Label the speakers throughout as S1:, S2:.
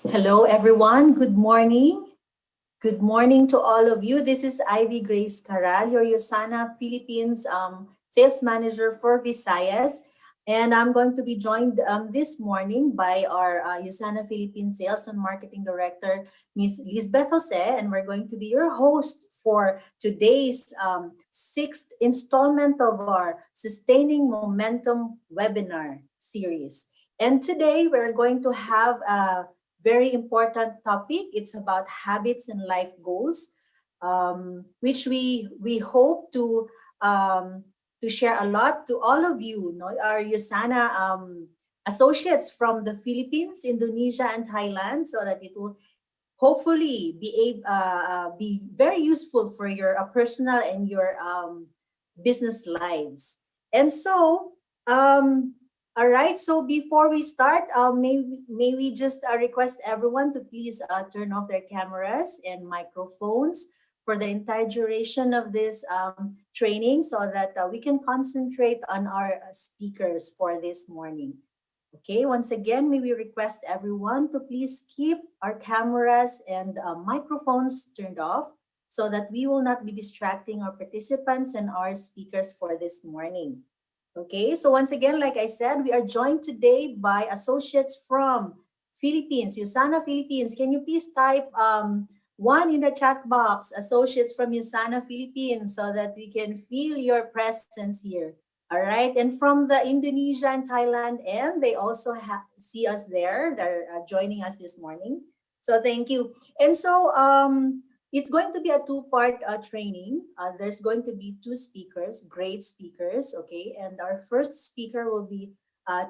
S1: Hello, everyone. Good morning. Good morning to all of you. This is Ivy Grace Caral, your Usana Philippines sales manager for Visayas. And I'm going to be joined this morning by our Usana Philippines Sales and Marketing Director, Ms. Lisbeth Jose, and we're going to be your host for today's sixth installment of our Sustaining Momentum webinar series. And today we're going to have very important topic. It's about habits and life goals, which we hope to share a lot to all of you. Our Usana associates from the Philippines, Indonesia, and Thailand, so that it will hopefully be very useful for your personal and your business lives. And so, all right. So before we start, may we just request everyone to please turn off their cameras and microphones for the entire duration of this training, so that we can concentrate on our speakers for this morning. Okay, once again, may we request everyone to please keep our cameras and microphones turned off so that we will not be distracting our participants and our speakers for this morning. Okay, so once again, like I said, we are joined today by associates from Philippines, Usana Philippines. Can you please type one in the chat box, associates from Usana Philippines, so that we can feel your presence here. All right, and from the Indonesia and Thailand, and they also see us there. They're joining us this morning. So thank you. And so it's going to be a two-part training. There's going to be two speakers, great speakers, okay? And our first speaker will be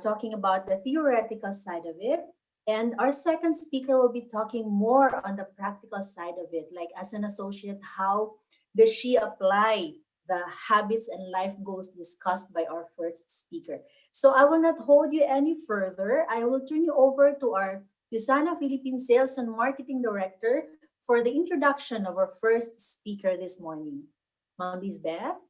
S1: talking about the theoretical side of it. And our second speaker will be talking more on the practical side of it. Like as an associate, how does she apply the habits and life goals discussed by our first speaker? So I will not hold you any further. I will turn you over to our Usana Philippines Sales and Marketing Director for the introduction of our first speaker this morning. Ma'am Lisbeth?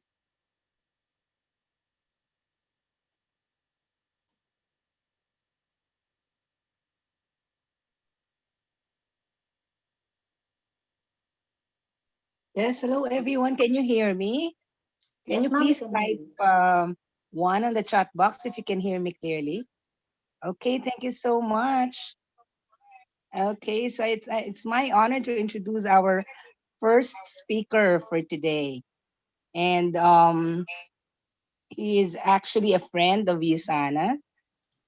S2: Yes, hello everyone. Can you hear me? Can
S1: Yes,
S2: you
S1: ma'am, we
S2: please
S1: can hear
S2: type
S1: you.
S2: one on the chat box if you can hear me clearly? Okay, thank you so much. Okay, so it's my honor to introduce our first speaker for today, and he is actually a friend of Usana,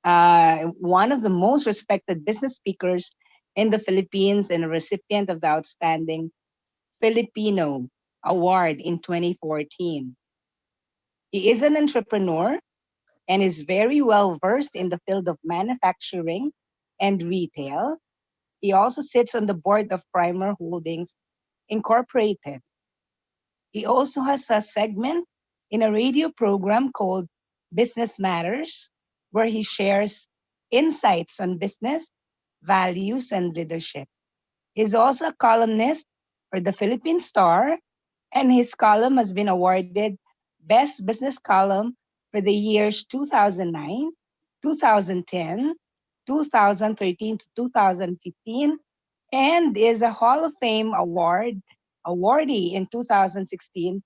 S2: one of the most respected business speakers in the Philippines, and a recipient of the Outstanding Filipino Award in 2014. He is an entrepreneur and is very well versed in the field of manufacturing and retail. He also sits on the board of Primer Holdings Incorporated. He also has a segment in a radio program called Business Matters, where he shares insights on business, values, and leadership. He's also a columnist for the Philippine Star, and his column has been awarded Best Business Column for the years 2009, 2010, 2013 to 2015, and is a Hall of Fame awardee in 2016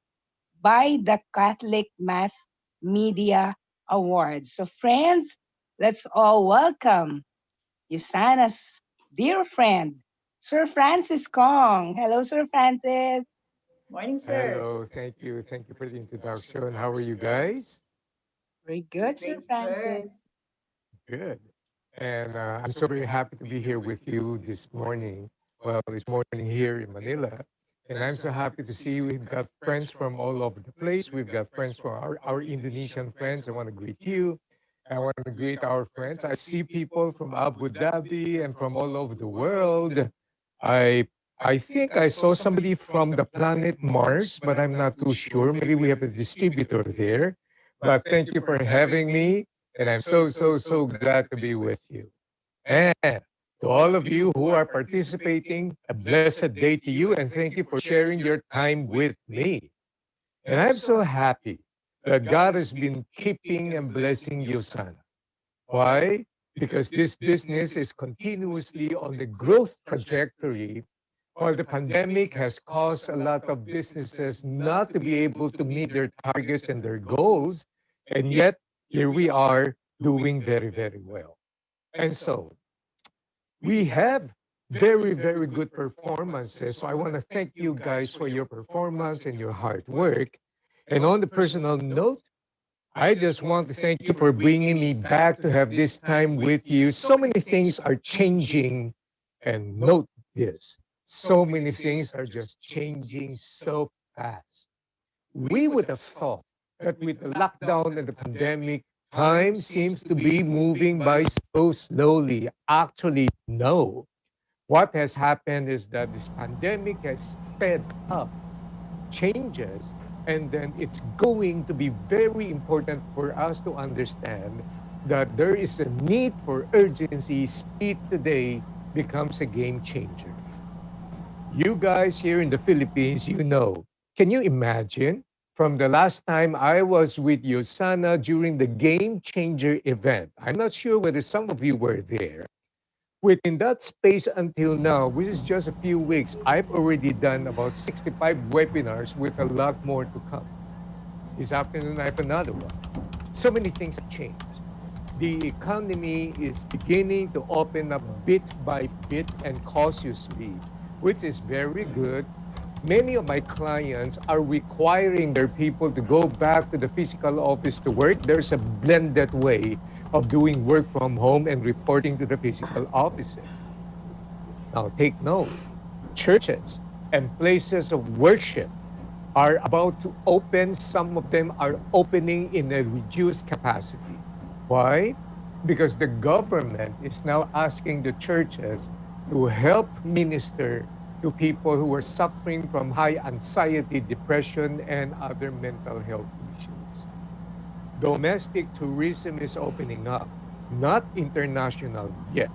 S2: by the Catholic Mass Media Awards. So friends, let's all welcome Usana's dear friend, Sir Francis Kong. Hello, Sir Francis.
S1: Morning, sir.
S3: Hello, thank you. Thank you for the introduction. How are you guys?
S2: Very good, Sir
S1: Great, sir.
S2: Francis.
S3: Good. And I'm so very happy to be here with you this morning. Well, it's morning here in Manila. And I'm so happy to see we've got friends from all over the place. We've got friends from our Indonesian friends. I want to greet you. I want to greet our friends. I see people from Abu Dhabi and from all over the world. I I think I saw somebody from the planet Mars, but I'm not too sure. Maybe we have a distributor there. But thank you for having me. And I'm so glad to be with you. And to all of you who are participating, a blessed day to you. And thank you for sharing your time with me. And I'm so happy that God has been keeping and blessing you, son. Why? because this business is continuously on the growth trajectory, while the pandemic has caused a lot of businesses not to be able to meet their targets and their goals, and yet here we are doing very, very well. And so we have very, very good performances. So I want to thank you guys for your performance and your hard work. And on the personal note, I just want to thank you for bringing me back to have this time with you. So many things are changing. And note this, so many things are just changing so fast. We would have thought that with the lockdown and the pandemic, time seems to be moving by so slowly. Actually, no. What has happened is that this pandemic has sped up changes, and then it's going to be very important for us to understand that there is a need for urgency. Speed today becomes a game changer. You guys here in the Philippines, you know, can you imagine from the last time I was with Usana during the Game Changer event? I'm not sure whether some of you were there. Within that space until now, which is just a few weeks, I've already done about 65 webinars with a lot more to come. This afternoon, I have another one. So many things have changed. The economy is beginning to open up bit by bit and cautiously, which is very good. Many of my clients are requiring their people to go back to the physical office to work. There's a blended way of doing work from home and reporting to the physical offices. Now, take note, churches and places of worship are about to open. Some of them are opening in a reduced capacity. Why? Because the government is now asking the churches to help minister to people who are suffering from high anxiety, depression, and other mental health issues. Domestic tourism is opening up, not international yet.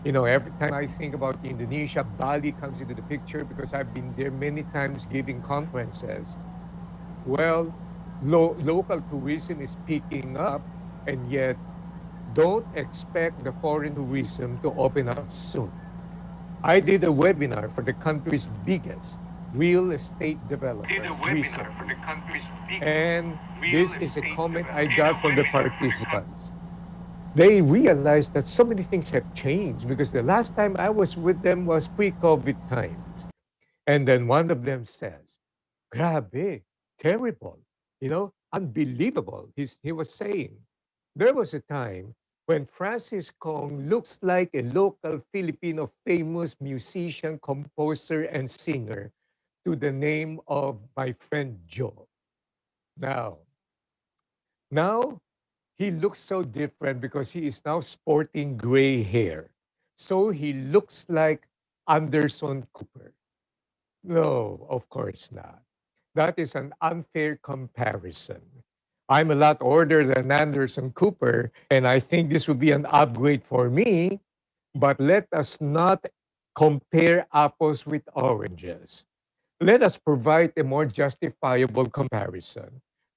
S3: You know, every time I think about Indonesia, Bali comes into the picture because I've been there many times giving conferences. Well, local tourism is picking up, and yet don't expect the foreign tourism to open up soon. I did a webinar for the country's biggest real estate developer recently. And this is a comment I got from the participants. They realized that so many things have changed because the last time I was with them was pre-COVID times. And then one of them says, grabe, terrible, unbelievable. He was saying, there was a time when Francis Kong looks like a local Filipino famous musician, composer, and singer to the name of my friend Joe. Now, now he looks so different because he is now sporting gray hair. So he looks like Anderson Cooper. No, of course not. That is an unfair comparison. I'm a lot older than Anderson Cooper, and I think this would be an upgrade for me, but let us not compare apples with oranges. Let us provide a more justifiable comparison.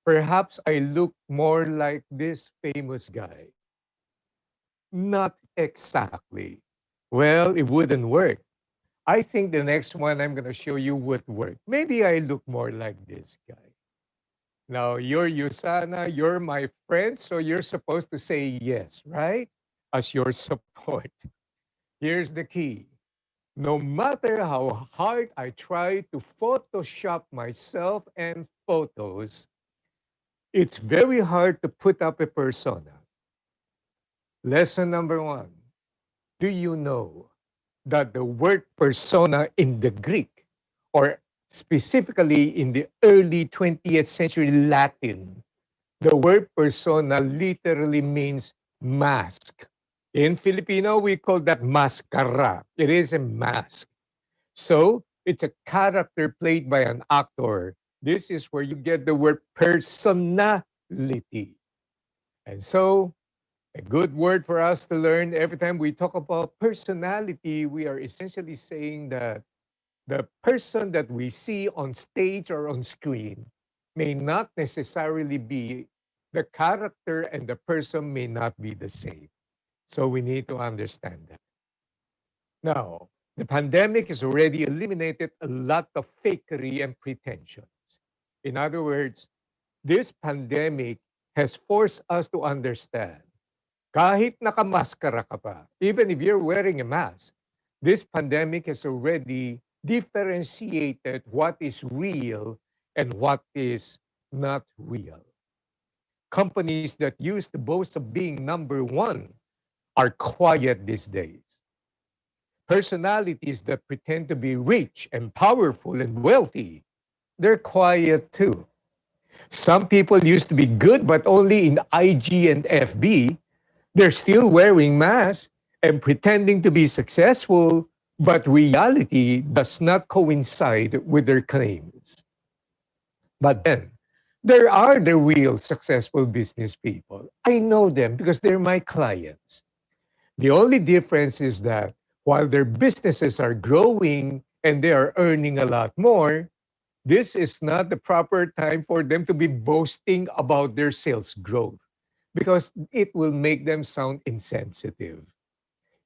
S3: Perhaps I look more like this famous guy. Not exactly. Well, it wouldn't work. I think the next one I'm going to show you would work. Maybe I look more like this guy. Now, you're Usana, you're my friend, so you're supposed to say yes, right? As your support. Here's the key. No matter how hard I try to Photoshop myself and photos, it's very hard to put up a persona. Lesson number one. Do you know that the word persona in the Greek, or specifically in the early 20th century Latin, the word persona literally means mask. In Filipino, we call that mascara. It is a mask. So it's a character played by an actor. This is where you get the word personality. And so a good word for us to learn every time we talk about personality, we are essentially saying that the person that we see on stage or on screen may not necessarily be the character, and the person may not be the same. So we need to understand that. Now, the pandemic has already eliminated a lot of fakery and pretensions. In other words, this pandemic has forced us to understand, kahit nakamaskara ka pa, even if you're wearing a mask, this pandemic has already differentiated what is real and what is not real. Companies that used to boast of being number one are quiet these days. Personalities that pretend to be rich and powerful and wealthy, they're quiet too. Some people used to be good, but only in IG and FB. They're still wearing masks and pretending to be successful, but reality does not coincide with their claims. But then, there are the real successful business people. I know them because they're my clients. The only difference is that while their businesses are growing and they are earning a lot more, this is not the proper time for them to be boasting about their sales growth because it will make them sound insensitive.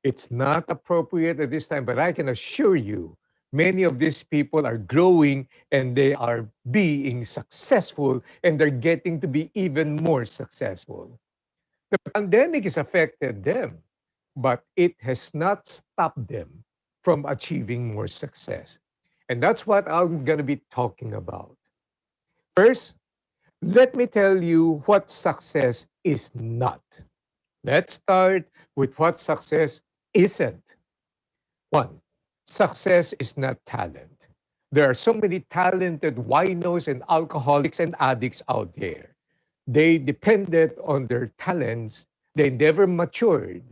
S3: It's not appropriate at this time, but I can assure you, many of these people are growing and they are being successful and they're getting to be even more successful. The pandemic has affected them, but it has not stopped them from achieving more success. And that's what I'm going to be talking about. First, let me tell you what success is not. Let's start with what success isn't. One, success is not talent. There are so many talented winos and alcoholics and addicts out there. They depended on their talents, they never matured.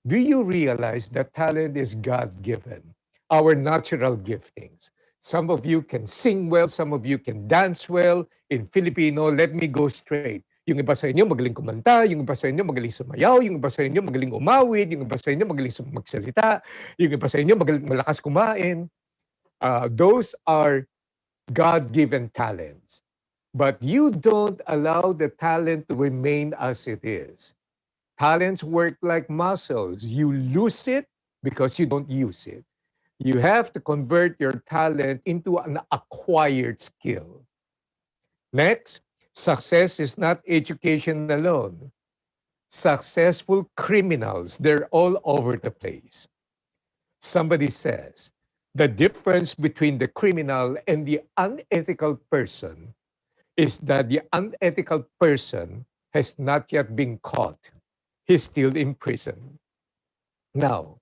S3: Do you realize that talent is God given, our natural giftings? Some of you can sing well, some of you can dance well. In Filipino, let me go straight. Yung iba sa inyo magaling kumanta, yung iba sa inyo magaling sumayaw, yung iba sa inyo magaling umawit, yung iba sa inyo magaling magsalita, yung iba sa inyo magaling malakas kumain. Those are God-given talents. But you don't allow the talent to remain as it is. Talents work like muscles. You lose it because you don't use it. You have to convert your talent into an acquired skill. Next, success is not education alone. Successful criminals, they're all over the place. Somebody says the difference between the criminal and the unethical person is that the unethical person has not yet been caught. He's still in prison. Now,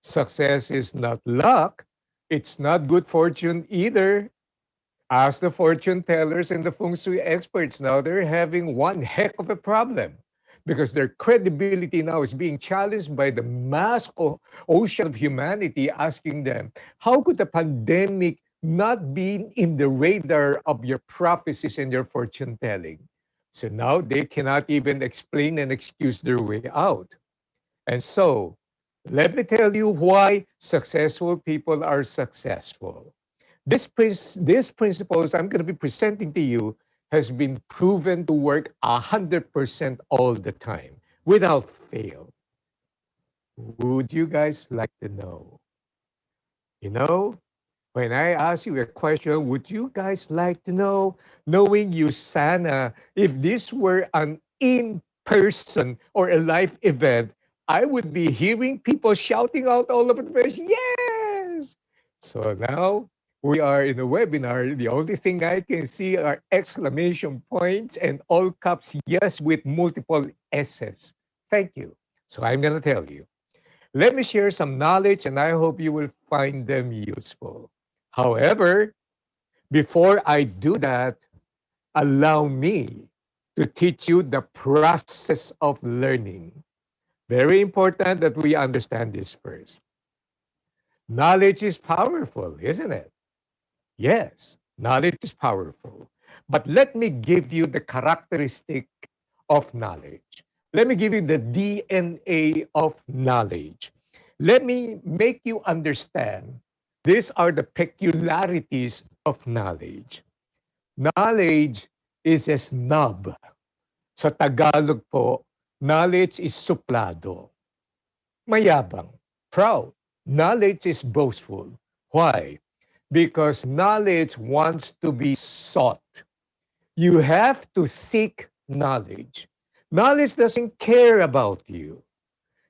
S3: success is not luck. It's not good fortune either. Ask the fortune tellers and the feng shui experts now, they're having one heck of a problem because their credibility now is being challenged by the mass ocean of humanity asking them, how could the pandemic not be in the radar of your prophecies and your fortune telling? So now they cannot even explain and excuse their way out. And so, let me tell you why successful people are successful. These principles I'm going to be presenting to you has been proven to work 100% all the time without fail. Would you guys like to know? You know, when I ask you a question, would you guys like to know, knowing Usana, if this were an in-person or a live event, I would be hearing people shouting out all over the place, yes! So now we are in a webinar. The only thing I can see are exclamation points and all caps yes with multiple S's. Thank you. So I'm going to tell you. Let me share some knowledge and I hope you will find them useful. However, before I do that, allow me to teach you the process of learning. Very important that we understand this first. Knowledge is powerful, isn't it? Yes, knowledge is powerful. But let me give you the characteristic of knowledge. Let me give you the DNA of knowledge. Let me make you understand these are the peculiarities of knowledge. Knowledge is a snob. Sa Tagalog po, knowledge is suplado. mayabang, proud. Knowledge is boastful. Why? Because knowledge wants to be sought. You have to seek knowledge. Knowledge doesn't care about you.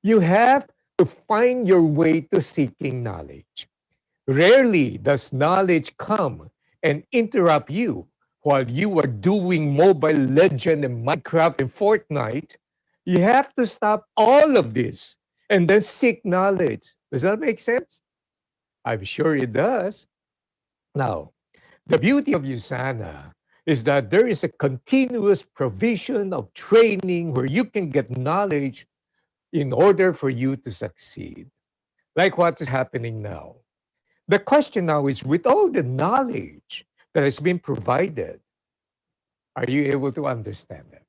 S3: You have to find your way to seeking knowledge. Rarely does knowledge come and interrupt you while you are doing Mobile Legend and Minecraft and Fortnite. You have to stop all of this and then seek knowledge. Does that make sense? I'm sure it does. Now, the beauty of Usana is that there is a continuous provision of training where you can get knowledge in order for you to succeed, like what is happening now. The question now is, with all the knowledge that has been provided, are you able to understand it?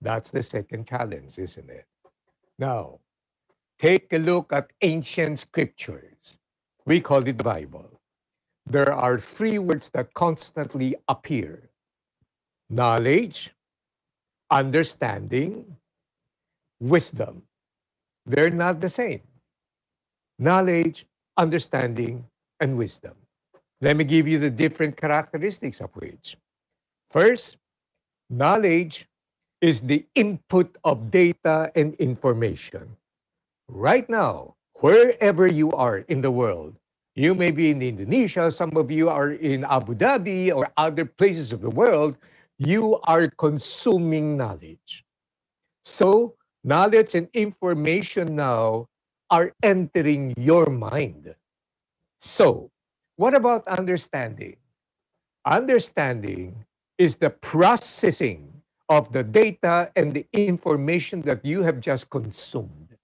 S3: That's the second challenge, isn't it? Now, take a look at ancient scriptures. We call it the Bible. There are three words that constantly appear: knowledge, understanding, wisdom. They're not the same. Knowledge, understanding, and wisdom. Let me give you the different characteristics of which. First, knowledge is the input of data and information. Right now, wherever you are in the world, you may be in Indonesia, some of you are in Abu Dhabi or other places of the world, you are consuming knowledge. So, knowledge and information now are entering your mind. So, what about understanding? Understanding is the processing of the data and the information that you have just consumed.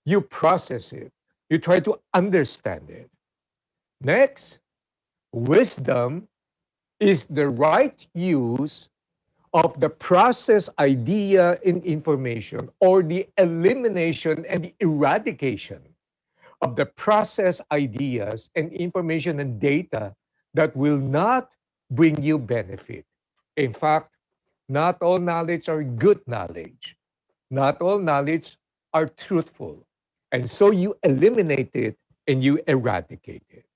S3: You process it, you try to understand it. Next, wisdom is the right use of the process, idea, and information, or the elimination and the eradication of the process, ideas, and information and data that will not bring you benefit. In fact, not all knowledge are good knowledge. Not all knowledge are truthful. And so you eliminate it and you eradicate it.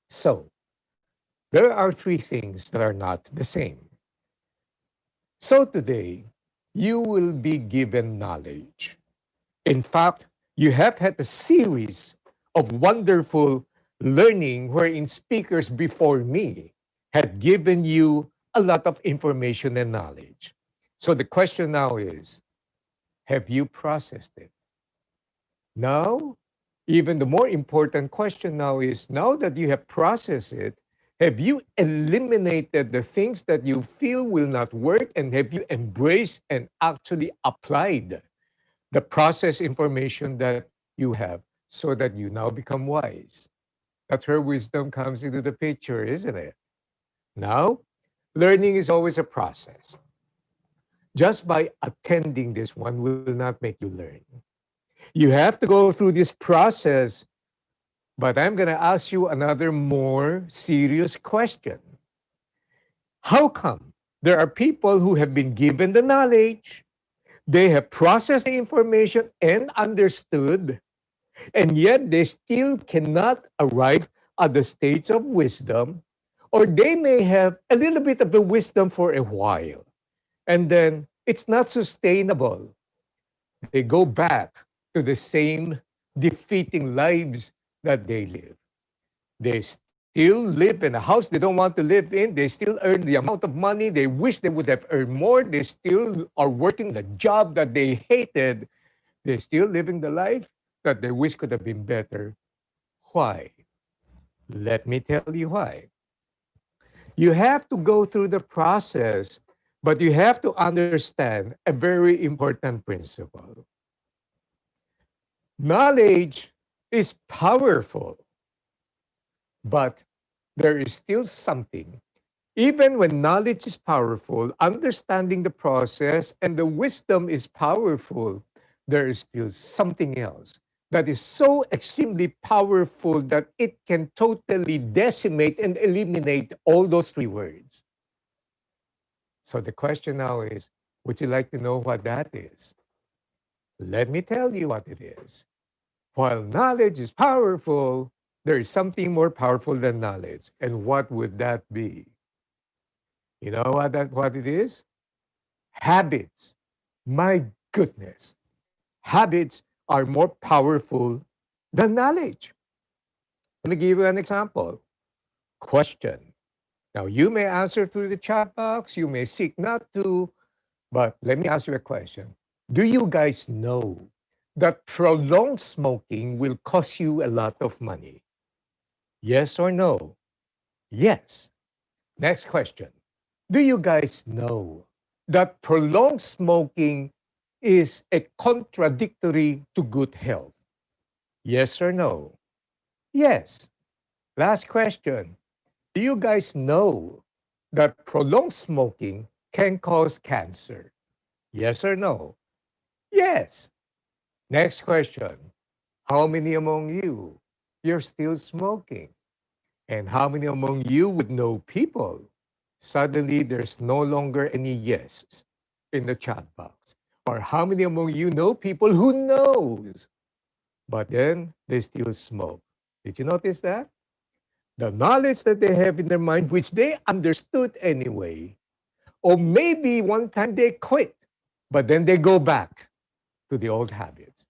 S3: So there are three things that are not the same. So today, you will be given knowledge. In fact, you have had a series of wonderful learning wherein speakers before me had given you a lot of information and knowledge. So the question now is, have you processed it? Now, even the more important question now is, now that you have processed it, have you eliminated the things that you feel will not work, and have you embraced and actually applied the process information that you have so that you now become wise? That's where wisdom comes into the picture, isn't it? Now, learning is always a process. Just by attending this one will not make you learn. You have to go through this process, but I'm going to ask you another more serious question. How come there are people who have been given the knowledge, they have processed the information and understood, and yet they still cannot arrive at the stage of wisdom, or they may have a little bit of the wisdom for a while, and then it's not sustainable. They go back to the same defeating lives that they live. They still live in a house they don't want to live in. They still earn the amount of money they wish they would have earned more. They still are working the job that they hated. They're still living the life that they wish could have been better. Why? Let me tell you why. You have to go through the process, but you have to understand a very important principle. Knowledge is powerful, but there is still something. Even when knowledge is powerful, understanding the process and the wisdom is powerful, there is still something else that is so extremely powerful that it can totally decimate and eliminate all those three words. So the question now is, would you like to know what that is? Let me tell you what it is. While knowledge is powerful, there is something more powerful than knowledge. And what would that be? You know what it is? Habits. My goodness. Habits are more powerful than knowledge. Let me give you an example. Question. Now, you may answer through the chat box, you may seek not to, but let me ask you a question. Do you guys know that prolonged smoking will cost you a lot of money? Yes or no? Yes. Next question. Do you guys know that prolonged smoking is a contradictory to good health? Yes or no? Yes. Last question. Do you guys know that prolonged smoking can cause cancer? Yes or no? Yes. Next question. How many among you you're still smoking? And how many among you would know people? Suddenly there's no longer any yeses in the chat box. Or how many among you know people who knows, but then they still smoke? Did you notice that? The knowledge that they have in their mind, which they understood anyway, or maybe one time they quit, but then they go back to the old habits.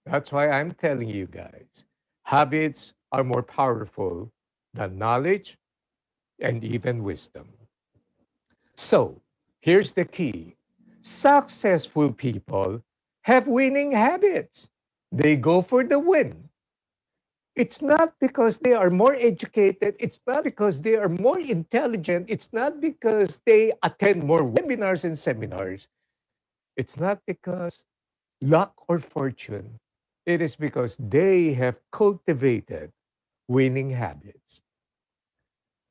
S3: That's why I'm telling you guys, habits are more powerful than knowledge and even wisdom. So here's the key. Successful people have winning habits. They go for the win. It's not because they are more educated. It's not because they are more intelligent. It's not because they attend more webinars and seminars. It's not because luck or fortune. It is because they have cultivated winning habits.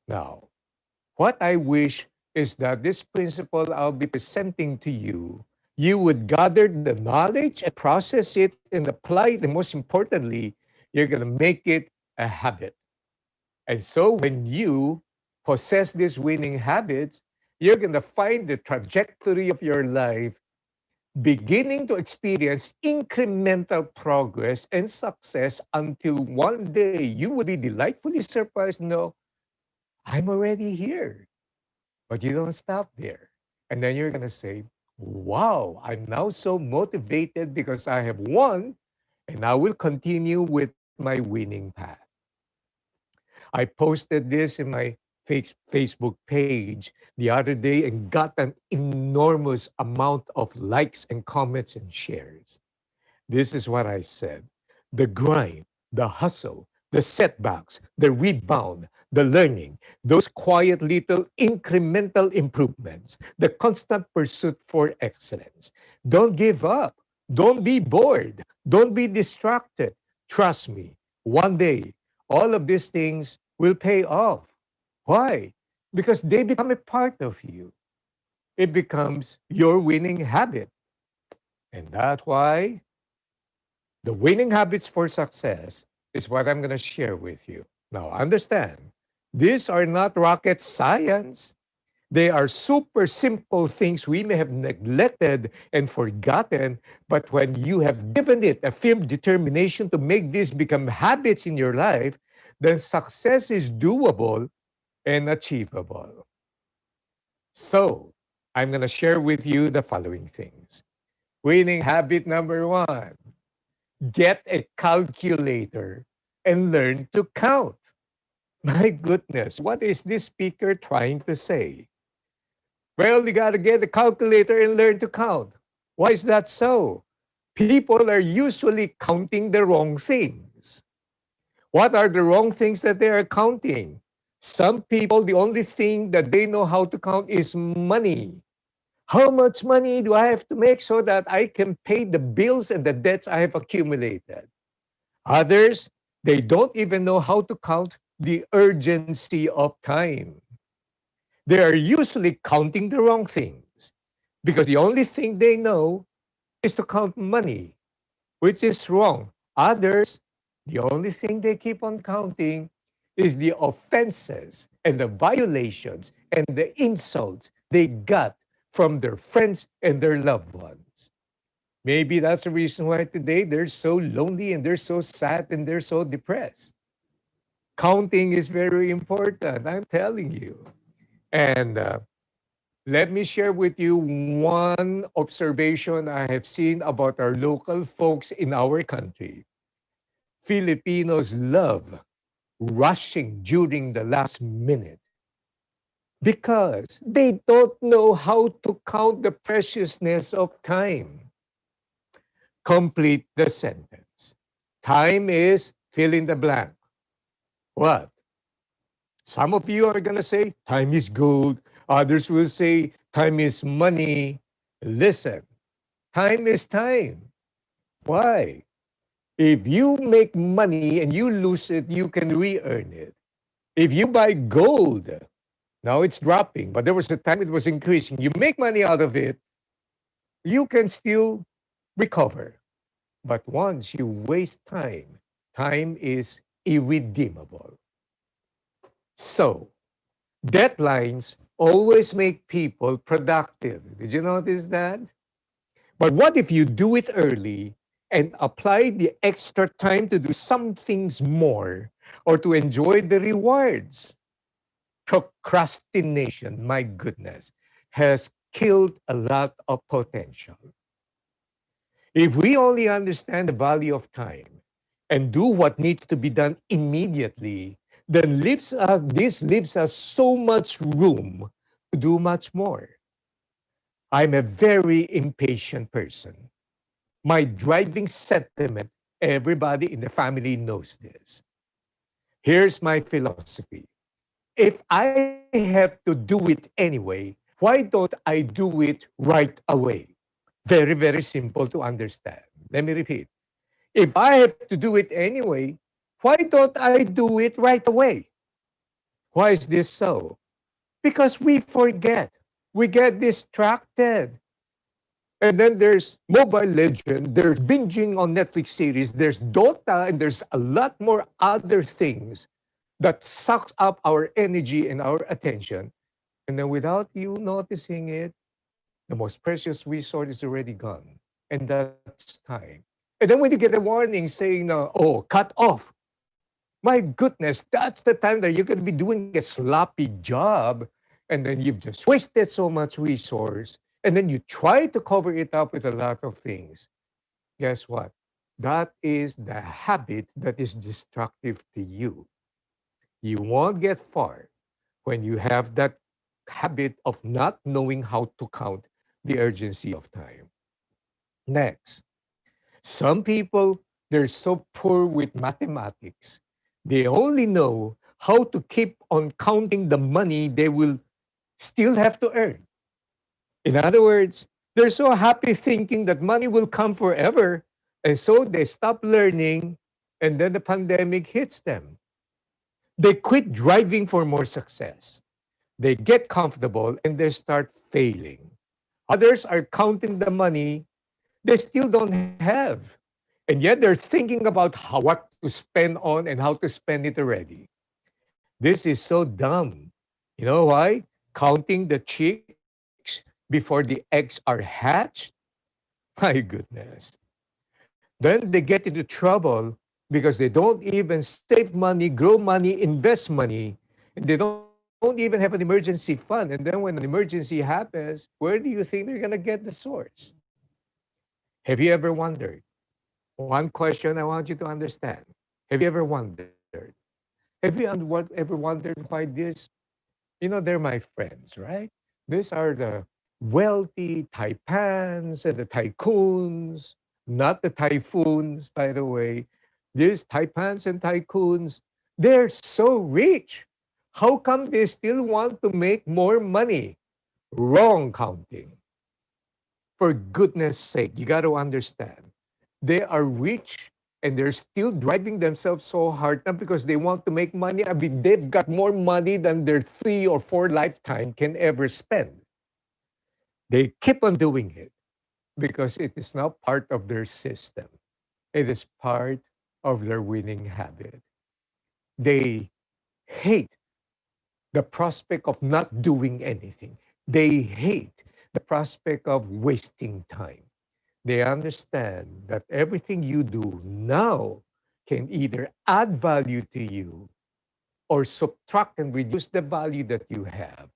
S3: Now, what I wish is that this principle I'll be presenting to you, you would gather the knowledge and process it and apply it. And most importantly, you're going to make it a habit. And so when you possess these winning habits, you're going to find the trajectory of your life beginning to experience incremental progress and success until one day you will be delightfully surprised. No, I'm already here. But you don't stop there. And then you're going to say, wow, I'm now so motivated because I have won, and I will continue with my winning path. I posted this in my Facebook page the other day and got an enormous amount of likes and comments and shares. This is what I said. The grind, the hustle, the setbacks, the rebound, the learning, those quiet little incremental improvements, the constant pursuit for excellence. Don't give up. Don't be bored. Don't be distracted. Trust me, one day, all of these things will pay off. Why? Because they become a part of you. It becomes your winning habit. And that's why the winning habits for success is what I'm going to share with you. Now, understand, these are not rocket science. They are super simple things we may have neglected and forgotten, but when you have given it a firm determination to make these become habits in your life, then success is doable and achievable. So, I'm going to share with you the following things. Winning habit number one, get a calculator and learn to count. My goodness, what is this speaker trying to say? Well, you got to get a calculator and learn to count. Why is that so? People are usually counting the wrong things. What are the wrong things that they are counting? Some people, the only thing that they know how to count is money. How much money do I have to make so that I can pay the bills and the debts I have accumulated? Others, they don't even know how to count the urgency of time. They are usually counting the wrong things because the only thing they know is to count money, which is wrong. Others, the only thing they keep on counting is the offenses and the violations and the insults they got from their friends and their loved ones. Maybe that's the reason why today they're so lonely and they're so sad and they're so depressed. Counting is very important, I'm telling you. And let me share with you one observation I have seen about our local folks in our country. Filipinos love rushing during the last minute because they don't know how to count the preciousness of time. Complete the sentence. Time is fill in the blank. What? Some of you are going to say time is gold. Others will say time is money. Listen, time is time. Why? If you make money and you lose it, you can re-earn it. If you buy gold, now it's dropping, but there was a time it was increasing. You make money out of it, you can still recover. But once you waste time, time is irredeemable. So, deadlines always make people productive. Did you notice that? But what if you do it early and apply the extra time to do some things more or to enjoy the rewards? Procrastination, my goodness, has killed a lot of potential. If we only understand the value of time and do what needs to be done immediately, then this leaves us so much room to do much more. I'm a very impatient person. My driving sentiment, everybody in the family knows this. Here's my philosophy. If I have to do it anyway, why don't I do it right away? Very, very simple to understand. Let me repeat. If I have to do it anyway, why don't I do it right away? Why is this so? Because we forget. We get distracted. And then there's Mobile Legend, there's binging on Netflix series, there's Dota, and there's a lot more other things that sucks up our energy and our attention. And then without you noticing it, the most precious resource is already gone. And that's time. And then when you get a warning saying, oh, cut off, my goodness, that's the time that you're going to be doing a sloppy job. And then you've just wasted so much resource. And then you try to cover it up with a lot of things. Guess what? That is the habit that is destructive to you. You won't get far when you have that habit of not knowing how to count the urgency of time. Next, some people, they're so poor with mathematics. They only know how to keep on counting the money they will still have to earn. In other words, they're so happy thinking that money will come forever. And so they stop learning, and then the pandemic hits them. They quit driving for more success. They get comfortable and they start failing. Others are counting the money they still don't have. And yet they're thinking about what to spend on and how to spend it already. This is so dumb. You know why? Counting the chicks before the eggs are hatched? My goodness. Then they get into trouble because they don't even save money, grow money, invest money, and they don't even have an emergency fund. And then when an emergency happens, where do you think they're going to get the source? Have you ever wondered? One question I want you to understand. Have you ever wondered? Ever wondered why this? They're my friends, right? These are the wealthy taipans and the tycoons, not the typhoons, by the way. These taipans and tycoons, they're so rich. How come they still want to make more money? Wrong counting. For goodness sake, you got to understand. They are rich and they're still driving themselves so hard, not because they want to make money. I mean, they've got more money than their 3 or 4 lifetime can ever spend. They keep on doing it because it is now part of their system. It is part of their winning habit. They hate the prospect of not doing anything. They hate the prospect of wasting time. They understand that everything you do now can either add value to you or subtract and reduce the value that you have,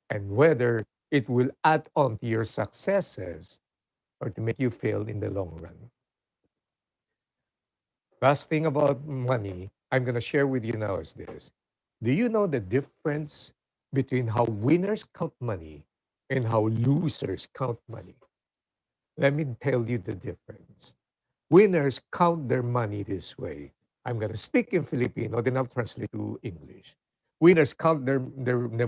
S3: and whether it will add on to your successes or to make you fail in the long run. Last thing about money I'm going to share with you now is this. Do you know the difference between how winners count money and how losers count money? Let me tell you the difference. Winners count their money this way. I'm going to speak in Filipino, then I'll translate to English. Winners count their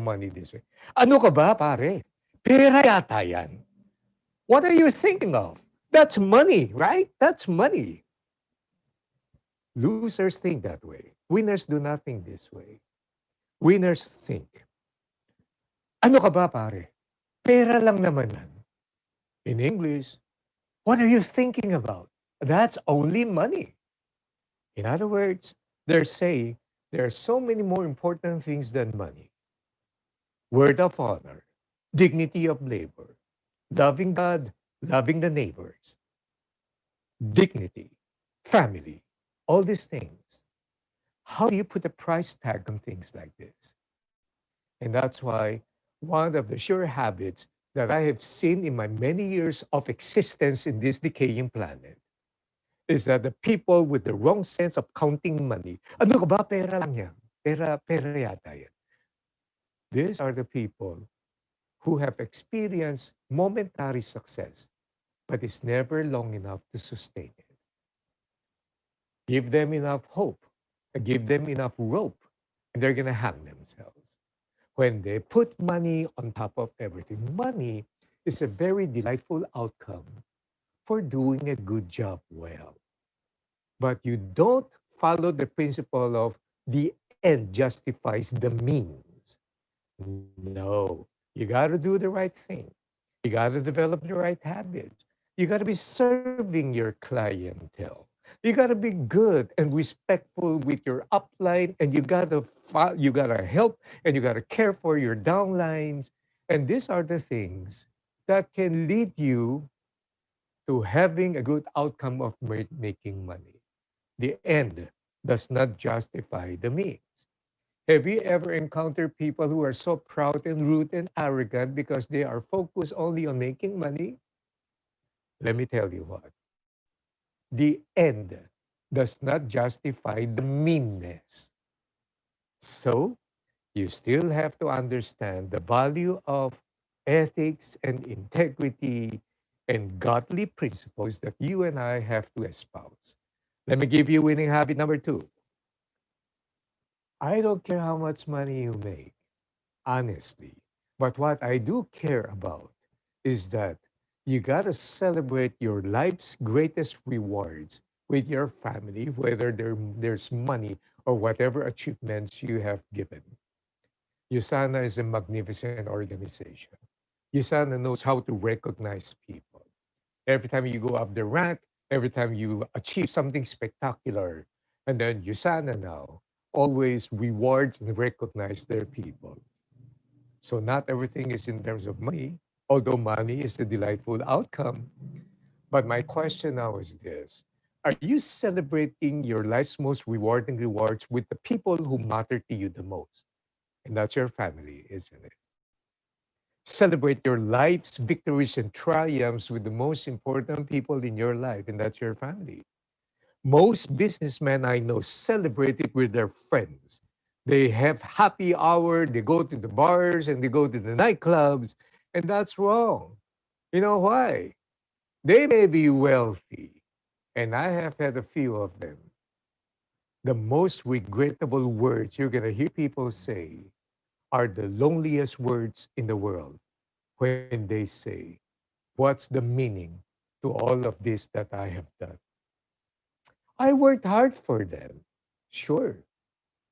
S3: money this way. Ano ka ba, pare? Pera yata yan. What are you thinking of? That's money, right? That's money. Losers think that way. Winners do not think this way. Winners think, ano ka ba, pare? Pera lang naman yan. In English, what are you thinking about? That's only money. In other words, they're saying there are so many more important things than money: word of honor, dignity of labor, loving God, loving the neighbors, dignity, family, all these things. How do you put a price tag on things like this? And that's why one of the sure habits that I have seen in my many years of existence in this decaying planet is that the people with the wrong sense of counting money, ano ka ba, pera lang yan. Pera yata yan. These are the people who have experienced momentary success, but it's never long enough to sustain it. Give them enough hope, give them enough rope, and they're going to hang themselves. When they put money on top of everything, money is a very delightful outcome for doing a good job well. But you don't follow the principle of the end justifies the means. No, you got to do the right thing. You got to develop the right habits. You got to be serving your clientele. You got to be good and respectful with your upline, and you got to help and you got to care for your downlines. And these are the things that can lead you to having a good outcome of making money. The end does not justify the means. Have you ever encountered people who are so proud and rude and arrogant because they are focused only on making money? Let me tell you what. The end does not justify the meanness. So, you still have to understand the value of ethics and integrity and godly principles that you and I have to espouse. Let me give you winning habit number two. I don't care how much money you make, honestly. But what I do care about is that you got to celebrate your life's greatest rewards with your family, whether there's money or whatever achievements you have given. Usana is a magnificent organization. Usana knows how to recognize people. Every time you go up the rank, every time you achieve something spectacular, and then Usana now always rewards and recognize their people. So not everything is in terms of money, although money is a delightful outcome. But my question now is this. Are you celebrating your life's most rewarding rewards with the people who matter to you the most? And that's your family, isn't it? Celebrate your life's victories and triumphs with the most important people in your life, and that's your family. Most businessmen I know celebrate it with their friends. They have happy hour, they go to the bars and they go to the nightclubs, and that's wrong. You know why? They may be wealthy, and I have had a few of them. The most regrettable words you're going to hear people say are the loneliest words in the world when they say, what's the meaning to all of this that I have done? I worked hard for them. Sure.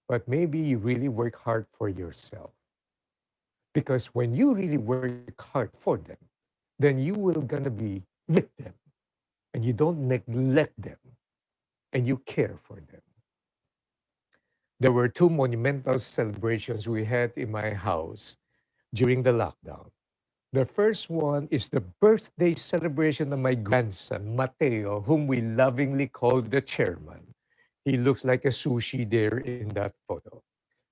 S3: But maybe you really work hard for yourself. Because when you really work hard for them, then you will gonna be with them and you don't neglect them and you care for them. There were two monumental celebrations we had in my house during the lockdown. The first one is the birthday celebration of my grandson, Mateo, whom we lovingly call the chairman. He looks like a sushi there in that photo.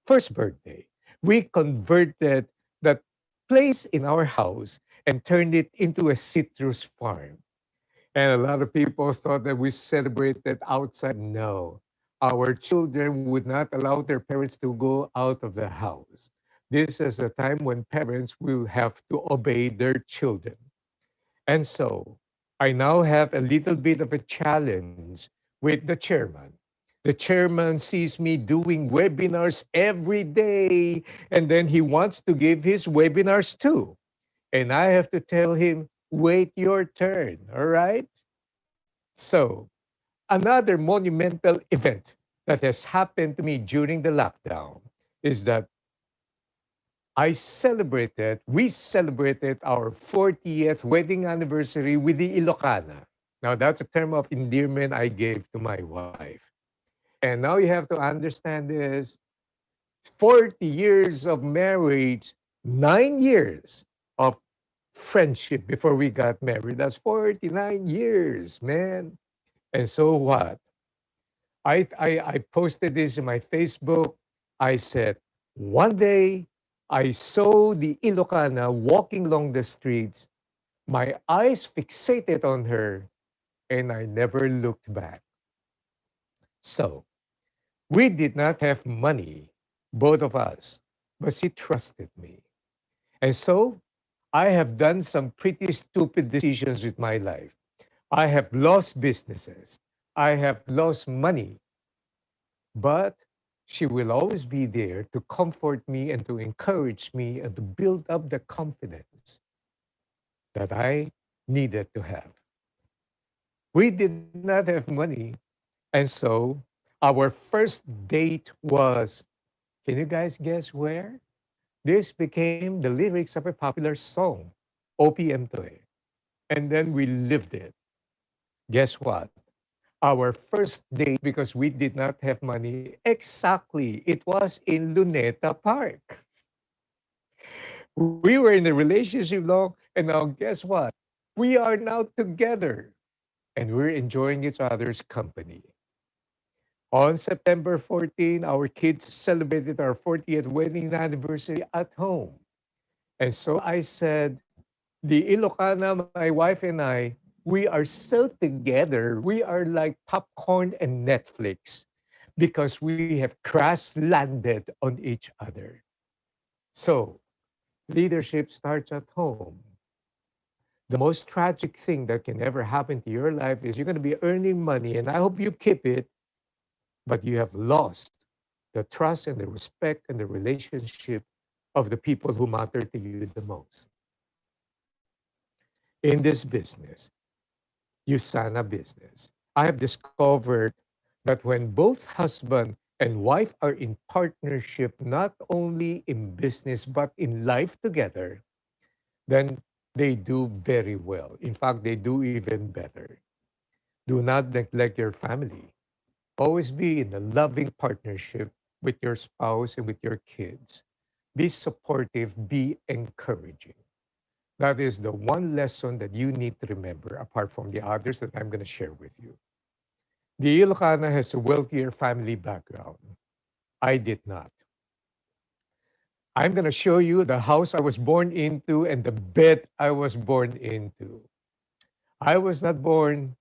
S3: First birthday, we converted that place in our house and turned it into a citrus farm. And a lot of people thought that we celebrated outside. No, our children would not allow their parents to go out of the house. This is a time when parents will have to obey their children. And so I now have a little bit of a challenge with the chairman. The chairman sees me doing webinars every day, and then he wants to give his webinars too. And I have to tell him, wait your turn, all right? So, another monumental event that has happened to me during the lockdown is that we celebrated our 40th wedding anniversary with the Iilocana. Now, that's a term of endearment I gave to my wife. And now you have to understand this 40 years of marriage, 9 years of friendship before we got married. That's 49 years, man. And so what? I posted this in my Facebook. I said, one day I saw the Ilocana walking along the streets. My eyes fixated on her, and I never looked back. So we did not have money, both of us, but she trusted me. And so I have done some pretty stupid decisions with my life. I have lost businesses. I have lost money. But she will always be there to comfort me and to encourage me and to build up the confidence that I needed to have. We did not have money. And so our first date was, can you guys guess where? This became the lyrics of a popular song, OPM to eh. And then we lived it. Guess what? Our first date, because we did not have money, exactly, it was in Luneta Park. We were in a relationship long, and now guess what? We are now together, and we're enjoying each other's company. On September 14, our kids celebrated our 40th wedding anniversary at home. And so I said, the Ilocana, my wife and I, we are so together. We are like popcorn and Netflix because we have crash landed on each other. So, leadership starts at home. The most tragic thing that can ever happen to your life is you're going to be earning money, and I hope you keep it, but you have lost the trust and the respect and the relationship of the people who matter to you the most. In this business, Usana business, I have discovered that when both husband and wife are in partnership, not only in business, but in life together, then they do very well. In fact, they do even better. Do not neglect your family. Always be in a loving partnership with your spouse and with your kids. Be supportive, be encouraging. That is the one lesson that you need to remember, apart from the others that I'm going to share with you. The Ilocana has a wealthier family background. I did not. I'm going to show you the house I was born into and the bed I was born into. I was not born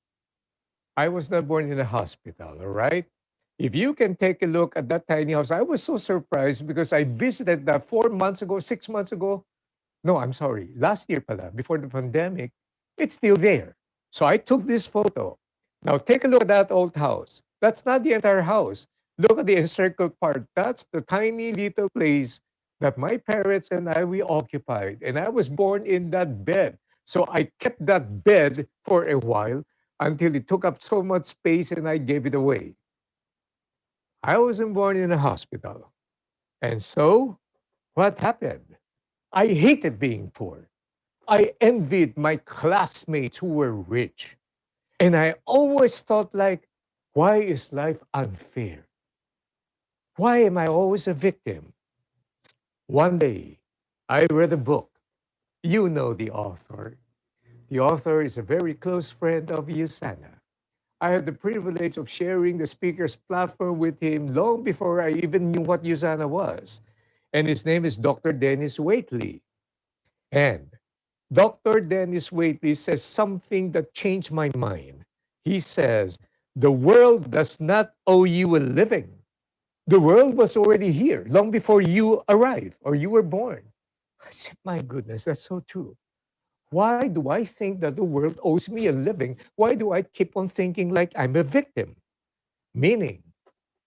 S3: I was not born in a hospital, all right? If you can take a look at that tiny house, I was so surprised because I visited that 4 months ago, 6 months ago. No, I'm sorry. Last year pala, before the pandemic, it's still there. So I took this photo. Now take a look at that old house. That's not the entire house. Look at the encircled part. That's the tiny little place that my parents and we occupied. And I was born in that bed. So I kept that bed for a while until it took up so much space and I gave it away. I wasn't born in a hospital. And so what happened? I hated being poor. I envied my classmates who were rich. And I always thought like, why is life unfair? Why am I always a victim? One day, I read a book. You know the author. The author is a very close friend of Usana. I had the privilege of sharing the speaker's platform with him long before I even knew what Usana was. And his name is Dr. Dennis Waitley. And Dr. Dennis Waitley says something that changed my mind. He says, the world does not owe you a living. The world was already here long before you arrived or you were born. I said, my goodness, that's so true. Why do I think that the world owes me a living? Why do I keep on thinking like I'm a victim? Meaning,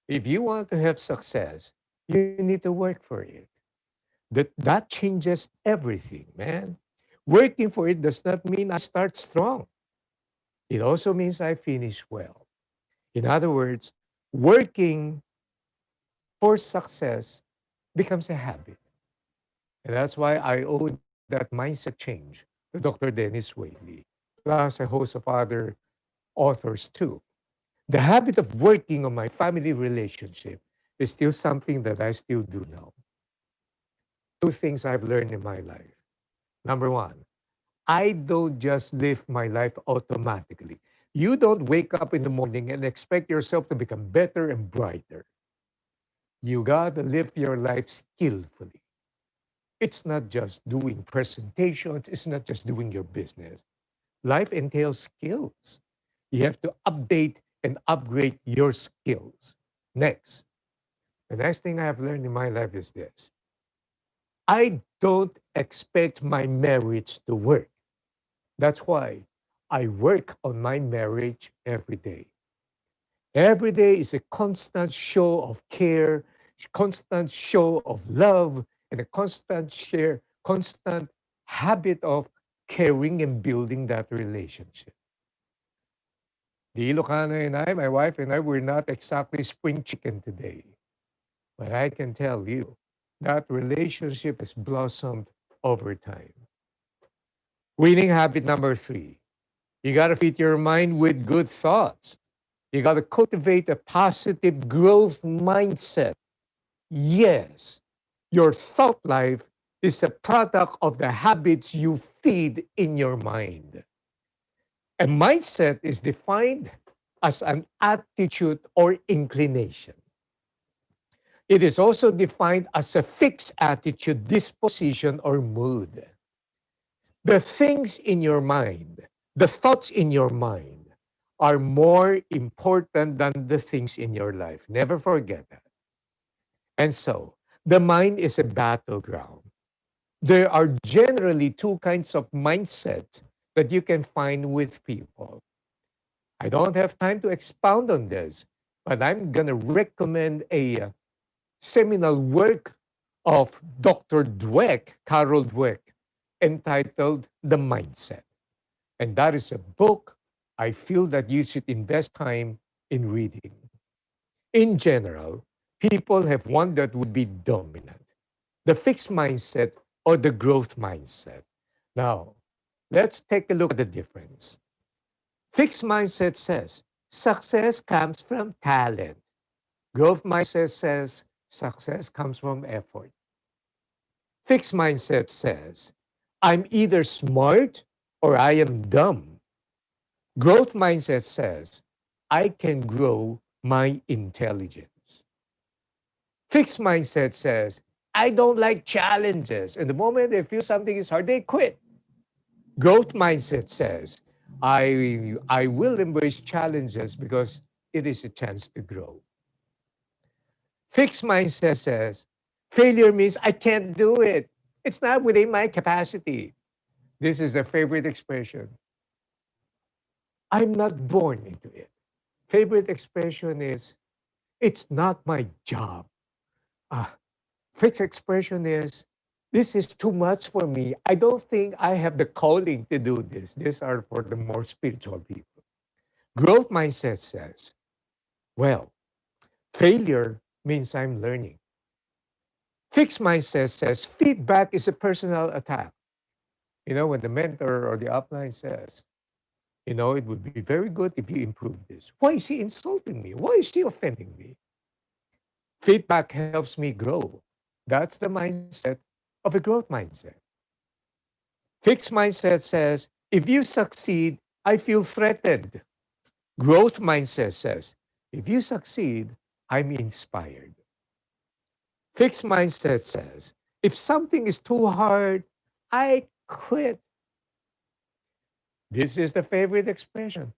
S3: if you want to have success, you need to work for it. That changes everything, man. Working for it does not mean I start strong. It also means I finish well. In other words, working for success becomes a habit. And that's why I owe that mindset change to Dr. Dennis Whaley. Plus, I host of other authors too. The habit of working on my family relationship is still something that I still do now. Two things I've learned in my life. Number one, I don't just live my life automatically. You don't wake up in the morning and expect yourself to become better and brighter. You got to live your life skillfully. It's not just doing presentations, it's not just doing your business. Life entails skills. You have to update and upgrade your skills. Next, the next thing I have learned in my life is this: I don't expect my marriage to work. That's why I work on my marriage every day. Every day is a constant show of care, constant show of love, and a constant habit of caring and building that relationship. The Iilocana and I, my wife and I, were not exactly spring chicken today. But I can tell you that relationship has blossomed over time. Winning habit number three: you got to feed your mind with good thoughts. You got to cultivate a positive growth mindset. Yes, your thought life is a product of the habits you feed in your mind. A mindset is defined as an attitude or inclination. It is also defined as a fixed attitude, disposition, or mood. The things in your mind, the thoughts in your mind, are more important than the things in your life. Never forget that. And so, the mind is a battleground. There are generally two kinds of mindset that you can find with people. I don't have time to expound on this, but I'm going to recommend a seminal work of Dr. Dweck, Carol Dweck, entitled The Mindset. And that is a book I feel that you should invest time in reading. In general, people have one that would be dominant: the fixed mindset or the growth mindset. Now, let's take a look at the difference. Fixed mindset says success comes from talent. Growth mindset says success comes from effort. Fixed mindset says I'm either smart or I am dumb. Growth mindset says I can grow my intelligence. Fixed mindset says I don't like challenges. And the moment they feel something is hard, they quit. Growth mindset says I will embrace challenges because it is a chance to grow. Fixed mindset says failure means I can't do it. It's not within my capacity. This is a favorite expression. I'm not born into it. Favorite expression is it's not my job. Ah, fixed expression is this is too much for me. I don't think I have the calling to do this. These are for the more spiritual people. Growth mindset says, well, failure means I'm learning. Fixed mindset says feedback is a personal attack. You know, when the mentor or the upline says, you know, it would be very good if you improve this. Why is he insulting me? Why is he offending me? Feedback helps me grow. That's the mindset of a growth mindset. Fixed mindset says, if you succeed, I feel threatened. Growth mindset says, if you succeed, I'm inspired. Fixed mindset says, if something is too hard, I quit. This is the favorite expression.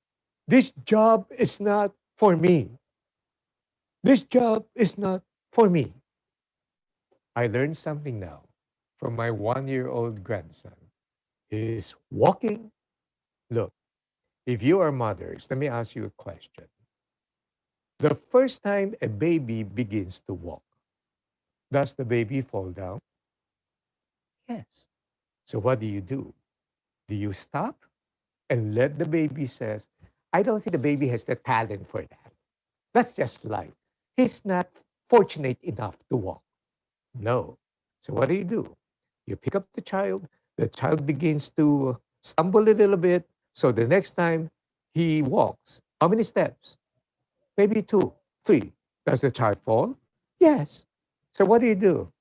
S3: This job is not for me. This job is not for me. I learned something now from my 1-year-old grandson. He's walking. Look, if you are mothers, let me ask you a question. The first time a baby begins to walk, does the baby fall down? Yes. So what do you do? Do you stop and let the baby says, I don't think the baby has the talent for that. That's just life. He's not fortunate enough to walk. No. So what do? You pick up the child begins to stumble a little bit. So the next time he walks, how many steps? Maybe two, three. Does the child fall? Yes. So what do?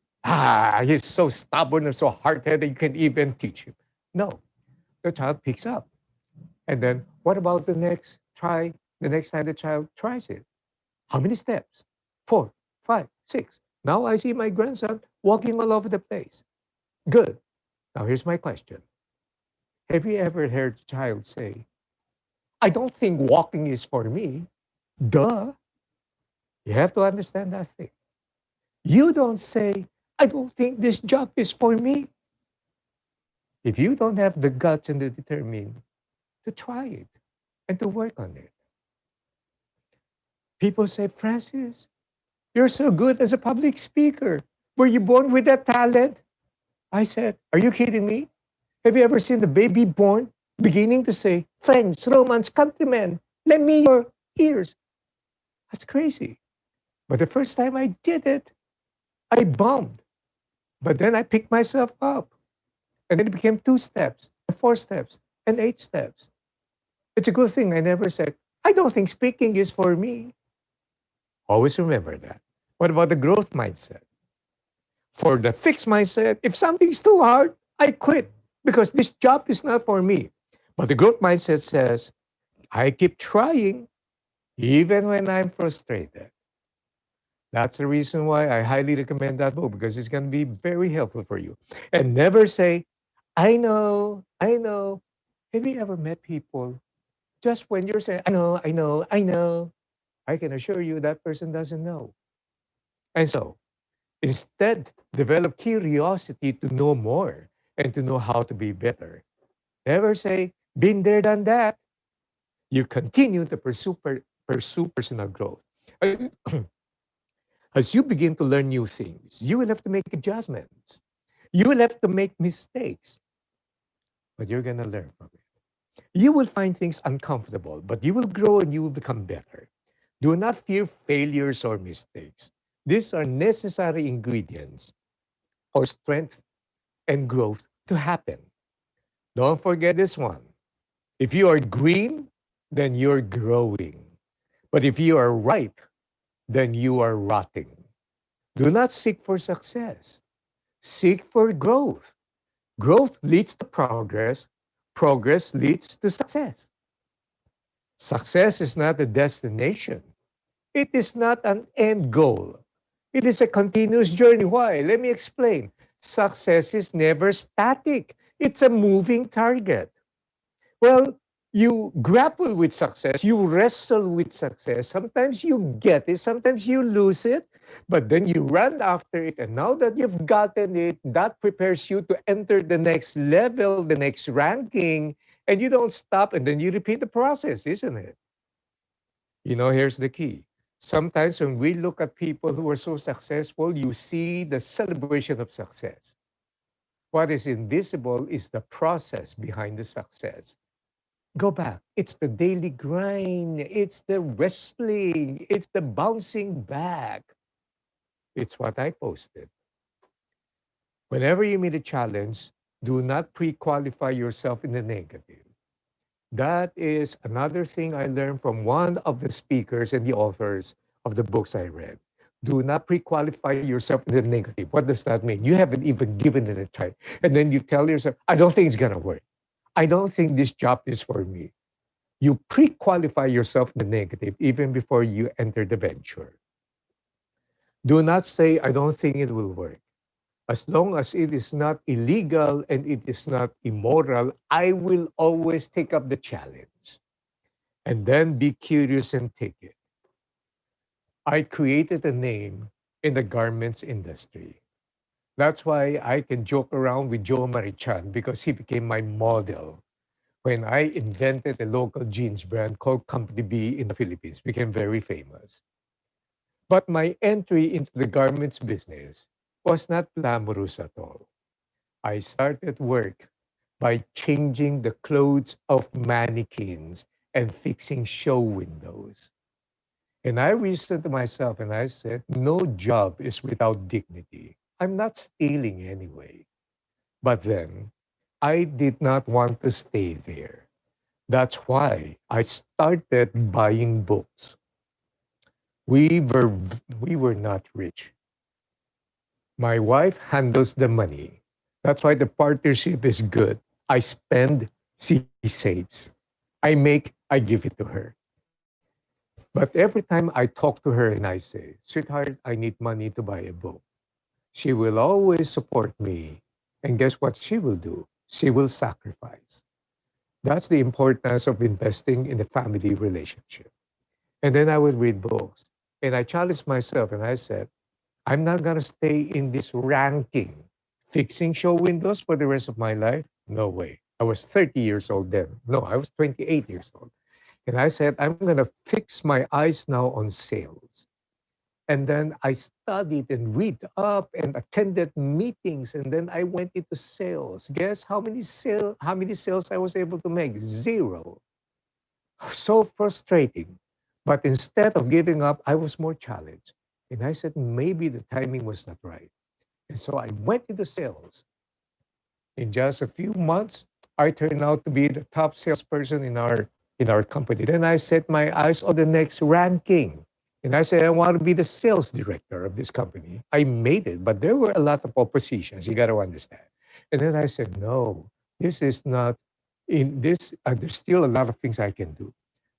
S3: He's so stubborn and so hard-headed, you can't even teach him. No, the child picks up. And then what about the next try? The next time the child tries it. How many steps? Four, five, six. Now I see my grandson walking all over the place. Good. Now here's my question. Have you ever heard a child say, I don't think walking is for me? Duh. You have to understand that thing. You don't say, I don't think this job is for me. If you don't have the guts and the determination to try it and to work on it. People say, Francis, you're so good as a public speaker. Were you born with that talent? I said, are you kidding me? Have you ever seen the baby born beginning to say, friends, Romans, countrymen, lend me your ears? That's crazy. But the first time I did it, I bombed. But then I picked myself up. And then it became 2 steps, 4 steps, and 8 steps. It's a good thing I never said, I don't think speaking is for me. Always remember that. What about the growth mindset? For the fixed mindset, if something's too hard, I quit because this job is not for me. But the growth mindset says, I keep trying even when I'm frustrated. That's the reason why I highly recommend that book because it's going to be very helpful for you. And never say, I know, I know. Have you ever met people just when you're saying, I know, I know, I know? I can assure you that person doesn't know. And so, instead, develop curiosity to know more and to know how to be better. Never say, been there, done that. You continue to pursue personal growth. As you begin to learn new things, you will have to make adjustments. You will have to make mistakes, but you're going to learn from it. You will find things uncomfortable, but you will grow and you will become better. Do not fear failures or mistakes. These are necessary ingredients for strength and growth to happen. Don't forget this one. If you are green, then you're growing. But if you are ripe, then you are rotting. Do not seek for success. Seek for growth. Growth leads to progress. Progress leads to success. Success is not a destination. It is not an end goal. It is a continuous journey. Why? Let me explain. Success is never static. It's a moving target. Well, you grapple with success, you wrestle with success. Sometimes you get it, sometimes you lose it, but then you run after it. And now that you've gotten it, that prepares you to enter the next level, the next ranking, and you don't stop and then you repeat the process, isn't it? Here's the key. Sometimes when we look at people who are so successful, you see the celebration of success. What is invisible is the process behind the success. Go back. It's the daily grind. It's the wrestling. It's the bouncing back. It's what I posted. Whenever you meet a challenge, do not pre-qualify yourself in the negative. That is another thing I learned from one of the speakers and the authors of the books I read. Do not pre-qualify yourself in the negative. What does that mean? You haven't even given it a try. And then you tell yourself, I don't think it's going to work. I don't think this job is for me. You pre-qualify yourself in the negative even before you enter the venture. Do not say, I don't think it will work. As long as it is not illegal and it is not immoral, I will always take up the challenge. And then be curious and take it. I created a name in the garments industry. That's why I can joke around with Joe Marichan because he became my model when I invented a local jeans brand called Company B in the Philippines, became very famous. But my entry into the garments business was not glamorous at all. I started work by changing the clothes of mannequins and fixing show windows. And I reasoned to myself and I said, no job is without dignity. I'm not stealing anyway. But then I did not want to stay there. That's why I started buying books. We were we were not rich. My wife handles the money. That's why the partnership is good. I spend, she saves. I make, I give it to her. But every time I talk to her and I say, sweetheart, I need money to buy a book, she will always support me. And guess what she will do? She will sacrifice. That's the importance of investing in the family relationship. And then I would read books. And I challenged myself and I said, I'm not going to stay in this ranking, fixing show windows for the rest of my life. No way. I was 30 years old then. No, I was 28 years old. And I said, I'm going to fix my eyes now on sales. And then I studied and read up and attended meetings. And then I went into sales. Guess how many sales I was able to make? Zero. So frustrating. But instead of giving up, I was more challenged. And I said, maybe the timing was not right. And so I went into sales. In just a few months, I turned out to be the top salesperson in our company. Then I set my eyes on the next ranking. And I said, I want to be the sales director of this company. I made it, but there were a lot of oppositions. You got to understand. And then I said, no, this is not in this. There's still a lot of things I can do.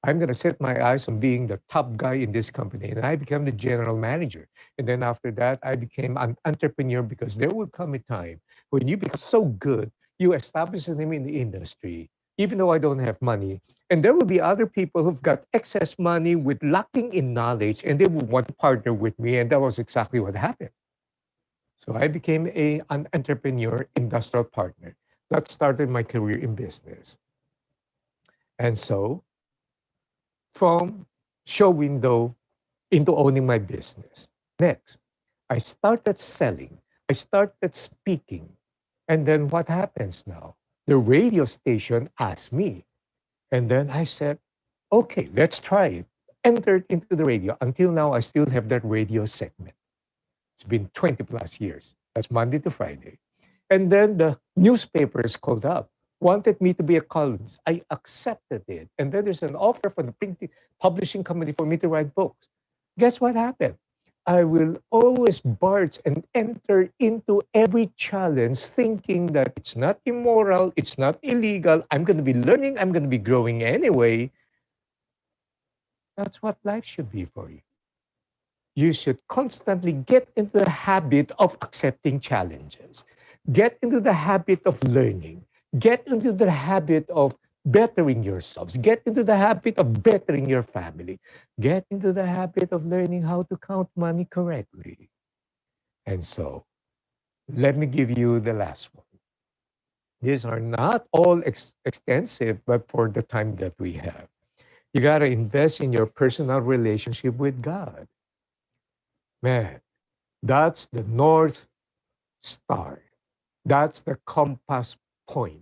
S3: I'm going to set my eyes on being the top guy in this company. And I became the general manager. And then after that, I became an entrepreneur because there will come a time when you become so good, you establish a name in the industry, even though I don't have money. And there will be other people who've got excess money with lacking in knowledge, and they will want to partner with me. And that was exactly what happened. So I became an entrepreneur, industrial partner. That started my career in business. And so from show window into owning my business. Next, I started selling. I started speaking. And then what happens now? The radio station asked me. And then I said, okay, let's try it. Entered into the radio. Until now, I still have that radio segment. It's been 20 plus years. That's Monday to Friday. And then the newspapers called up, wanted me to be a columnist. I accepted it. And then there's an offer from the printing publishing company for me to write books. Guess what happened? I will always barge and enter into every challenge thinking that it's not immoral, it's not illegal. I'm going to be learning, I'm going to be growing anyway. That's what life should be for you. You should constantly get into the habit of accepting challenges. Get into the habit of learning. Get into the habit of bettering yourselves. Get into the habit of bettering your family. Get into the habit of learning how to count money correctly. And so, let me give you the last one. These are not all extensive, but for the time that we have. You got to invest in your personal relationship with God. Man, that's the North Star. That's the compass point.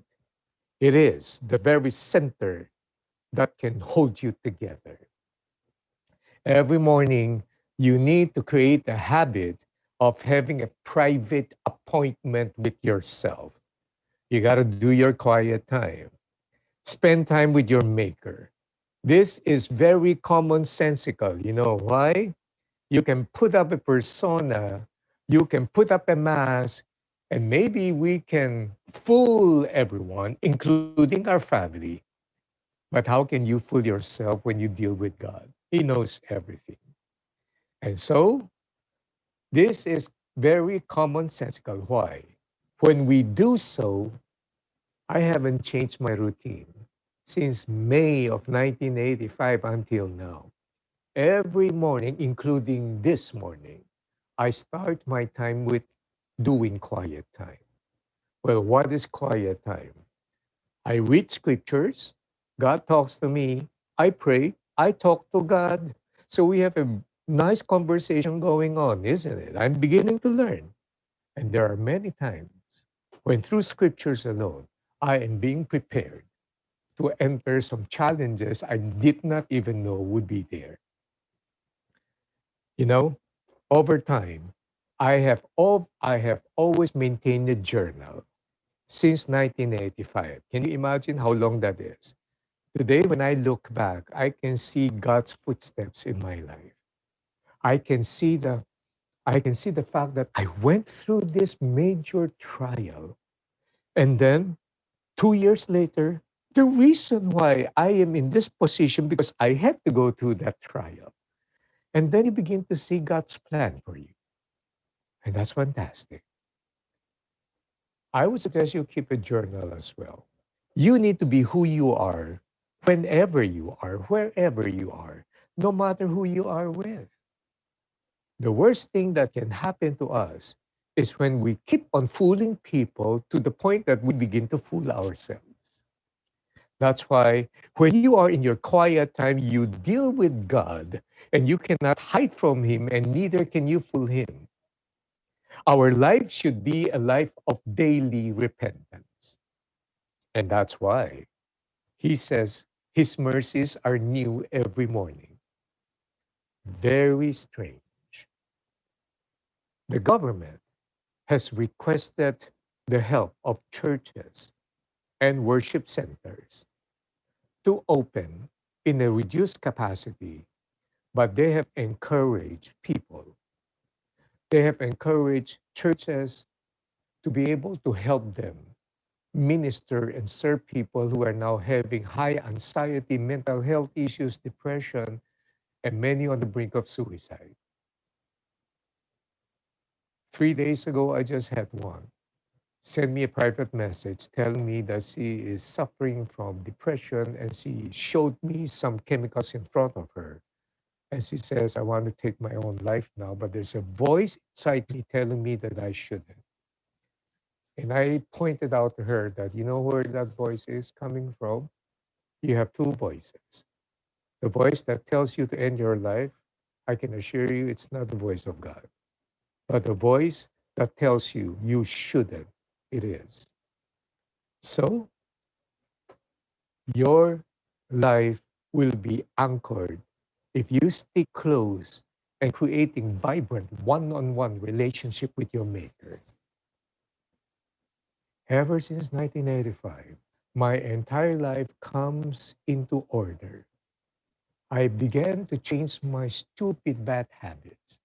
S3: It is the very center that can hold you together. Every morning, you need to create a habit of having a private appointment with yourself. You got to do your quiet time. Spend time with your maker. This is very commonsensical. You know why? You can put up a persona, you can put up a mask, and maybe we can fool everyone, including our family. But how can you fool yourself when you deal with God? He knows everything. And so, this is very commonsensical. Why? When we do so, I haven't changed my routine since May of 1985 until now. Every morning, including this morning, I start my time with doing quiet time. Well, what is quiet time? I read scriptures, God talks to me, I pray, I talk to God. So we have a nice conversation going on, isn't it? I'm beginning to learn. And there are many times when through scriptures alone, I am being prepared to enter some challenges I did not even know would be there. You know, over time, I have always maintained a journal since 1985. Can you imagine how long that is? Today, when I look back, I can see God's footsteps in my life. I can see the I can see the fact that I went through this major trial. And then 2 years later, the reason why I am in this position because I had to go through that trial. And then you begin to see God's plan for you. And that's fantastic. I would suggest you keep a journal as well. You need to be who you are whenever you are, wherever you are, no matter who you are with. The worst thing that can happen to us is when we keep on fooling people to the point that we begin to fool ourselves. That's why when you are in your quiet time, you deal with God and you cannot hide from Him, and neither can you fool Him. Our life should be a life of daily repentance. And that's why He says His mercies are new every morning. Very strange. The government has requested the help of churches and worship centers to open in a reduced capacity, but they have encouraged people, they have encouraged churches to be able to help them minister and serve people who are now having high anxiety, mental health issues, depression, and many on the brink of suicide. 3 days ago, I just had one send me a private message telling me that she is suffering from depression, and she showed me some chemicals in front of her. And she says, I want to take my own life now, but there's a voice inside me telling me that I shouldn't. And I pointed out to her that, you know where that voice is coming from? You have two voices. The voice that tells you to end your life, I can assure you it's not the voice of God. But the voice that tells you you shouldn't, it is. So your life will be anchored if you stick close and creating vibrant one-on-one relationship with your maker. Ever since 1985, my entire life comes into order. I began to change my stupid bad habits.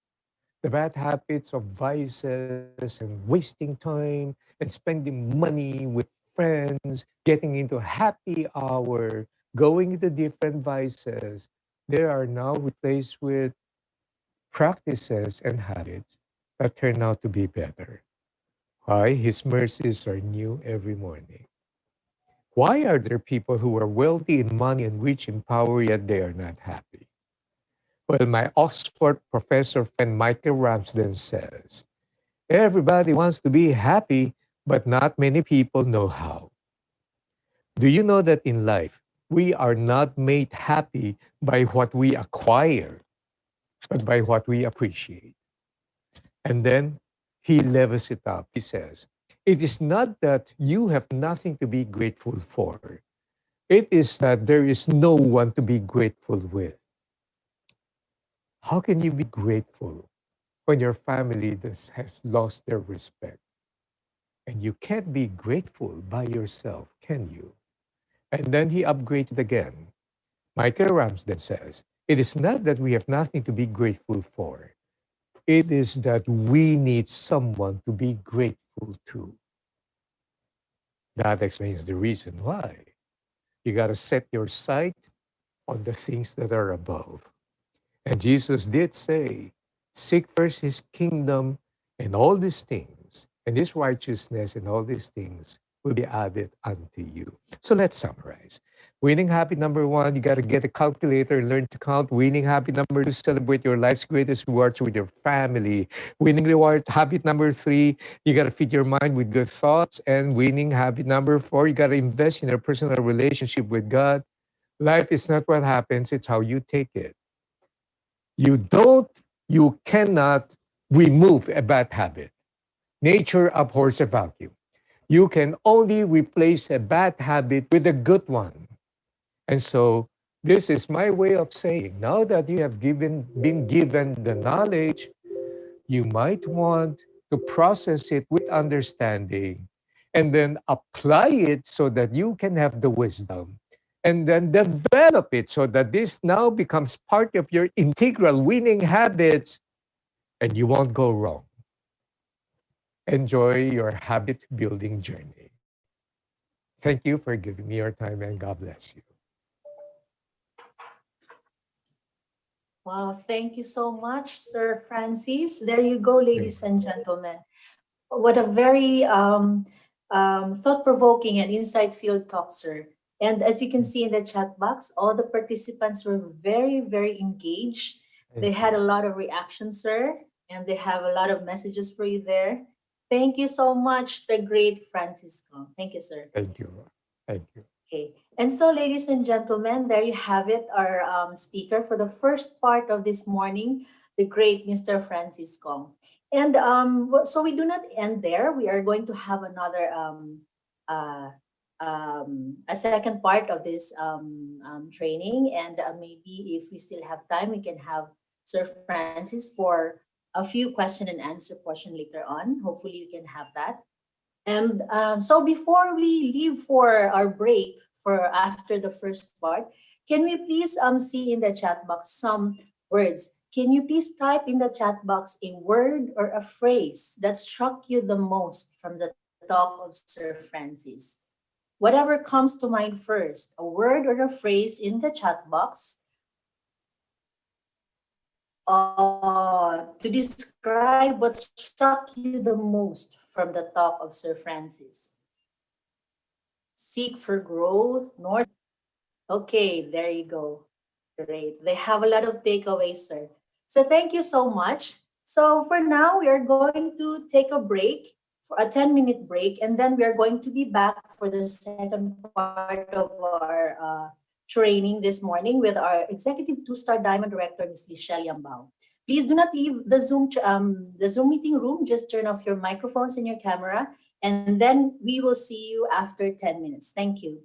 S3: The bad habits of vices and wasting time and spending money with friends, getting into happy hour, going into different vices, they are now replaced with practices and habits that turn out to be better. Why? His mercies are new every morning. Why are there people who are wealthy in money and rich in power, yet they are not happy? Well, my Oxford professor friend Michael Ramsden says, everybody wants to be happy, but not many people know how. Do you know that in life, we are not made happy by what we acquire, but by what we appreciate? And then he levels it up. He says, it is not that you have nothing to be grateful for. It is that there is no one to be grateful with. How can you be grateful when your family has lost their respect? And you can't be grateful by yourself, can you? And then he upgrades it again. Michael Ramsden says, it is not that we have nothing to be grateful for. It is that we need someone to be grateful to. That explains the reason why. You got to set your sight on the things that are above. And Jesus did say, seek first his kingdom, and all these things, and his righteousness, and all these things will be added unto you. So let's summarize. Winning habit number one, you got to get a calculator and learn to count. Winning habit number two, celebrate your life's greatest rewards with your family. Winning reward habit number three, you got to feed your mind with good thoughts. And winning habit number four, you got to invest in your personal relationship with God. Life is not what happens, it's how you take it. You cannot remove a bad habit. Nature abhors a vacuum. You can only replace a bad habit with a good one. And so this is my way of saying, now that you have been given the knowledge, you might want to process it with understanding and then apply it so that you can have the wisdom and then develop it so that this now becomes part of your integral winning habits and you won't go wrong. Enjoy your habit building journey. Thank you for giving me your time and God bless you.
S1: Wow, thank you so much, Sir Francis. There you go, ladies and gentlemen. What a very thought-provoking and insight-filled talk, sir. And as you can see in the chat box, all the participants were very, very engaged. They had a lot of reactions, sir, and they have a lot of messages for you there. Thank you so much, the great Francisco. Thank you, sir.
S3: Thank you. Thank you.
S1: Okay. And so, ladies and gentlemen, there you have it, our speaker for the first part of this morning, the great Mr. Francis Kong. And so we do not end there. We are going to have another, a second part of this training. And maybe if we still have time, we can have Sir Francis for a few question and answer portion later on. Hopefully, we can have that. And so before we leave for our break for after the first part, can we please see in the chat box some words? Can you please type in the chat box a word or a phrase that struck you the most from the talk of Sir Francis? Whatever comes to mind first, a word or a phrase in the chat box to describe what struck you the most from the talk of Sir Francis. Seek for growth, north. Okay, there you go. Great. They have a lot of takeaways, sir. So thank you so much. So for now, we are going to take a break, for a 10-minute break, and then we are going to be back for the second part of our training this morning with our Executive Two-Star Diamond Director, Ms. Lichelle Yambao. Please do not leave the Zoom meeting room. Just turn off your microphones and your camera, and then we will see you after 10 minutes. Thank you.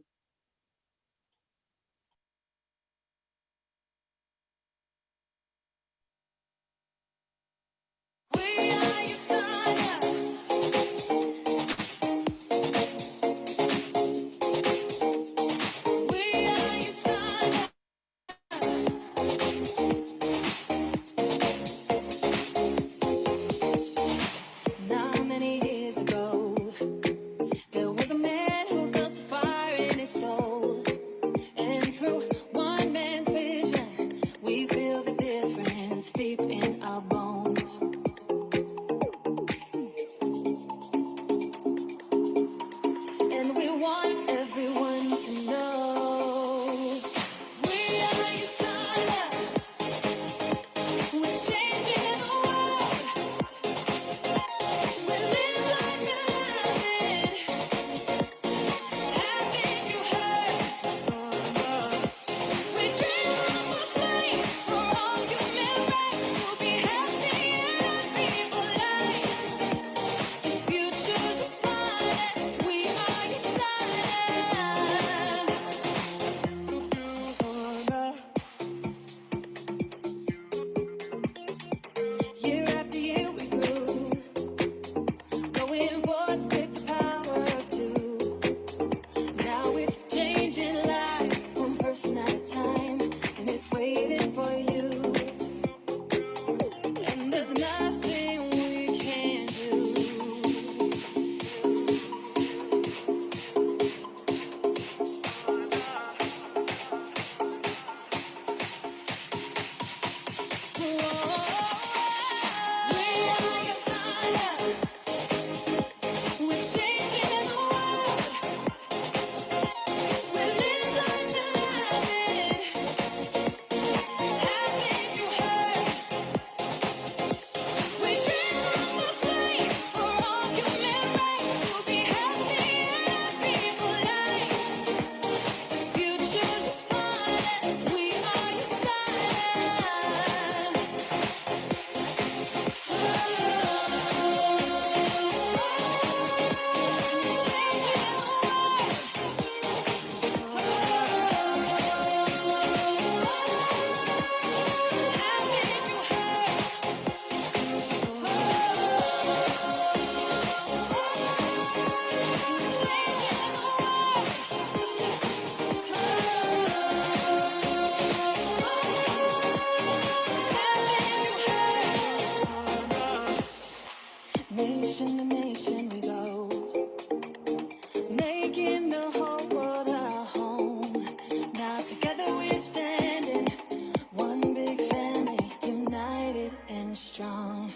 S4: strong.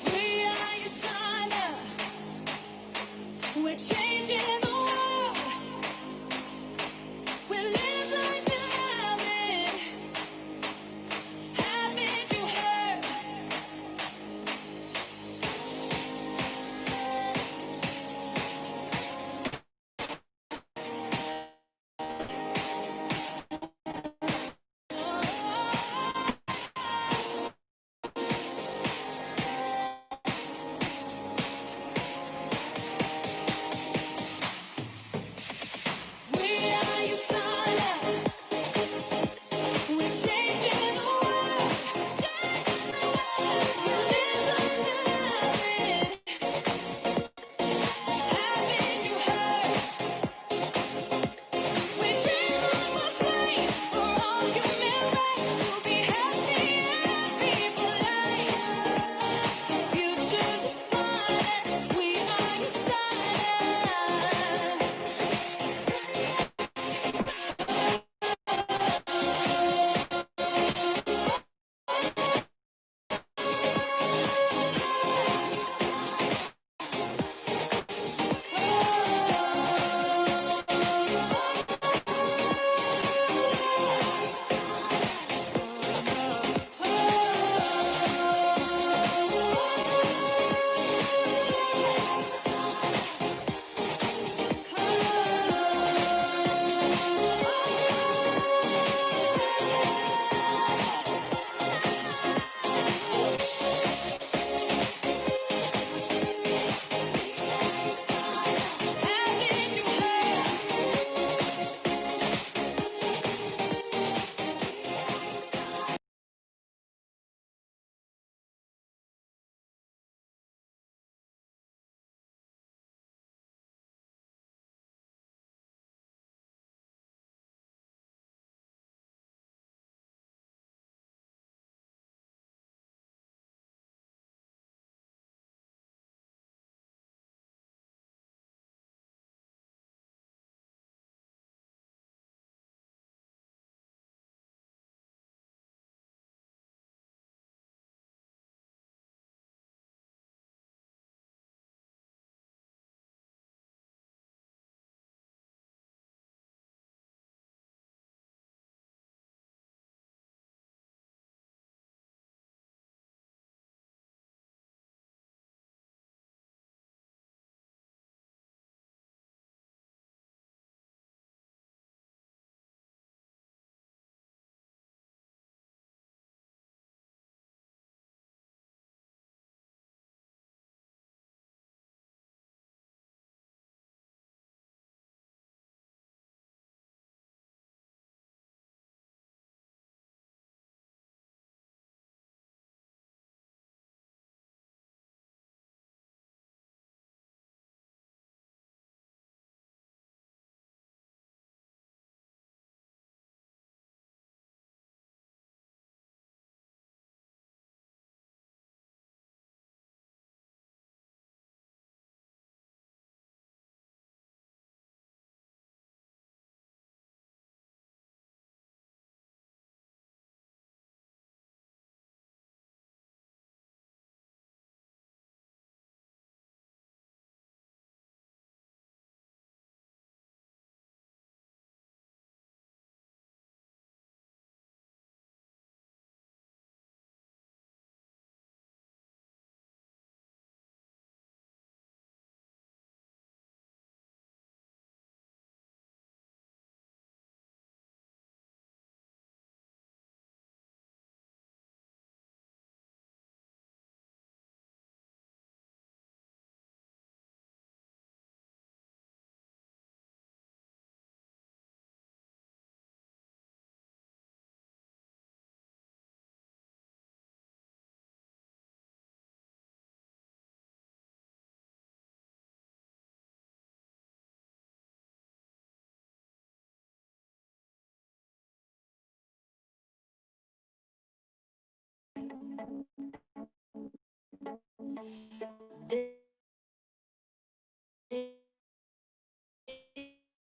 S4: We are Usana. We're changing the world. We live like we love it. Haven't you heard? We are Usana. We're changing the world. We live like we love it. Haven't you heard? We dream of a place for all human rights to be happy and people life. Future's upon us. We are Usana. Haven't you heard?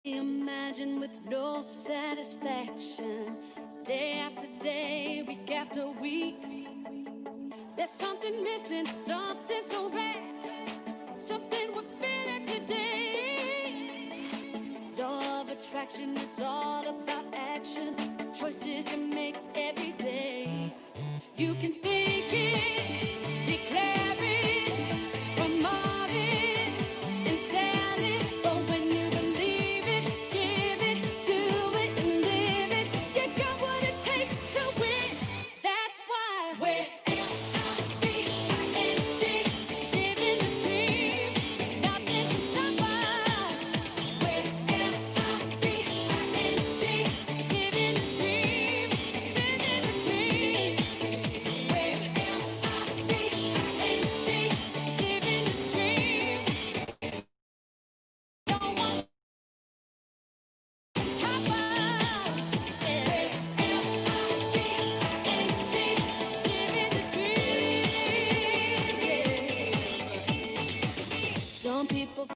S4: Imagine with no satisfaction. Day after day, week after week, there's something missing, something so rare, something we're feeling today. Law of attraction is all about action, choices you make every day. You can think it, declare it, promote it, and sell it. But when you believe it, give it, do it, and live it, you got what it takes to win. That's why we're LIVING, living the dream. Nothing can stop us. We're LIVING, living the dream, living the dream. Some people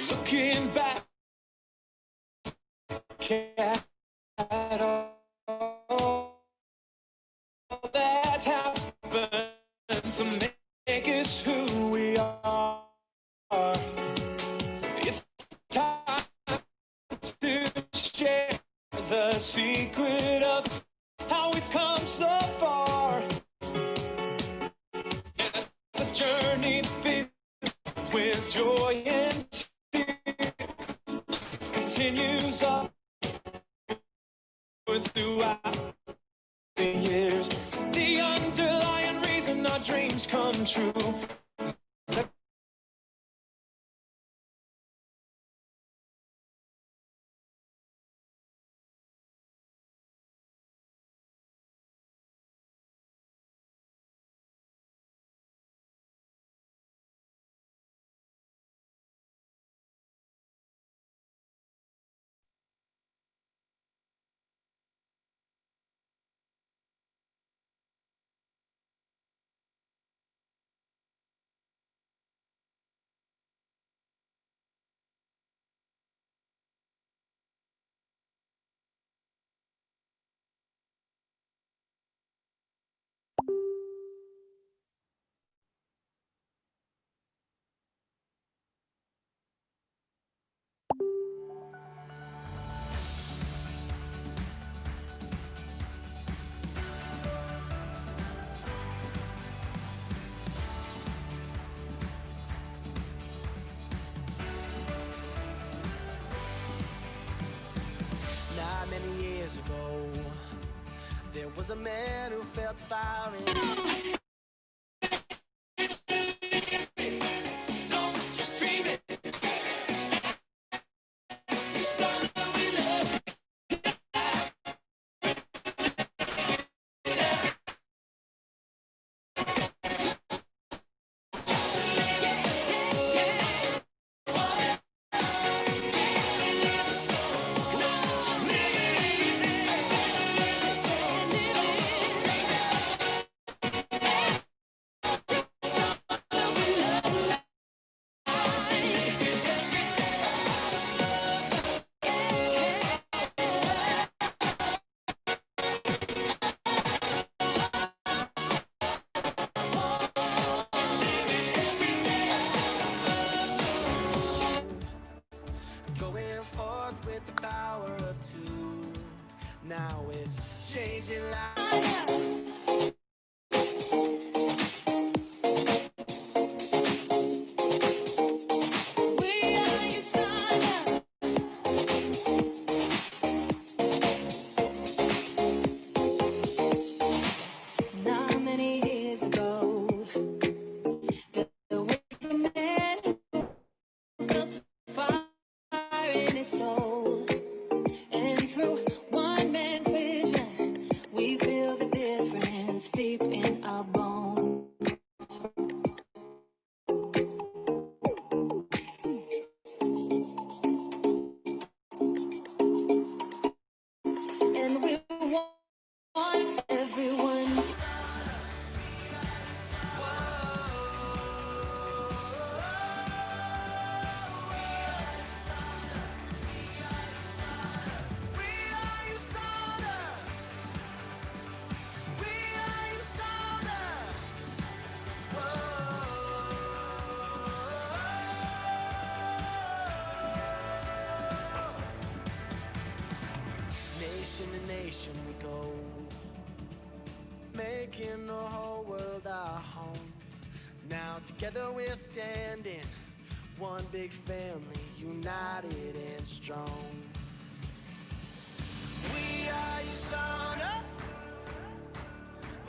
S5: looking back at all that's happened to make us who we are. It's time to share the secret of how we've come so far. And it's a journey filled with joy and tears continues on throughout the years. The underlying reason our dreams come true.
S6: Not many years ago, there was a man who felt the fire in his
S5: Don't just dream it. You saw that we love.
S6: going forth with the power of two. Now it's changing lives.
S4: we are Usana. Not many years ago, there was a man who felt fire in his soul, and through one man's vision, we feel the difference deep in our bones. And we want
S6: making the whole world our home. Now together we're standing, one big family, united and strong. We are Usana,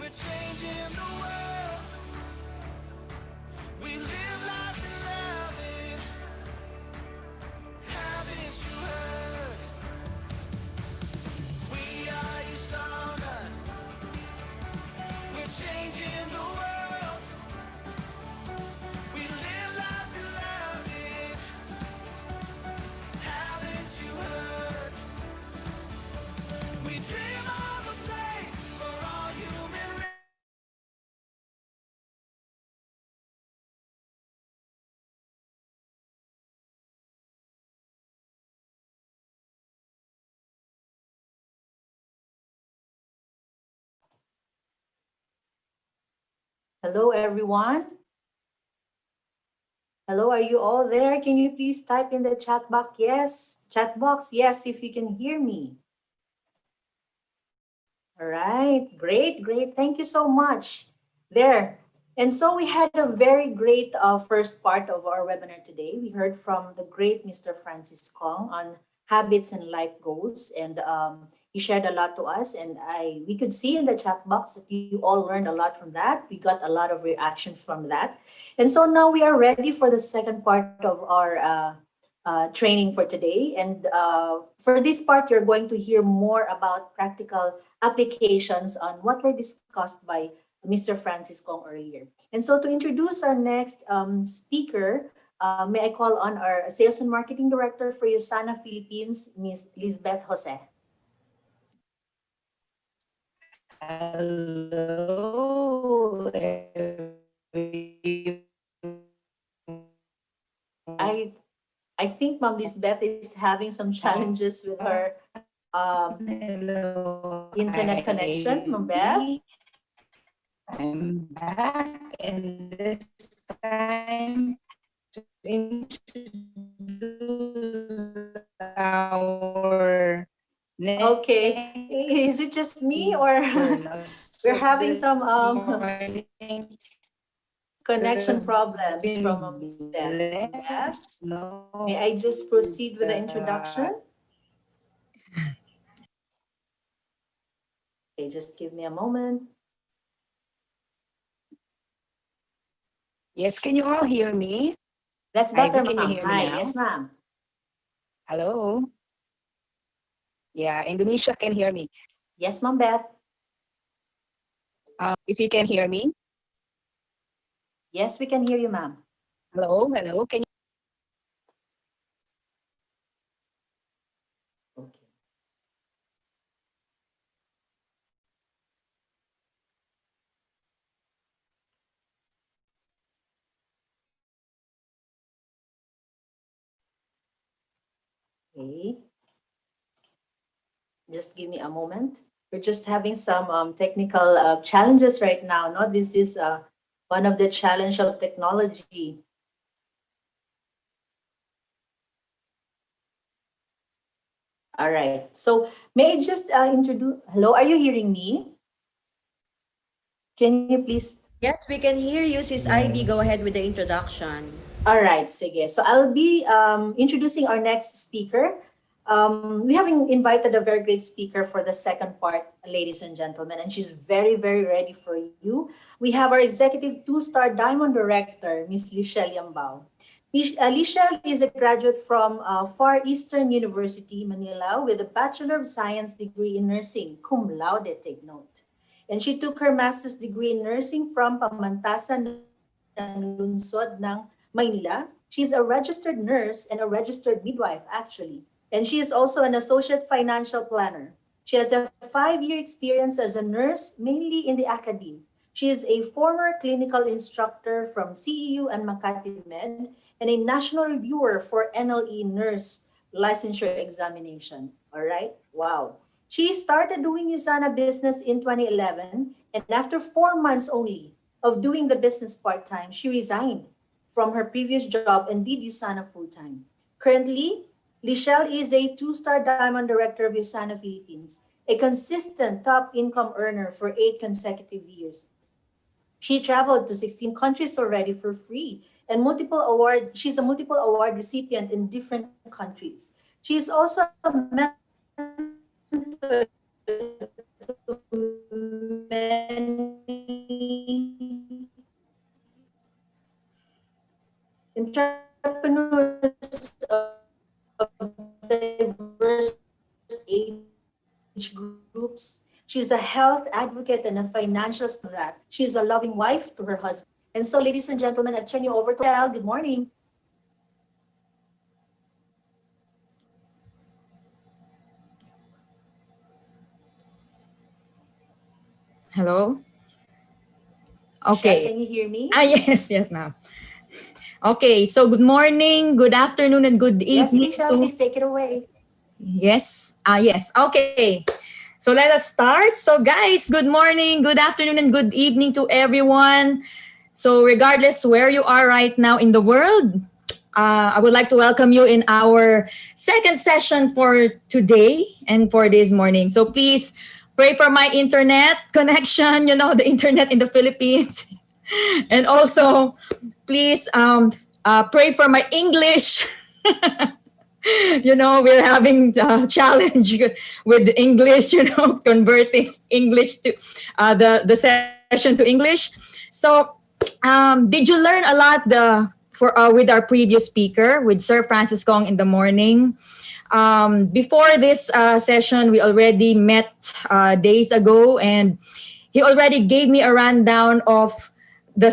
S6: we're changing the world. We live life and love it. Haven't you heard? We are Usana, we're changing the world. We live life and love it. Haven't you heard? We dream of a place for all human race.
S1: Hello, everyone. Hello, are you all there? Can you please type in the chat box? Yes, chat box. Yes, if you can hear me. All right, great, great. Thank you so much. There. And so we had a very great first part of our webinar today. We heard from the great Mr. Francis Kong on habits and life goals, and he shared a lot to us. And we could see in the chat box that you all learned a lot from that. We got a lot of reaction from that. And so now we are ready for the second part of our training for today. And for this part, you're going to hear more about practical applications on what were discussed by Mr. Francis Kong earlier. And so to introduce our next speaker, may I call on our Sales and Marketing Director for Usana Philippines, Ms. Lisbeth Jose.
S2: Hello,
S1: I I think Ma'am Lisbeth is having some challenges with her
S2: hello,
S1: internet connection, Ma'am Beth.
S2: Ivy. I'm back, and this time to introduce our
S1: Okay,
S2: next
S1: is it just me or
S2: speaker. Now, so
S1: we're having
S2: this
S1: some
S2: morning,
S1: connection
S2: we've
S1: problems from
S2: been
S1: Ms. Beth. Beth,
S2: blessed.
S1: may
S2: No,
S1: I just proceed with the
S2: the
S1: introduction? Okay, just give me a moment.
S2: yes, can you all hear me?
S1: That's
S2: Ivy,
S1: better,
S2: can you
S1: ma'am.
S2: hear me
S1: Hi,
S2: now?
S1: yes, ma'am.
S2: Hello? Yeah, Indonesia can hear me.
S1: Yes, ma'am, Beth.
S2: If you can hear me.
S1: Yes, we can hear you, ma'am.
S2: Hello, hello. Can
S1: Okay. Okay. Just give me a moment. We're just having some technical challenges right now. No, this is one of the challenge of technology. All right. So may I just introduce? Hello, are you hearing me? Can you please?
S7: Yes, we can hear you, Sis Ivy. Go ahead with the introduction.
S1: All right, sige. So I'll be introducing our next speaker. We have invited a very great speaker for the second part, ladies and gentlemen, and she's very, very ready for you. We have our executive two-star diamond director, Miss Lichelle Yambao. Lichelle is a graduate from Far Eastern University, Manila, with a Bachelor of Science degree in nursing, cum laude, take note. And she took her master's degree in nursing from Pamantasan ng Lungsod ng Maynila. She's a registered nurse and a registered midwife, actually. And she is also an associate financial planner. She has a 5-year experience as a nurse, mainly in the academe. She is a former clinical instructor from CEU and Makati Med and a national reviewer for NLE nurse licensure examination. All right? Wow. She started doing Usana business in 2011, and after 4 months only of doing the business part-time, she resigned from her previous job and did Usana full-time. Currently, Lichelle is a two-star diamond director of Usana Philippines, a consistent top income earner for 8 consecutive years. She traveled to 16 countries already for free and she's a multiple award recipient in different countries. She's also a mentor to many entrepreneurs of diverse age groups. She's a health advocate and a financial stability. And more than that, she's a loving wife to her husband. And so, ladies and gentlemen, I turn you over to Michelle. Good morning.
S7: Hello?
S1: Michelle,
S7: Okay.
S1: can you hear
S7: Ah,
S1: me?
S7: yes, yes, ma'am. Okay, so good morning, good afternoon, and good
S1: Yes,
S7: evening
S1: Michelle,
S7: to.
S1: please take it away.
S7: Yes. Yes. Okay. So let us start. So, guys, good morning, good afternoon, and good evening to everyone. So, regardless where you are right now in the world, I would like to welcome you in our second session for today and for this morning. So, please pray for my internet connection, the internet in the Philippines. And also, please pray for my English. We're having a challenge with English, converting English to the session to English. So, did you learn a lot with our previous speaker, with Sir Francis Kong in the morning? Before this session, we already met days ago, and he already gave me a rundown of the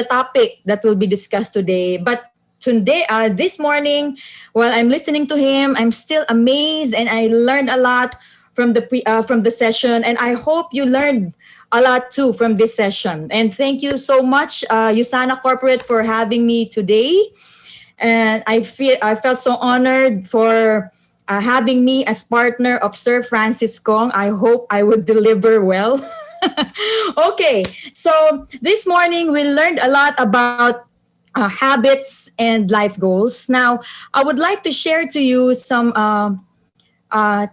S7: topic that will be discussed today. But today, this morning, while I'm listening to him, I'm still amazed, and I learned a lot from the session, and I hope you learned a lot too from this session. And thank you so much, Usana Corporate, for having me today. And I felt so honored for having me as partner of Sir Francis Kong. I hope I would deliver well. Okay, so this morning we learned a lot about habits and life goals. Now, I would like to share to you some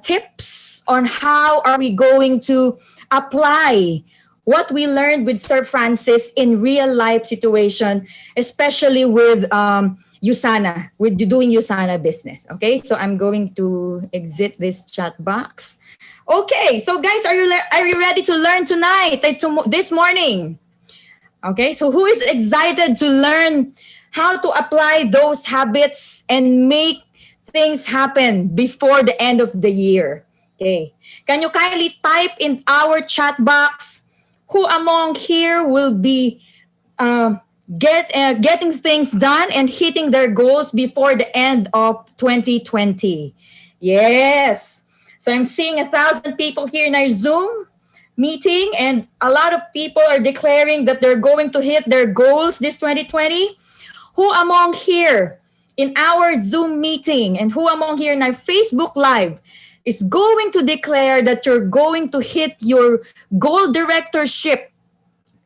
S7: tips on how are we going to apply what we learned with Sir Francis in real life situation, especially with Usana, with doing Usana business. Okay, so I'm going to exit this chat box. Okay, so guys, are you ready to learn tonight, this morning? Okay, so who is excited to learn how to apply those habits and make things happen before the end of the year? Okay, can you kindly type in our chat box who among here will be um, getting things done and hitting their goals before the end of 2020? Yes. So I'm seeing 1,000 people here in our Zoom meeting, and a lot of people are declaring that they're going to hit their goals this 2020. Who among here in our Zoom meeting and who among here in our Facebook Live is going to declare that you're going to hit your goal directorship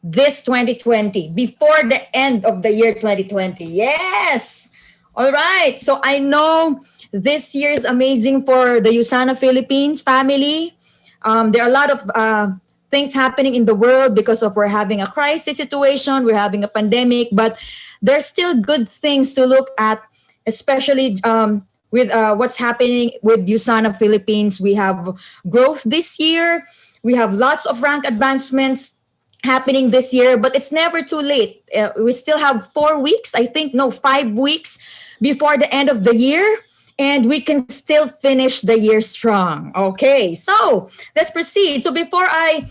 S7: this 2020 before the end of the year 2020? Yes. All right. So I know this year is amazing for the Usana Philippines family. There are a lot of things happening in the world because of we're having a crisis situation, we're having a pandemic, but there's still good things to look at, especially with what's happening with Usana Philippines. We have growth this year. We have lots of rank advancements happening this year, but it's never too late. We still have 4 weeks, I think, no, 5 weeks before the end of the year, and we can still finish the year strong. Okay, so let's proceed. So before I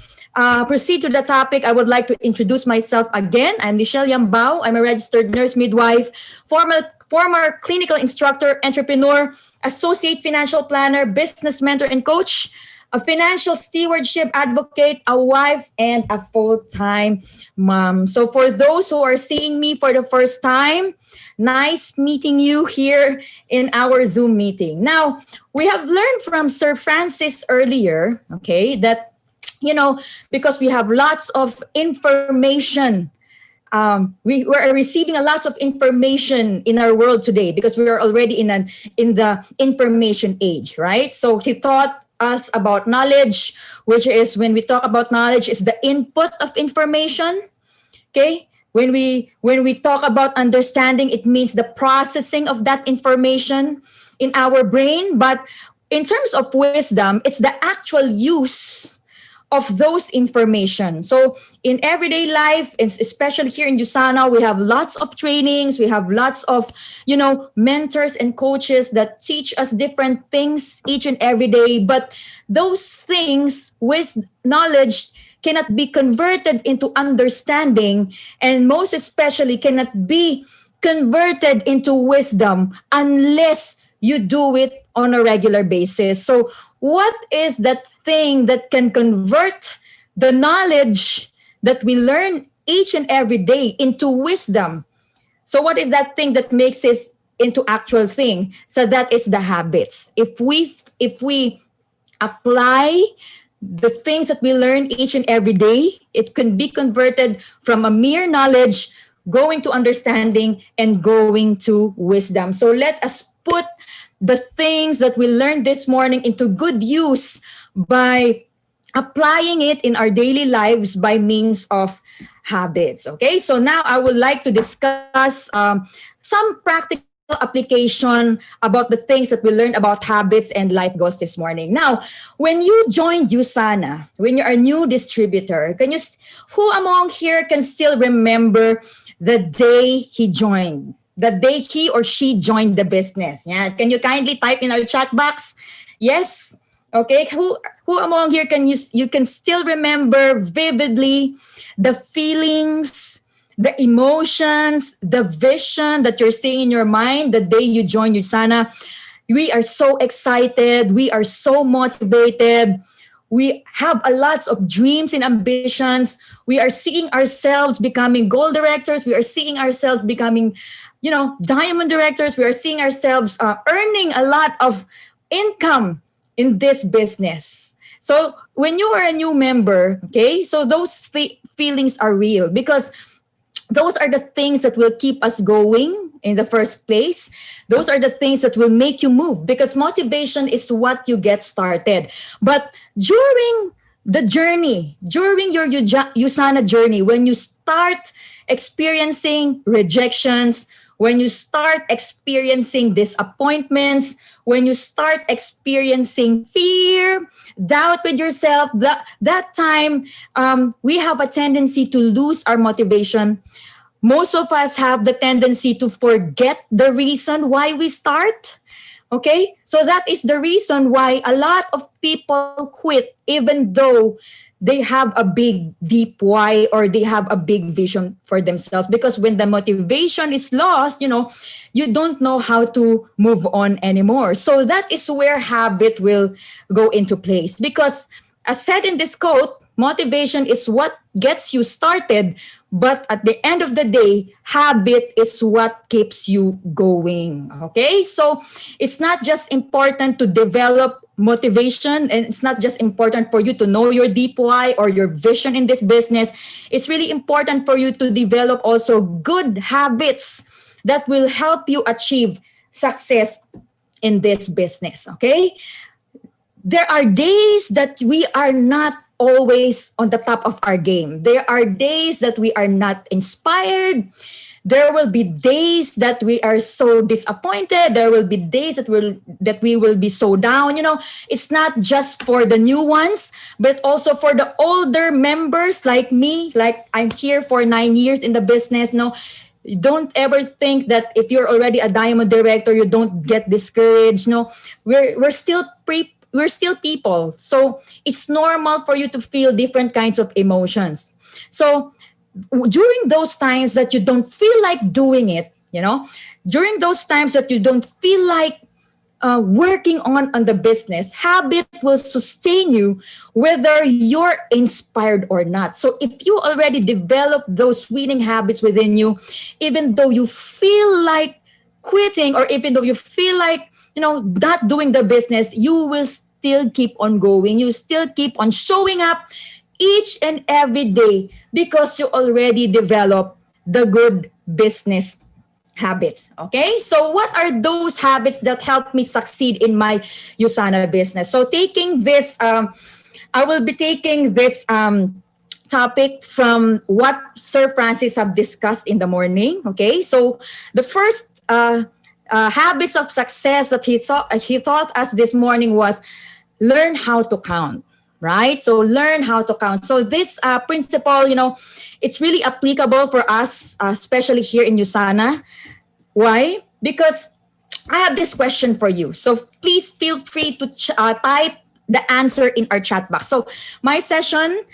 S7: proceed to the topic, I would like to introduce myself again. I'm Michelle Yambao. I'm a registered nurse midwife, former clinical instructor, entrepreneur, associate financial planner, business mentor, and coach, a financial stewardship advocate, a wife, and a full-time mom. So for those who are seeing me for the first time, nice meeting you here in our Zoom meeting. Now, we have learned from Sir Francis earlier, okay, that, because we have lots of information, we are receiving a lot of information in our world today because we are already in the information age, right? So he thought us about knowledge, which is when we talk about knowledge, is the input of information. Okay? When we talk about understanding, it means the processing of that information in our brain. But in terms of wisdom, it's the actual use of those information. So in everyday life, and especially here in Usana, we have lots of trainings, we have lots of, mentors and coaches that teach us different things each and every day. But those things with knowledge cannot be converted into understanding, and most especially cannot be converted into wisdom unless you do it on a regular basis. So, what is that thing that can convert the knowledge that we learn each and every day into wisdom? So, what is that thing that makes it into actual thing? So that is the habits. If we apply the things that we learn each and every day, it can be converted from a mere knowledge going to understanding and going to wisdom. So let us put the things that we learned this morning into good use by applying it in our daily lives by means of habits. Okay, so now I would like to discuss some practical application about the things that we learned about habits and life goals this morning. Now, when you joined Usana, when you're a new distributor, who among here can still remember the day he joined? The day he or she joined the business? Yeah, can you kindly type in our chat box? Yes. Okay. Who among here you can still remember vividly the feelings, the emotions, the vision that you're seeing in your mind the day you join Usana? We are so excited. We are so motivated. We have a lots of dreams and ambitions. We are seeing ourselves becoming gold directors. We are seeing ourselves becoming, diamond directors. We are seeing ourselves earning a lot of income in this business. So when you are a new member, okay, so those feelings are real because those are the things that will keep us going in the first place. Those are the things that will make you move because motivation is what you get started. But during the journey, during your Usana journey, when you start experiencing rejections, when you start experiencing disappointments, when you start experiencing fear, doubt with yourself, that time we have a tendency to lose our motivation. Most of us have the tendency to forget the reason why we start. Okay? So that is the reason why a lot of people quit even though they have a big, deep why or they have a big vision for themselves. Because when the motivation is lost, you don't know how to move on anymore. So that is where habit will go into place. Because as said in this quote, motivation is what gets you started, but at the end of the day, habit is what keeps you going. Okay? So it's not just important to develop motivation, and it's not just important for you to know your deep why or your vision in this business. It's really important for you to develop also good habits that will help you achieve success in this business. Okay? There are days that we are not always on the top of our game. There are days that we are not inspired. There will be days that we are so disappointed. There will be days that we will be so down. It's not just for the new ones, but also for the older members like me. Like I'm here for 9 years in the business. No, don't ever think that if you're already a diamond director, you don't get discouraged. No, we're still people. So it's normal for you to feel different kinds of emotions. So during those times that you don't feel like doing it, during those times that you don't feel like working on the business, habit will sustain you whether you're inspired or not. So if you already develop those winning habits within you, even though you feel like quitting or even though you feel like, not doing the business, you will still keep on going. You still keep on showing up each and every day because you already develop the good business habits. Okay, so what are those habits that help me succeed in my Usana business? So taking this, I will be taking this topic from what Sir Francis have discussed in the morning. Okay, so the first habits of success that he taught us this morning was learn how to count. Right, so learn how to count. So this principle, it's really applicable for us, especially here in Usana. Why? Because I have this question for you. So please feel free to type the answer in our chat box. So my session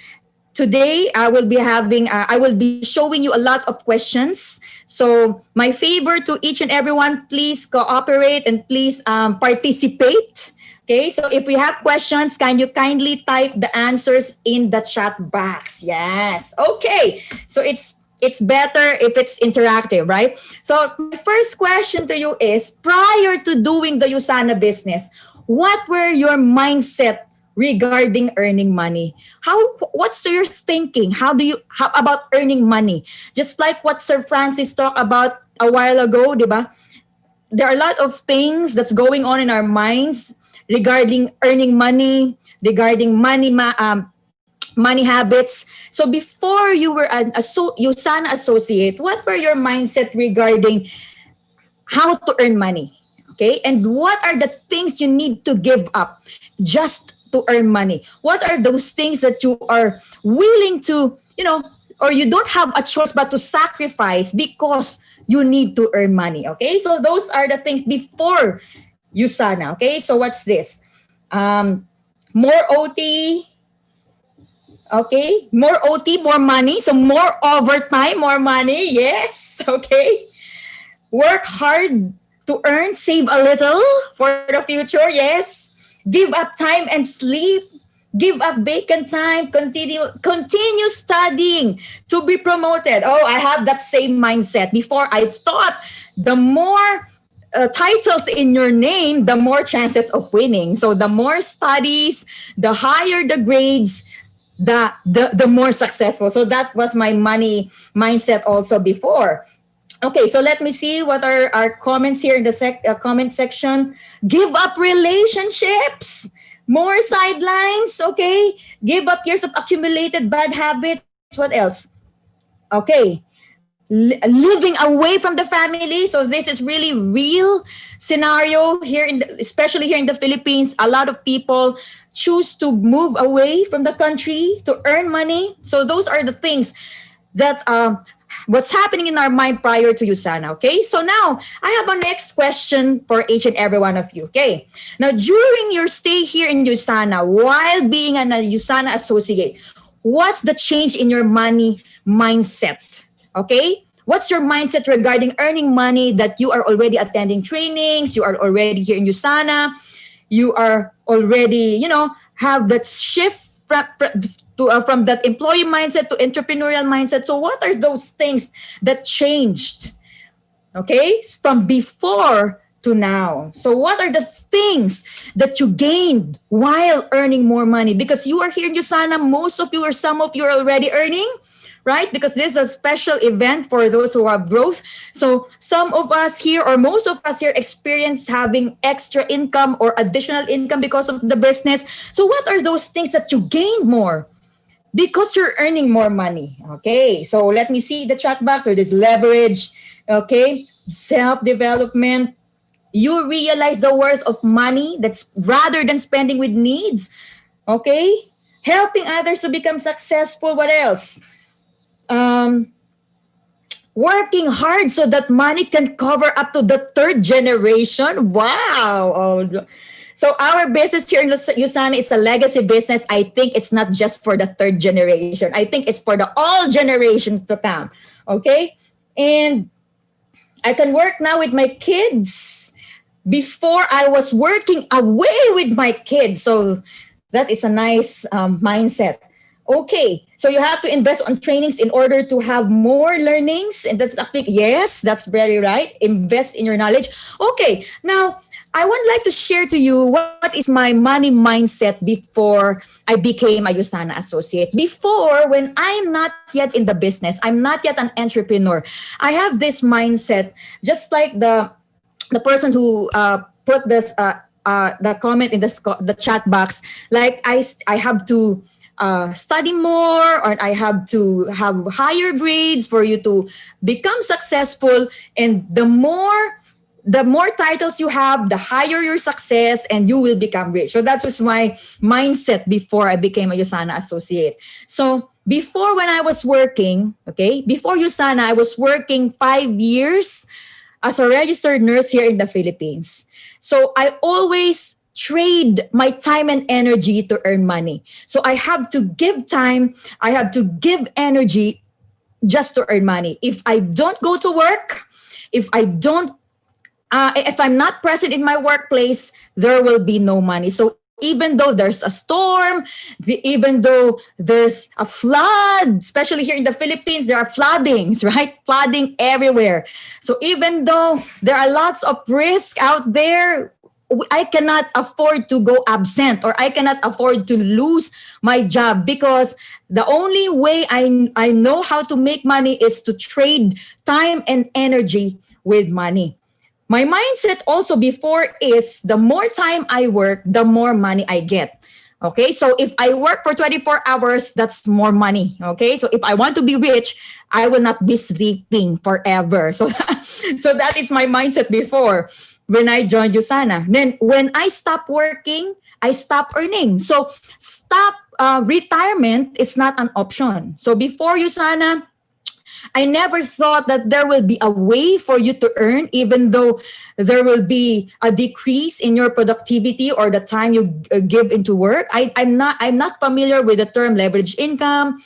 S7: today, I will be showing you a lot of questions. So my favor to each and everyone, please cooperate and please participate. Okay, so if we have questions, can you kindly type the answers in the chat box? Yes. Okay. So it's better if it's interactive, right? So my first question to you is, prior to doing the Usana business, what were your mindset regarding earning money? What's your thinking? How about earning money? Just like what Sir Francis talked about a while ago, diba? There are a lot of things that's going on in our minds regarding earning money, regarding money habits. So before you were an Usana associate, what were your mindset regarding how to earn money? Okay, and what are the things you need to give up just to earn money? What are those things that you are willing to, or you don't have a choice but to sacrifice because you need to earn money? Okay, so those are the things before Usana. Okay, so what's this? More OT. Okay, more OT, more money. So more overtime, more money. Yes. Okay. Work hard to earn, save a little for the future. Yes. Give up time and sleep. Give up vacant time. Continue studying to be promoted. Oh, I have that same mindset. Before, I thought the more titles in your name, the more chances of winning. So the more studies, the higher the grades, the more successful. So that was my money mindset also before. Okay, so let me see what are our comments here in the comment section. Give up relationships, more sidelines. Okay, give up years of accumulated bad habits. What else? Okay, living away from the family. So this is really real scenario here especially here in the Philippines. A lot of people choose to move away from the country to earn money. So those are the things that what's happening in our mind prior to Usana. Okay, so now I have a next question for each and every one of you. Okay, now during your stay here in Usana, while being an Usana associate, what's the change in your money mindset? Okay, what's your mindset regarding earning money, that you are already attending trainings, you are already here in Usana, you are already, have that shift from that employee mindset to entrepreneurial mindset. So what are those things that changed, okay, from before to now? So what are the things that you gained while earning more money? Because you are here in Usana, most of you or some of you are already earning, right? Because this is a special event for those who have growth. So some of us here, or most of us here, experience having extra income or additional income because of the business. So what are those things that you gained more because you're earning more money? Okay, so let me see the chat box. So there's leverage, okay, self-development. You realize the worth of money, that's rather than spending with needs. Okay, helping others to become successful. What else? Working hard so that money can cover up to the third generation. Wow. Oh, so our business here in Usana is a legacy business. I think it's not just for the third generation. I think it's for the all generations to come. Okay. And I can work now with my kids. Before, I was working away with my kids. So that is a nice mindset. Okay, so you have to invest on trainings in order to have more learnings. And that's yes, that's very right. Invest in your knowledge. Okay, now I would like to share to you what is my money mindset before I became a Usana associate. Before, when I'm not yet in the business, I'm not yet an entrepreneur, I have this mindset, just like the person who put this the comment in the chat box, like I have to study more, or I have to have higher grades for you to become successful, and the more titles you have, the higher your success, and you will become rich. So that was my mindset before I became a Usana associate. So before, when I was working, okay, before Usana, I was working 5 years as a registered nurse here in the Philippines. So I always trade my time and energy to earn money. So I have to give time, I have to give energy just to earn money. If I don't go to work, if I don't if I'm not present in my workplace, there will be no money. So even though there's a storm, even though there's a flood, especially here in the Philippines, there are floodings, right? Flooding everywhere. So even though there are lots of risk out there, I cannot afford to go absent, or I cannot afford to lose my job, because the only way I know how to make money is to trade time and energy with money. My mindset also before is, the more time I work, the more money I get. Okay, so if I work for 24 hours, that's more money. Okay, so if I want to be rich, I will not be sleeping forever. So, so that is my mindset before when I joined Usana. Then when I stop working, I stop earning. So stop retirement is not an option. So before Usana, I never thought that there will be a way for you to earn, even though there will be a decrease in your productivity or the time you give into work. I'm not familiar with the term leverage income,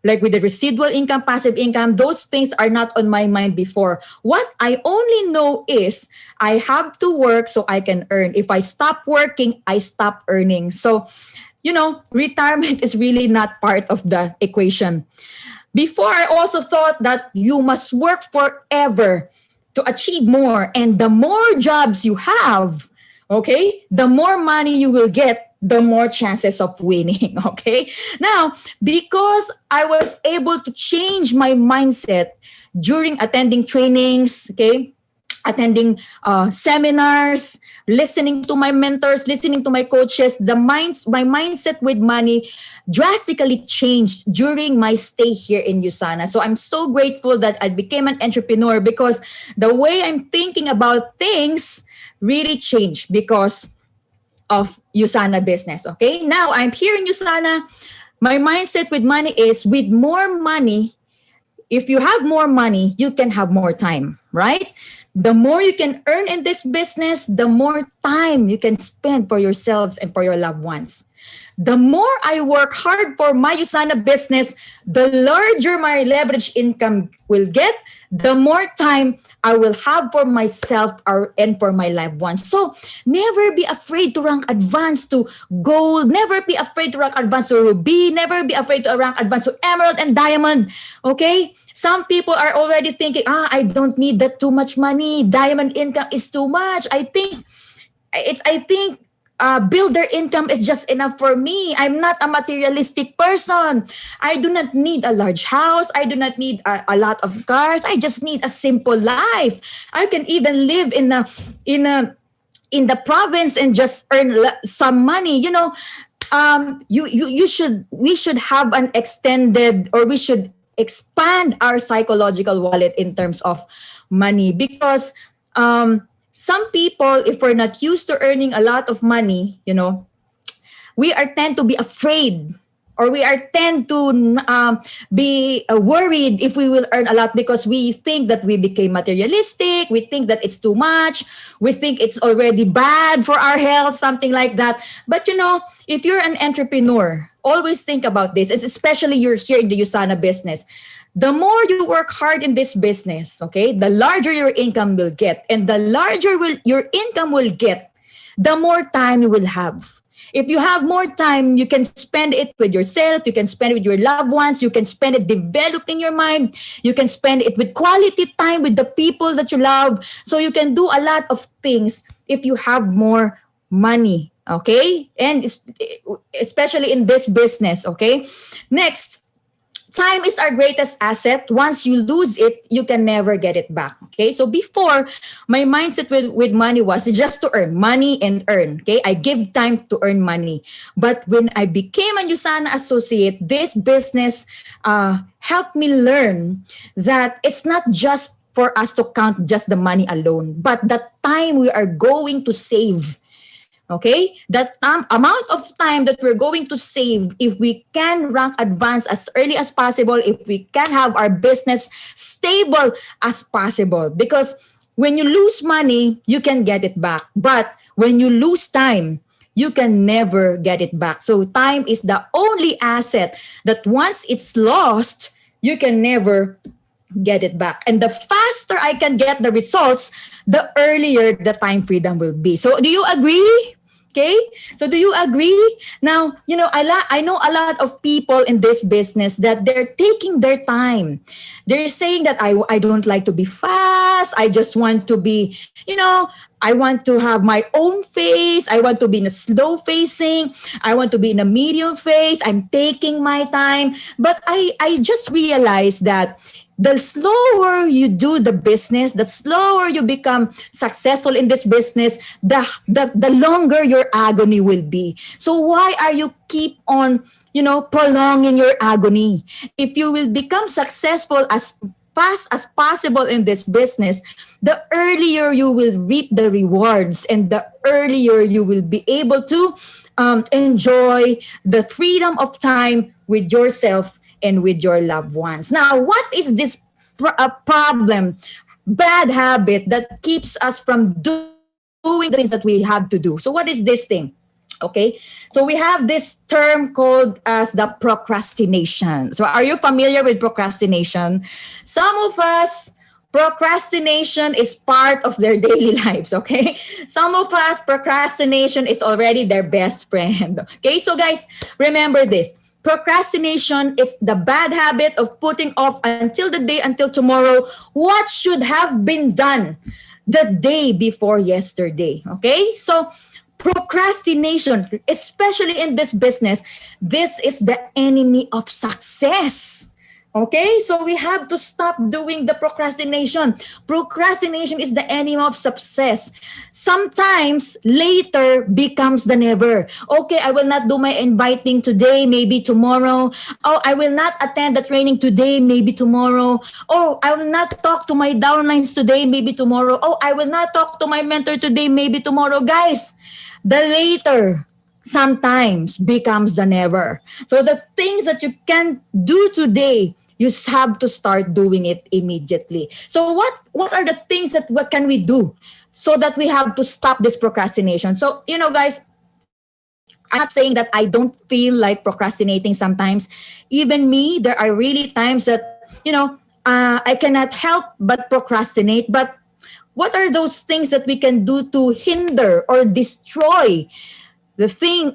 S7: like with the residual income, passive income. Those things are not on my mind before. What I only know is I have to work so I can earn. If I stop working, I stop earning. So, retirement is really not part of the equation. Before, I also thought that you must work forever to achieve more. And the more jobs you have, okay, the more money you will get, the more chances of winning, okay? Now, because I was able to change my mindset during attending trainings, okay, attending seminars, listening to my mentors, listening to my coaches, my mindset with money drastically changed during my stay here in Usana. So I'm so grateful that I became an entrepreneur, because the way I'm thinking about things really changed because of Usana business. Okay, now I'm here in Usana. My mindset with money is, with more money, if you have more money, you can have more time, right? The more you can earn in this business, the more time you can spend for yourselves and for your loved ones. The more I work hard for my Usana business, the larger my leverage income will get, the more time I will have for myself and for my loved ones. So never be afraid to rank advance to gold. Never be afraid to rank advance to ruby. Never be afraid to rank advance to emerald and diamond. Okay? Some people are already thinking, I don't need that too much money. Diamond income is too much. I think builder income is just enough for me. I'm not a materialistic person. I do not need a large house. I do not need a lot of cars. I just need a simple life. I can even live in the province and just earn some money. We should have an extended, or we should expand our psychological wallet in terms of money, because some people, if we're not used to earning a lot of money, we are tend to be afraid, or we are tend to be worried if we will earn a lot, because we think that we became materialistic. We think that it's too much. We think it's already bad for our health, something like that. But if you're an entrepreneur, always think about this, especially you're here in the Usana business. The more you work hard in this business, okay, the larger your income will get. And the larger your income will get, the more time you will have. If you have more time, you can spend it with yourself, you can spend it with your loved ones, you can spend it developing your mind, you can spend it with quality time with the people that you love. So you can do a lot of things if you have more money. Okay? And especially in this business. Okay? Next, time is our greatest asset. Once you lose it, you can never get it back. Okay. So before, my mindset with money was just to earn money and earn. Okay. I give time to earn money. But when I became a Usana associate, this business helped me learn that it's not just for us to count just the money alone, but the time we are going to save. Okay? That amount of time that we're going to save, if we can rank advance as early as possible, if we can have our business stable as possible. Because when you lose money, you can get it back. But when you lose time, you can never get it back. So time is the only asset that once it's lost, you can never get it back. And the faster I can get the results, the earlier the time freedom will be. So do you agree? Okay, so do you agree? Now, I know a lot of people in this business that they're taking their time. They're saying that I don't like to be fast. I just want to be, I want to have my own face. I want to be in a slow facing. I want to be in a medium face. I'm taking my time. But I just realized that the slower you do the business, the slower you become successful in this business, the longer your agony will be. So why are you keep on, prolonging your agony? If you will become successful as fast as possible in this business, the earlier you will reap the rewards and the earlier you will be able to enjoy the freedom of time with yourself and with your loved ones. Now, what is this problem, bad habit that keeps us from doing the things that we have to do? So what is this thing? Okay, so we have this term called as the procrastination. So are you familiar with procrastination? Some of us, procrastination is part of their daily lives, okay? Some of us, procrastination is already their best friend. Okay, so guys, remember this. Procrastination is the bad habit of putting off until the day, until tomorrow, what should have been done the day before yesterday. Okay? So, procrastination, especially in this business, this is the enemy of success. Okay, so we have to stop doing the procrastination. Procrastination is the enemy of success. Sometimes later becomes the never. Okay, I will not do my inviting today, maybe tomorrow. Oh, I will not attend the training today, maybe tomorrow. Oh, I will not talk to my downlines today, maybe tomorrow. Oh, I will not talk to my mentor today, maybe tomorrow. Guys, the later sometimes becomes the never. So the things that you can do today, you have to start doing it immediately. So what are the things that what can we do so that we have to stop this procrastination? So, guys, I'm not saying that I don't feel like procrastinating sometimes. Even me, there are really times that, I cannot help but procrastinate. But what are those things that we can do to hinder or destroy the thing,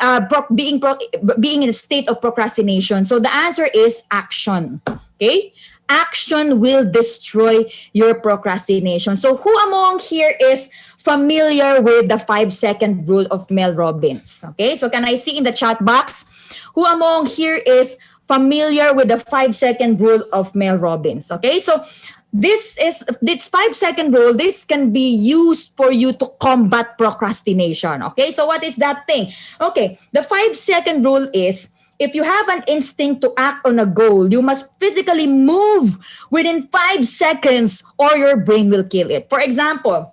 S7: being in a state of procrastination? So the answer is action. Okay, action will destroy your procrastination. So who among here is familiar with the 5-second rule of Mel Robbins? Okay, so can I see in the chat box who among here is familiar with the 5-second rule of Mel Robbins? Okay, so this 5-second rule, this can be used for you to combat procrastination. Okay, so what is that thing? Okay, the 5-second rule is, if you have an instinct to act on a goal, you must physically move within 5 seconds or your brain will kill it. For example,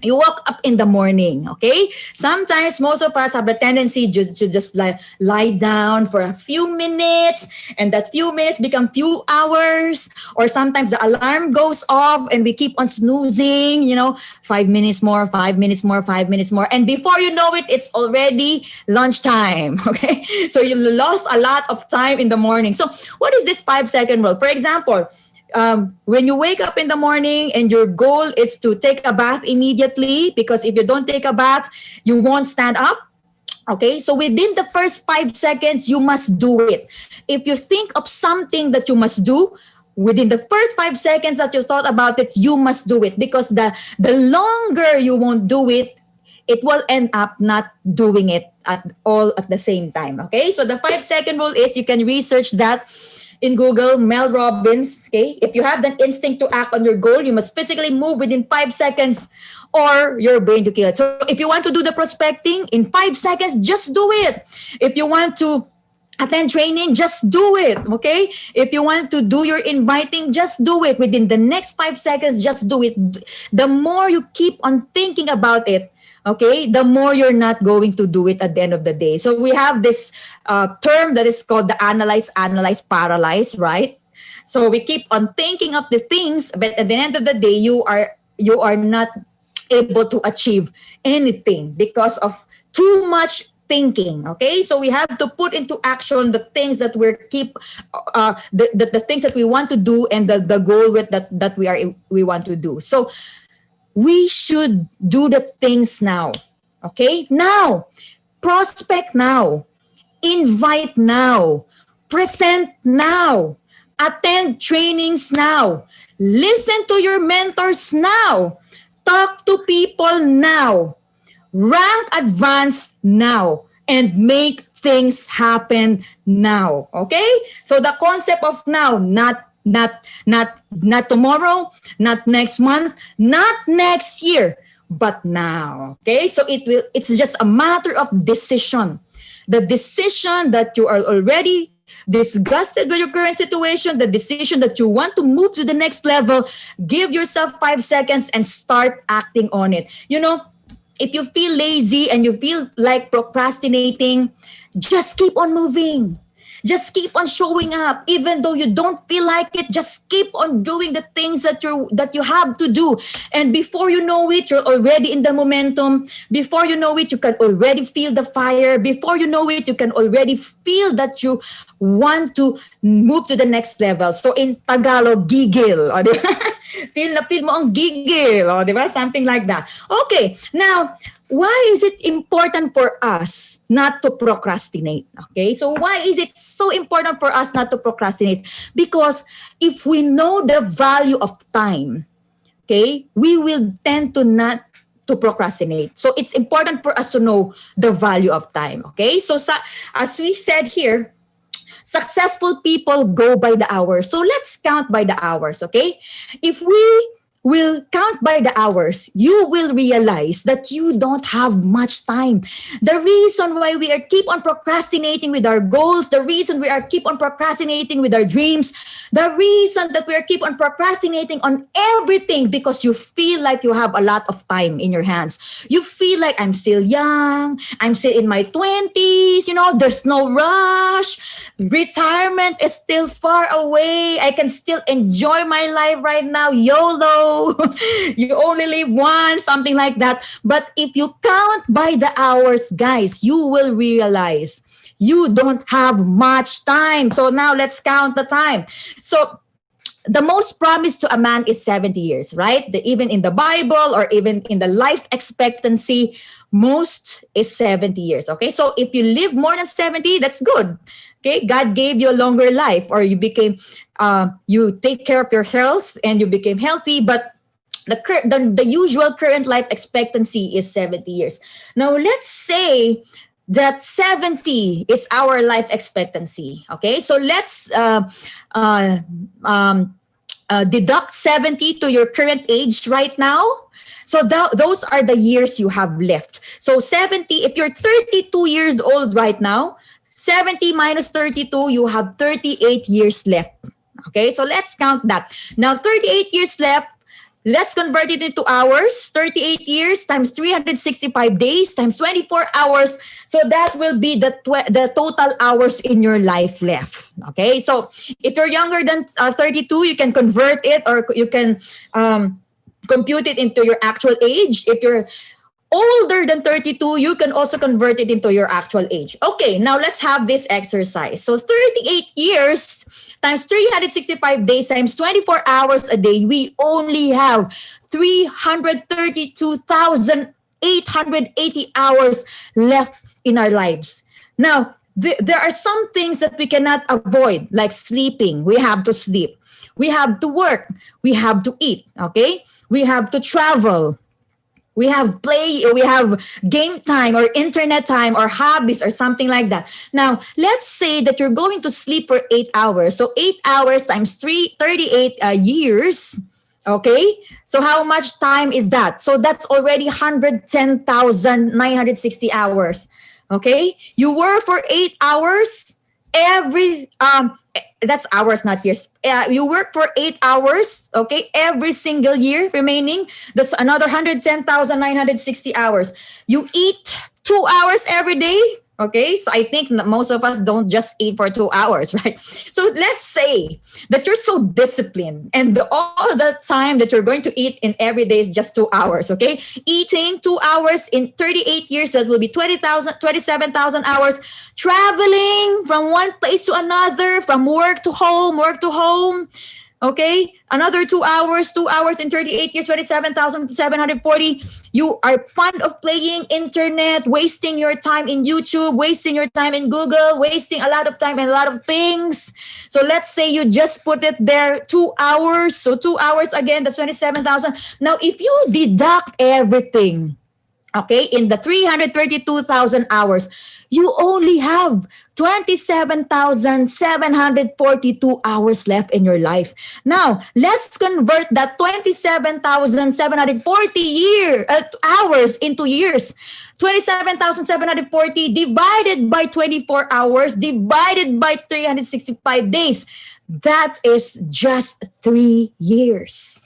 S7: you woke up in the morning, okay? Sometimes most of us have a tendency to just lie down for a few minutes, and that few minutes become few hours, or sometimes the alarm goes off and we keep on snoozing, 5 minutes more, 5 minutes more, 5 minutes more. And before you know it, it's already lunchtime, okay? So you lost a lot of time in the morning. So what is this 5-second rule? For example, when you wake up in the morning and your goal is to take a bath immediately, because if you don't take a bath, you won't stand up. Okay, so within the first 5 seconds, you must do it. If you think of something that you must do, within the first 5 seconds that you thought about it, you must do it, because the longer you won't do it, it will end up not doing it at all at the same time. Okay, so the 5 second rule is, you can research that in Google, Mel Robbins. Okay, if you have that instinct to act on your goal, you must physically move within 5 seconds, or your brain to kill it. So if you want to do the prospecting in 5 seconds, just do it. If you want to attend training, just do it. Okay, if you want to do your inviting, just do it within the next 5 seconds. Just do it. The more you keep on thinking about it, okay, the more you're not going to do it at the end of the day. So we have this term that is called the analyze, paralyze, right? So we keep on thinking of the things, but at the end of the day, you are not able to achieve anything because of too much thinking. Okay, so we have to put into action the things that the things that we want to do, and the goal with that we want to do. So we should do the things now. Okay? Now, prospect now, invite now, present now, attend trainings now, listen to your mentors now, talk to people now, rank advance now, and make things happen now. Okay? So the concept of now, not tomorrow, not next month, not next year, but now. Okay? So it's just a matter of decision. The decision that you are already disgusted with your current situation, the decision that you want to move to the next level, give yourself 5 seconds and start acting on it. If you feel lazy and you feel like procrastinating, just keep on moving. Just keep on showing up, even though you don't feel like it. Just keep on doing the things that you have to do, and before you know it, you're already in the momentum. Before you know it, you can already feel the fire. Before you know it, you can already feel that you want to move to the next level. So in Tagalog, gigil. O, di ba? Feel mo ang gigil. O, di ba? Something like that. Okay, now, why is it important for us not to procrastinate? Okay, so why is it so important for us not to procrastinate? Because if we know the value of time, okay, we will tend to not to procrastinate. So it's important for us to know the value of time. Okay, so as we said here, successful people go by the hours. So let's count by the hours, okay? If we will count by the hours, you will realize that you don't have much time. The reason why we are keep on procrastinating with our goals, the reason we are keep on procrastinating with our dreams, the reason that we are keep on procrastinating on everything, because you feel like you have a lot of time in your hands. You feel like, I'm still young, I'm still in my 20s, there's no rush. Retirement is still far away. I can still enjoy my life right now. YOLO. You only live once, something like that. But if you count by the hours, guys, you will realize you don't have much time. So now let's count the time. So the most promised to a man is 70 years, right? Even in the Bible or even in the life expectancy, most is 70 years. Okay, so if you live more than 70, that's good. Okay, God gave you a longer life, or you take care of your health and you became healthy, but the usual current life expectancy is 70 years. Now, let's say that 70 is our life expectancy. Okay, so let's deduct 70 to your current age right now. So those are the years you have left. So 70, if you're 32 years old right now, 70 minus 32, you have 38 years left. Okay, so let's count that. Now, 38 years left. Let's convert it into hours. 38 years times 365 days times 24 hours. So that will be the total hours in your life left. Okay, so if you're younger than 32, you can convert it, or you can compute it into your actual age. If you're older than 32, you can also convert it into your actual age. Okay, now let's have this exercise. So 38 years times 365 days times 24 hours a day, we only have 332,000 880 hours left in our lives. Now, there are some things that we cannot avoid, like sleeping. We have to sleep. We have to work. We have to eat. Okay? We have to travel. We have game time or internet time or hobbies or something like that. Now let's say that you're going to sleep for 8 hours, so 8 hours times 338 years. Okay, so how much time is that? So that's already 110,960 hours. Okay, you work for 8 hours every that's hours, not years. You work for 8 hours, okay, every single year remaining. That's another 110,960 hours. You eat 2 hours every day. Okay, so I think most of us don't just eat for 2 hours, right? So let's say that you're so disciplined and all the time that you're going to eat in every day is just 2 hours, okay? Eating 2 hours in 38 years, that will be 27,000 hours. Traveling from one place to another, from work to home. Okay, another 2 hours, 2 hours in 38 years, 27,740. You are fond of playing internet, wasting your time in YouTube, wasting your time in Google, wasting a lot of time in a lot of things. So let's say you just put it there 2 hours. So 2 hours again, that's 27,000. Now, if you deduct everything, okay, in the 332,000 hours, you only have 27,742 hours left in your life. Now, let's convert that 27,740 hours into years. 27,740 divided by 24 hours divided by 365 days. That is just 3 years.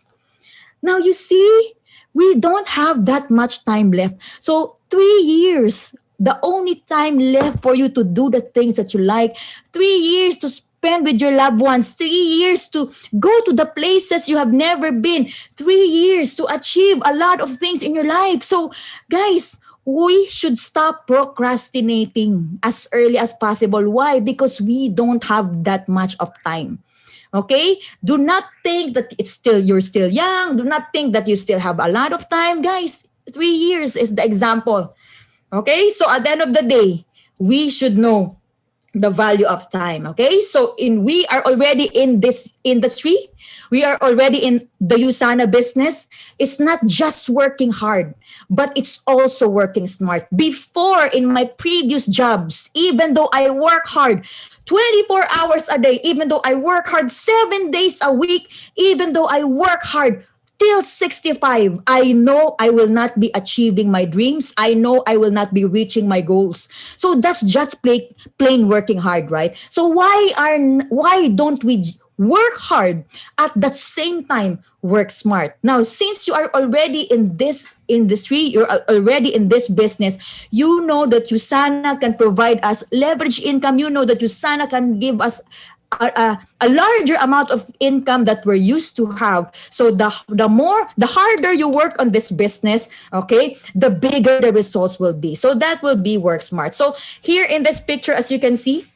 S7: Now, you see, we don't have that much time left. So 3 years, the only time left for you to do the things that you like. 3 years to spend with your loved ones. 3 years to go to the places you have never been. 3 years to achieve a lot of things in your life. So guys, we should stop procrastinating as early as possible. Why? Because we don't have that much of time. Okay? Do not think that you're still young. Do not think that you still have a lot of time. Guys, 3 years is the example. Okay? So at the end of the day, we should know the value of time. Okay? So we are already in this industry. We are already in the Usana business. It's not just working hard, but it's also working smart. Before, in my previous jobs, even though I work hard 24 hours a day, even though I work hard 7 days a week, even though I work hard till 65, I know I will not be achieving my dreams. I know I will not be reaching my goals. So that's just plain working hard, right? So why don't we work hard at the same time work smart? Now, since you are already in this industry, you're already in this business, you know that Usana can provide us leverage income. You know that Usana can give us a larger amount of income that we're used to have. So the harder you work on this business, okay, the bigger the results will be. So that will be work smart. So here in this picture, as you can see,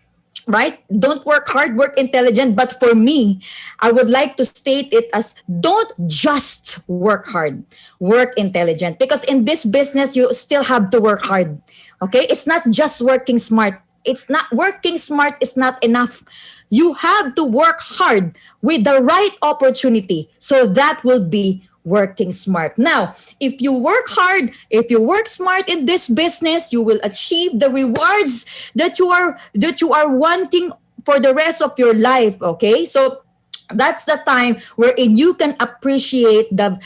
S7: right? Don't work hard, work intelligent. But for me, I would like to state it as don't just work hard, work intelligent. Because in this business, you still have to work hard. Okay? It's not just working smart. It's not working smart is not enough. You have to work hard with the right opportunity. So that will be working smart. Now, if you work hard, if you work smart in this business, you will achieve the rewards that you are wanting for the rest of your life. Okay, so that's the time wherein you can appreciate the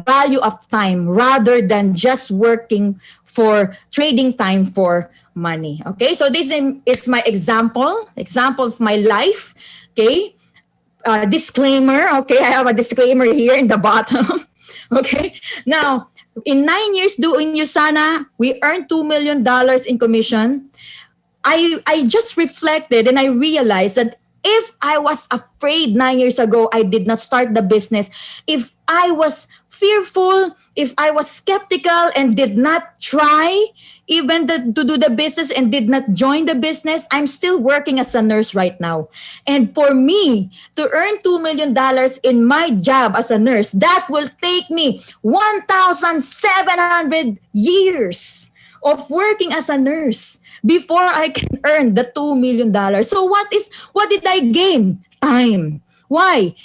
S7: value of time rather than just working for trading time for money. Okay, so this is my example of my life. Okay, disclaimer. Okay, I have a disclaimer here in the bottom. Okay, now in 9 years doing Usana, we earned $2 million in commission. I just reflected and I realized that if I was afraid 9 years ago, I did not start the business. If I was fearful, if I was skeptical and did not try, even to do the business and did not join the business, I'm still working as a nurse right now. And for me to earn $2 million in my job as a nurse, that will take me 1,700 years of working as a nurse before I can earn the $2 million. So what did I gain? Time. Why?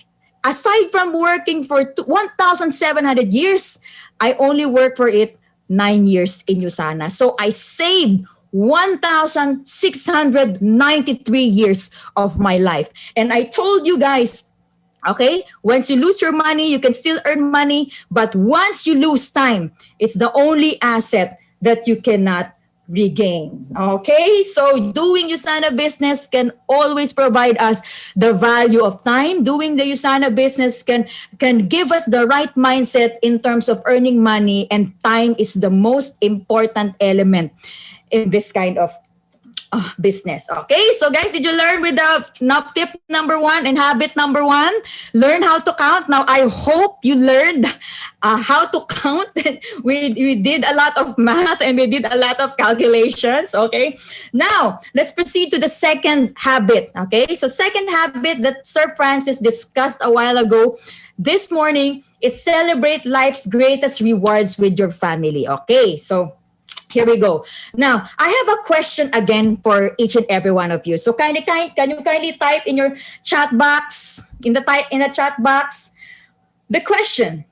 S7: Aside from working for 1,700 years, I only work for it 9 years in Usana. So I saved 1,693 years of my life. And I told you guys, okay, once you lose your money, you can still earn money. But once you lose time, it's the only asset that you cannot regain. Okay, so doing Usana business can always provide us the value of time. Doing the Usana business can give us the right mindset in terms of earning money, and time is the most important element in this kind of business. Okay, so guys, did you learn with the tip number 1 and habit number 1? Learn how to count. Now, I hope you learned how to count. we did a lot of math and we did a lot of calculations. Okay, now let's proceed to the second habit. Okay, so second habit that Sir Francis discussed a while ago this morning is celebrate life's greatest rewards with your family. Okay, so here we go. Now, I have a question again for each and every one of you. So can you kindly type in your chat box, in the chat box, the question: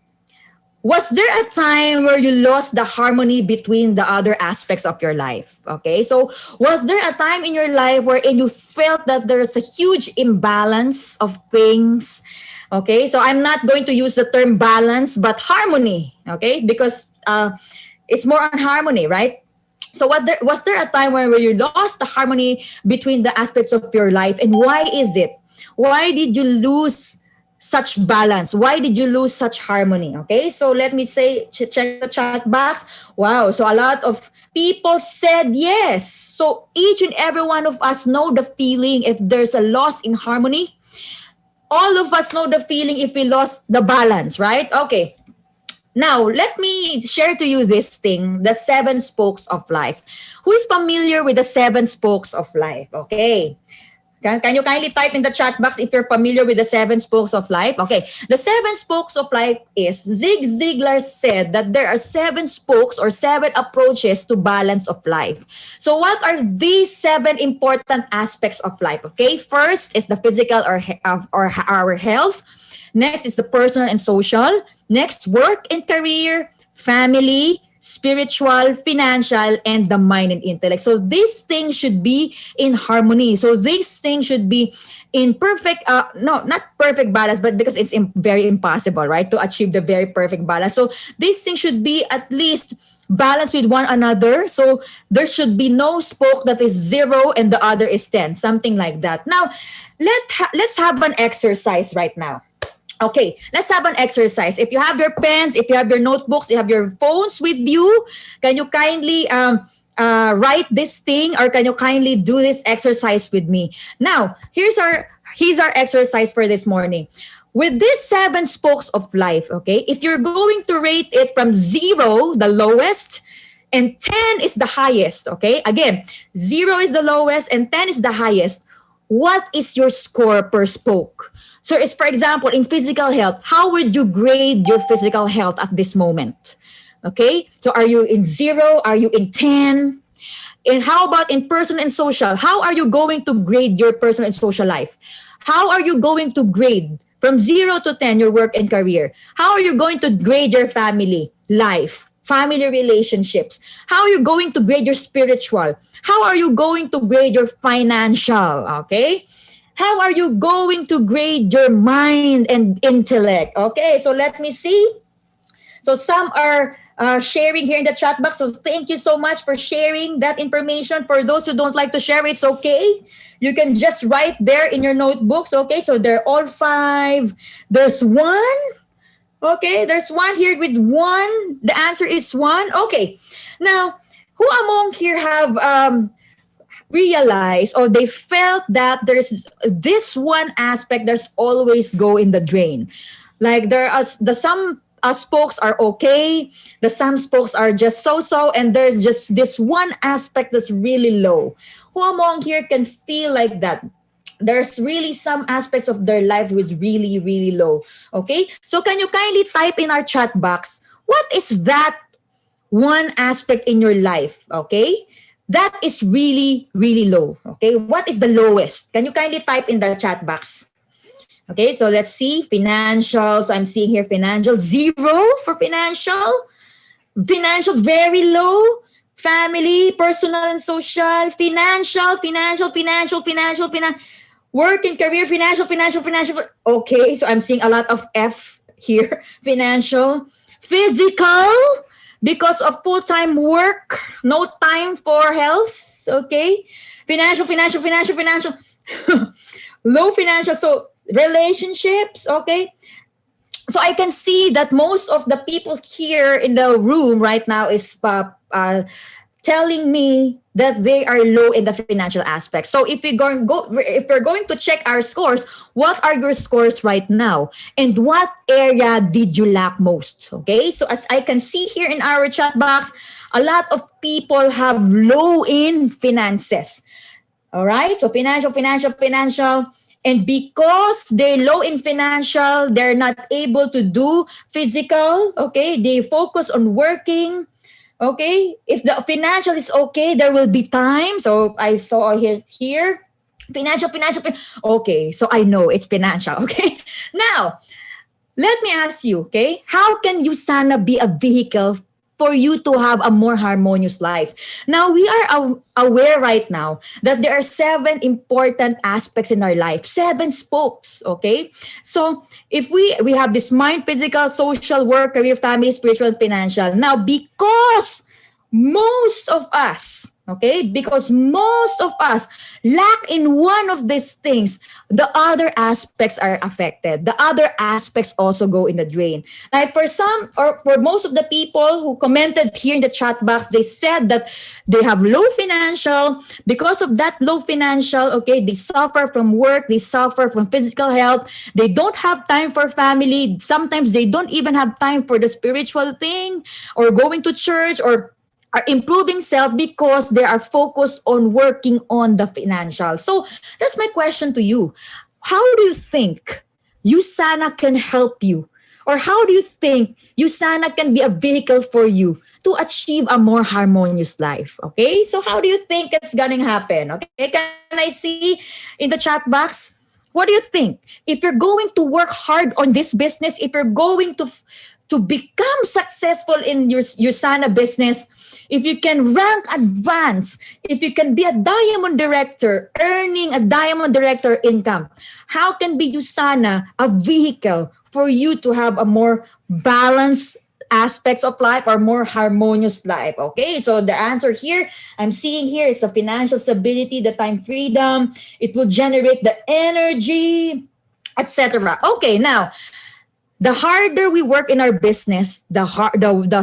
S7: was there a time where you lost the harmony between the other aspects of your life? Okay, so was there a time in your life wherein you felt that there's a huge imbalance of things? Okay, so I'm not going to use the term balance, but harmony. Okay, because it's more on harmony, right? So was there a time where you lost the harmony between the aspects of your life, and why is it? Why did you lose such balance? Why did you lose such harmony? Okay, so let me say, check the chat box. Wow, so a lot of people said yes. So each and every one of us know the feeling if there's a loss in harmony. All of us know the feeling if we lost the balance, right? Okay. Now, let me share to you this thing, the 7 spokes of life. Who is familiar with the 7 spokes of life? Okay. Can you kindly type in the chat box if you're familiar with the 7 spokes of life? Okay. The 7 spokes of life is, Zig Ziglar said that there are 7 spokes or 7 approaches to balance of life. So what are these 7 important aspects of life? Okay. First is the physical or our health. Next is the personal and social. Next, work and career, family, spiritual, financial, and the mind and intellect. So these things should be in harmony. So these things should be in perfect, not perfect balance, but because it's very impossible, right, to achieve the very perfect balance. So these things should be at least balanced with one another. So there should be no spoke that is 0 and the other is 10, something like that. Now, let's have an exercise right now. Okay, let's have an exercise. If you have your pens, if you have your notebooks, you have your phones with you, can you kindly write this thing, or can you kindly do this exercise with me? Now, here's our exercise for this morning. With these 7 spokes of life, okay, if you're going to rate it from 0, the lowest, and 10 is the highest, okay? Again, 0 is the lowest and 10 is the highest. What is your score per spoke? So it's, for example, in physical health, how would you grade your physical health at this moment? Okay, so are you in 0? Are you in 10? And how about in personal and social? How are you going to grade your personal and social life? How are you going to grade from 0 to 10 your work and career? How are you going to grade your family life, family relationships? How are you going to grade your spiritual? How are you going to grade your financial? Okay? How are you going to grade your mind and intellect? Okay, so let me see. So some are sharing here in the chat box. So thank you so much for sharing that information. For those who don't like to share, it's okay. You can just write there in your notebooks. Okay, so they're all 5. There's 1. Okay, there's 1 here with 1. The answer is 1. Okay, now who among here have realized, or they felt that there's this one aspect there's always go in the drain? Like there are some spokes are okay, the some spokes are just so, and there's just this one aspect that's really low. Who among here can feel like that? There's really some aspects of their life was really, really low. Okay? So can you kindly type in our chat box, what is that one aspect in your life? Okay? That is really, really low. Okay? What is the lowest? Can you kindly type in the chat box? Okay, so let's see. Financial. So I'm seeing here financial. 0 for financial. Financial, very low. Family, personal and social. Financial. Work and career, financial. Okay, so I'm seeing a lot of F here. Financial. Physical, because of full-time work, no time for health. Okay. Financial. Low financial. So relationships, okay. So I can see that most of the people here in the room right now is telling me that they are low in the financial aspect. So if we're going to check our scores, what are your scores right now? And what area did you lack most? Okay? So as I can see here in our chat box, a lot of people have low in finances. All right? So financial. And because they're low in financial, they're not able to do physical. Okay? They focus on working. Okay, if the financial is okay, there will be time. So I saw here, financial. Okay, so I know it's financial. Okay, now let me ask you. Okay, how can Usana be a vehicle for you to have a more harmonious life? Now we are aware right now that there are 7 important aspects in our life, 7 spokes. Okay, so if we have this mind, physical, social, work, career, family, spiritual, and financial. Now because most of us, okay, because most of us lack in one of these things, the other aspects are affected. The other aspects also go in the drain. Like for some, or for most of the people who commented here in the chat box, they said that they have low financial. Because of that low financial, okay, they suffer from work, they suffer from physical health, they don't have time for family. Sometimes they don't even have time for the spiritual thing or going to church or are improving self because they are focused on working on the financial. So that's my question to you. How do you think Usana can help you? Or how do you think Usana can be a vehicle for you to achieve a more harmonious life? Okay, so how do you think it's gonna happen? Okay, can I see in the chat box? What do you think? If you're going to work hard on this business, if you're going to become successful in your Sana business, if you can rank advance, if you can be a diamond director, earning a diamond director income, how can be Usana a vehicle for you to have a more balanced aspects of life or more harmonious life? Okay, so the answer here I'm seeing here is the financial stability, the time freedom. It will generate the energy, etc. Okay, now the harder we work in our business, the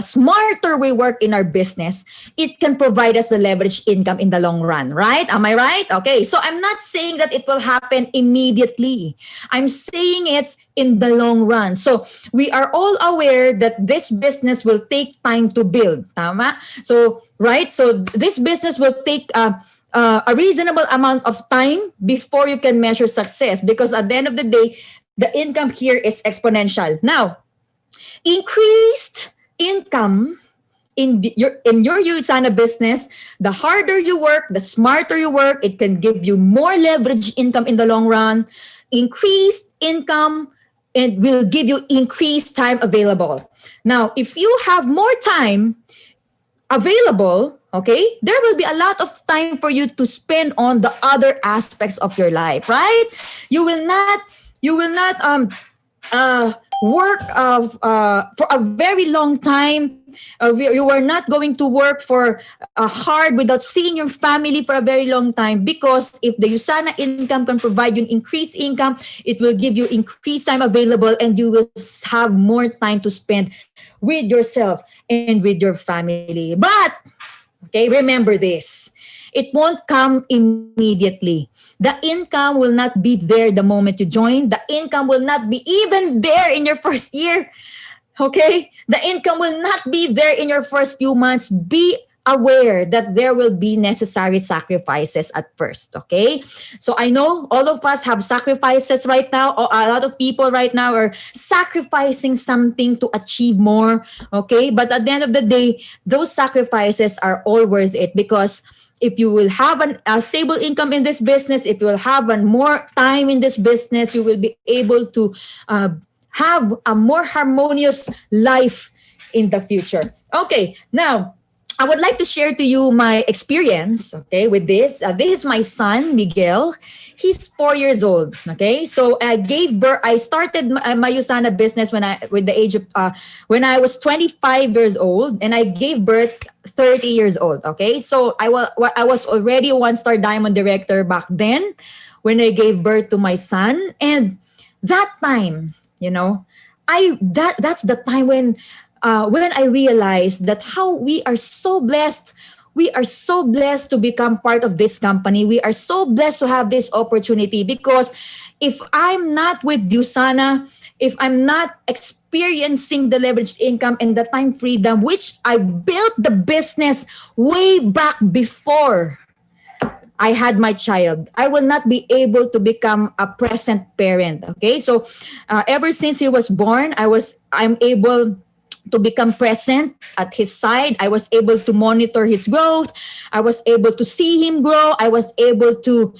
S7: smarter we work in our business, it can provide us the leverage income in the long run, right? Am I right? Okay, so I'm not saying that it will happen immediately. I'm saying it's in the long run. So we are all aware that this business will take time to build. Tama? So, right? So this business will take a reasonable amount of time before you can measure success, because at the end of the day, the income here is exponential. Now, increased income in your Usana business, the harder you work, the smarter you work, it can give you more leverage income in the long run. Increased income, it will give you increased time available. Now, if you have more time available, okay, there will be a lot of time for you to spend on the other aspects of your life, right? You will not work for a very long time. You are not going to work for hard without seeing your family for a very long time, because if the Usana income can provide you an increased income, it will give you increased time available, and you will have more time to spend with yourself and with your family. But okay, remember this. It won't come immediately. The income will not be there the moment you join. The income will not be even there in your first year. Okay? The income will not be there in your first few months. Be aware that there will be necessary sacrifices at first. Okay? So I know all of us have sacrifices right now. Or a lot of people right now are sacrificing something to achieve more. Okay? But at the end of the day, those sacrifices are all worth it because if you will have a stable income in this business, if you will have more time in this business, you will be able to uh, have a more harmonious life in the future. Okay, now I would like to share to you my experience, okay, with this. This is my son, Miguel. He's 4 years old, okay? So I gave birth, I started my Usana business with the age of, when I was 25 years old, and I gave birth 30 years old, okay? So I was already a one-star diamond director back then when I gave birth to my son. And that time, that's the time when I realized that how we are so blessed. We are so blessed to become part of this company. We are so blessed to have this opportunity because if I'm not with Usana, if I'm not experiencing the leveraged income and the time freedom, which I built the business way back before I had my child, I will not be able to become a present parent. Okay, so ever since he was born, I'm able to become present at his side. I was able to monitor his growth. I was able to see him grow. I was able to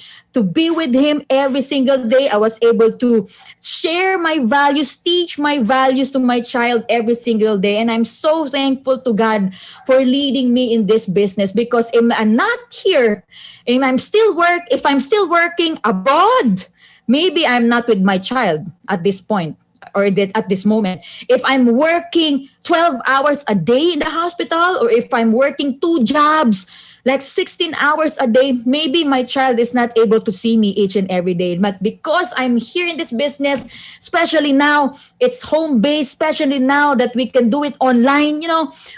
S7: be with him every single day. I was able to share my values, teach my values to my child every single day. And I'm so thankful to God for leading me in this business because if I'm not here, if I'm still working abroad, maybe I'm not with my child at this point or at this moment. If I'm working 12 hours a day in the hospital, or if I'm working two jobs, like 16 hours a day, maybe my child is not able to see me each and every day. But because I'm here in this business, especially now, it's home based, especially now that we can do it online,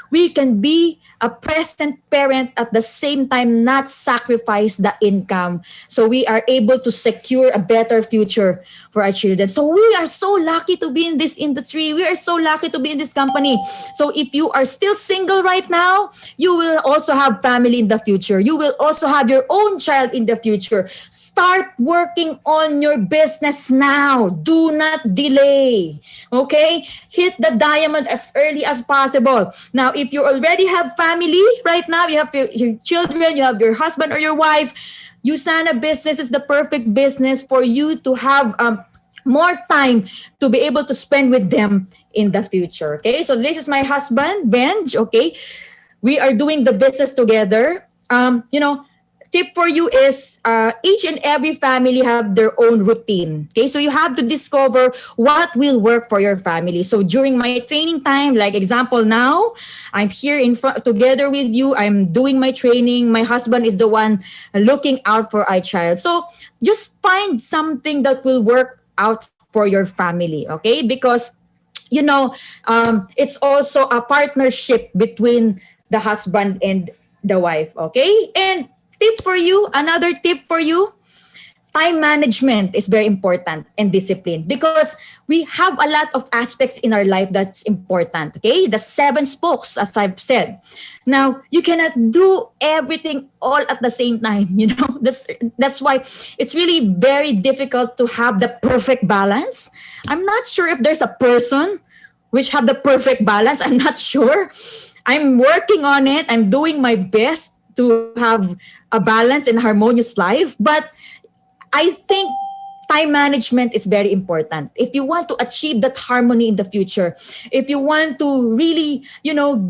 S7: we can be a present parent at the same time, not sacrifice the income. So we are able to secure a better future for our children. So we are so lucky to be in this industry. We are so lucky to be in this company. So if you are still single right now, you will also have family in the future. You will also have your own child in the future. Start working on your business now. Do not delay. Okay? Hit the diamond as early as possible. Now, if you already have family right now, you have your children, you have your husband or your wife, Usana business is the perfect business for you to have more time to be able to spend with them in the future. Okay, so this is my husband, Benj. Okay, we are doing the business together. Tip for you is each and every family have their own routine. Okay, so you have to discover what will work for your family. So during my training time, like example now, I'm here in front together with you. I'm doing my training. My husband is the one looking out for our child. So just find something that will work out for your family. Okay, because it's also a partnership between the husband and the wife. Okay, and another tip for you, time management is very important and discipline because we have a lot of aspects in our life that's important. Okay, the seven spokes, as I've said. Now you cannot do everything all at the same time. That's why it's really very difficult to have the perfect balance. I'm not sure if there's a person which have the perfect balance. I'm not sure. I'm working on it. I'm doing my best to have a balanced and harmonious life. But I think time management is very important. If you want to achieve that harmony in the future, if you want to really,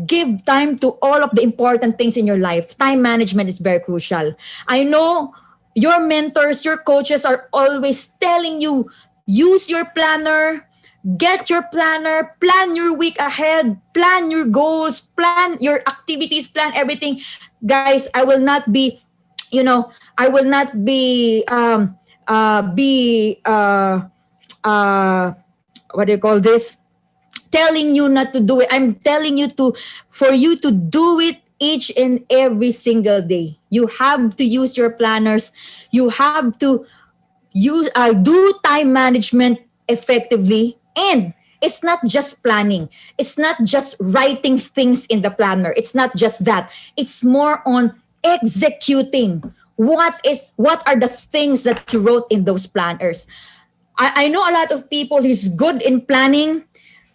S7: give time to all of the important things in your life, time management is very crucial. I know your mentors, your coaches are always telling you, use your planner, get your planner, plan your week ahead, plan your goals, plan your activities, plan everything. Guys, I will not be, I will not uh, what do you call this? Telling you not to do it. I'm telling you for you to do it each and every single day. You have to use your planners. You have to do time management effectively, and it's not just planning. It's not just writing things in the planner. It's not just that. It's more on executing. What are the things that you wrote in those planners? I know a lot of people who's good in planning.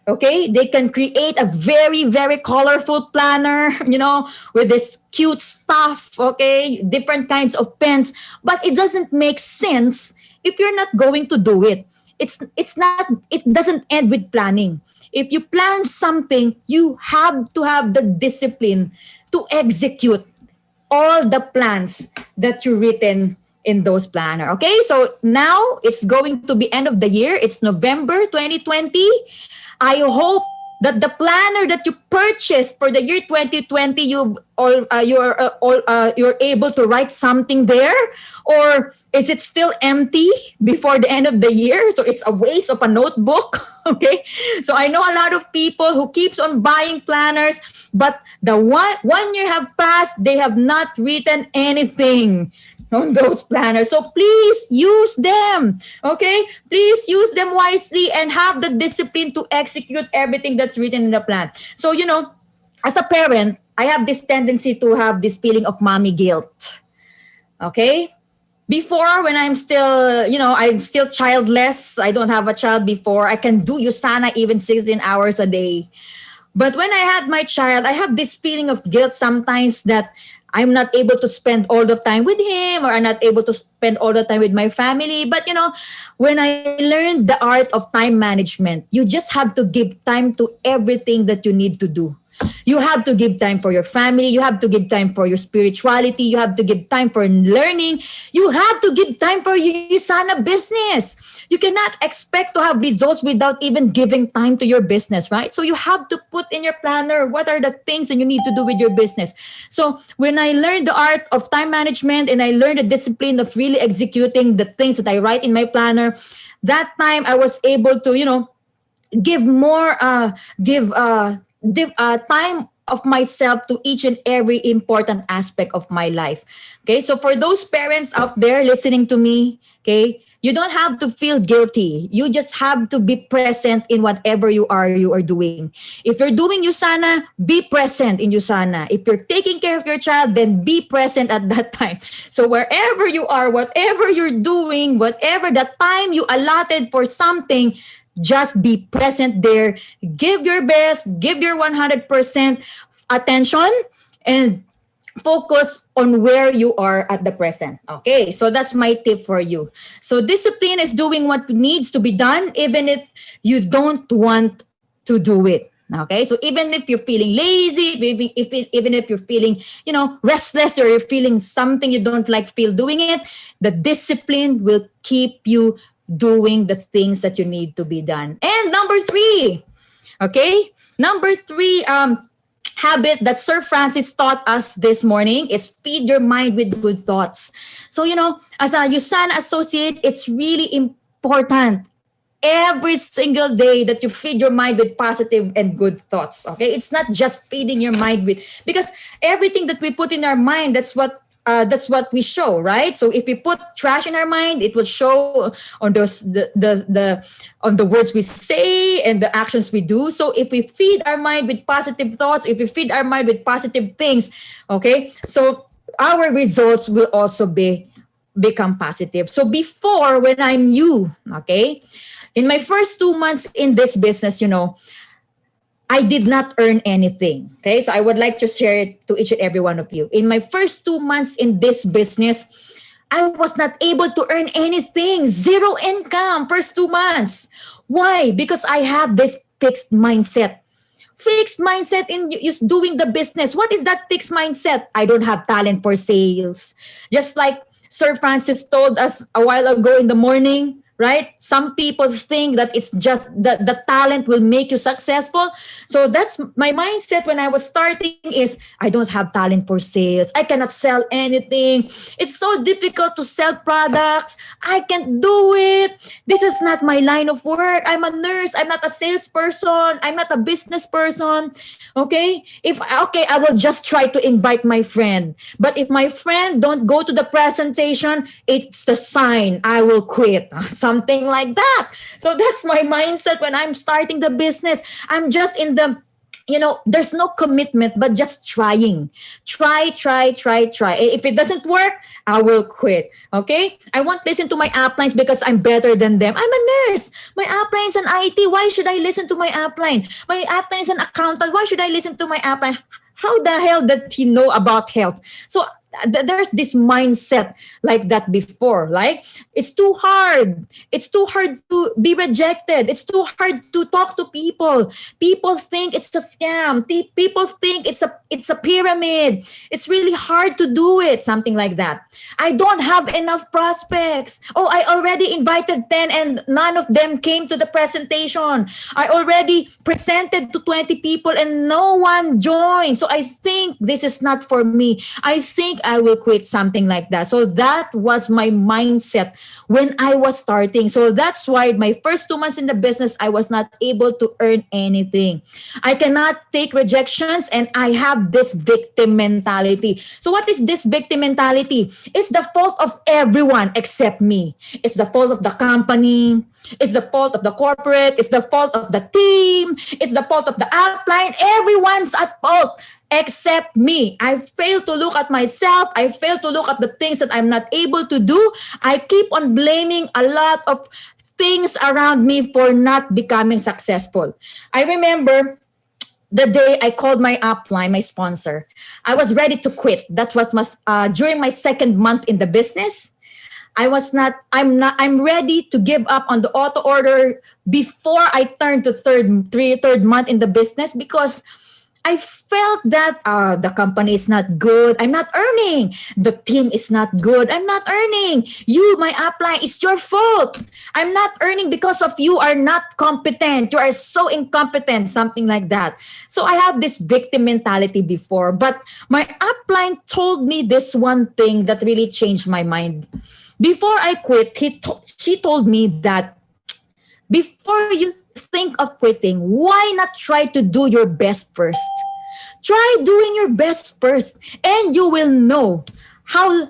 S7: Okay, they can create a very, very colorful planner, with this cute stuff, okay, different kinds of pens, but it doesn't make sense if you're not going to do it. It doesn't end with planning. If you plan something, you have to have the discipline to execute all the plans that you written in those planner. Okay, so now it's going to be end of the year. It's November 2020. I hope that the planner that you purchased for the year 2020, you're able to write something there, or is it still empty before the end of the year? So it's a waste of a notebook. Okay, so I know a lot of people who keeps on buying planners, but the one year have passed, they have not written anything on those planners. So please use them. Okay? Please use them wisely and have the discipline to execute everything that's written in the plan. So, as a parent, I have this tendency to have this feeling of mommy guilt. Okay? Before, when I'm still childless, I don't have a child before, I can do Usana even 16 hours a day. But when I had my child, I have this feeling of guilt sometimes that I'm not able to spend all the time with him, or I'm not able to spend all the time with my family. But, when I learned the art of time management, you just have to give time to everything that you need to do. You have to give time for your family. You have to give time for your spirituality. You have to give time for learning. You have to give time for your Usana business. You cannot expect to have results without even giving time to your business, right? So you have to put in your planner what are the things that you need to do with your business. So when I learned the art of time management and I learned the discipline of really executing the things that I write in my planner, that time I was able to, give more, time of myself to each and every important aspect of my life. Okay, so for those parents out there listening to me, okay, you don't have to feel guilty. You just have to be present in whatever you are doing. If you're doing Usana, be present in Usana. If you're taking care of your child, then be present at that time. So wherever you are, whatever you're doing, whatever the time you allotted for something, just be present there. Give your best, give your 100% attention, and focus on where you are at the present. Okay, so that's my tip for you. So discipline is doing what needs to be done, even if you don't want to do it. Okay, so even if you're feeling lazy, even if you're feeling, restless, or you're feeling something you don't like feel doing it, the discipline will keep you doing the things that you need to be done. And number three, habit that Sir Francis taught us this morning is feed your mind with good thoughts. So, as a Usana associate, it's really important every single day that you feed your mind with positive and good thoughts. Okay, it's not just feeding your mind with, because everything that we put in our mind, that's what we show, right? So if we put trash in our mind, it will show on those on the words we say and the actions we do. So if we feed our mind with positive thoughts, if we feed our mind with positive things, okay, so our results will also become positive. So before, when I'm new, okay, in my first 2 months in this business, I did not earn anything. Okay, so I would like to share it to each and every one of you. In my first 2 months in this business, I was not able to earn anything. Zero income first 2 months. Why? Because I have this fixed mindset. Fixed mindset in is doing the business. What is that fixed mindset? I don't have talent for sales. Just like Sir Francis told us a while ago in the morning, right? Some people think that it's just the talent will make you successful. So that's my mindset when I was starting is I don't have talent for sales. I cannot sell anything. It's so difficult to sell products. I can't do it. This is not my line of work. I'm a nurse. I'm not a salesperson. I'm not a business person. Okay? I will just try to invite my friend. But if my friend don't go to the presentation, it's the sign I will quit. something like that. So that's my mindset when I'm starting the business. I'm just in the, there's no commitment, but just trying. Try. If it doesn't work, I will quit. Okay? I won't listen to my uplines because I'm better than them. I'm a nurse. My upline is an IT. Why should I listen to my upline? My upline is an accountant. Why should I listen to my upline? How the hell did he know about health? So there's this mindset like that before. Like, it's too hard. It's too hard to be rejected. It's too hard to talk to people. People think it's a scam. People think it's a pyramid. It's really hard to do it. Something like that. I don't have enough prospects. Oh, I already invited 10 and none of them came to the presentation. I already presented to 20 people and no one joined. So I think this is not for me. I think I will quit, something like that. So that was my mindset when I was starting. So that's why my first 2 months in the business, I was not able to earn anything. I cannot take rejections and I have this victim mentality. So what is this victim mentality? It's the fault of everyone except me. It's the fault of the company. It's the fault of the corporate. It's the fault of the team. It's the fault of the upline. Everyone's at fault except me. I fail to look at myself. I fail to look at the things that I'm not able to do. I keep on blaming a lot of things around me for not becoming successful. I remember the day I called my upline, my sponsor. I was ready to quit. That was during my 2nd month in the business. I'm ready to give up on the auto order before I turn to third month in the business, because I felt that the company is not good. I'm not earning. The team is not good. I'm not earning. You, my upline, it's your fault. I'm not earning because of you are not competent. You are so incompetent, something like that. So I have this victim mentality before. But my upline told me this one thing that really changed my mind. Before I quit, she told me that before you think of quitting, why not try to do your best first? Try doing your best first, and you will know how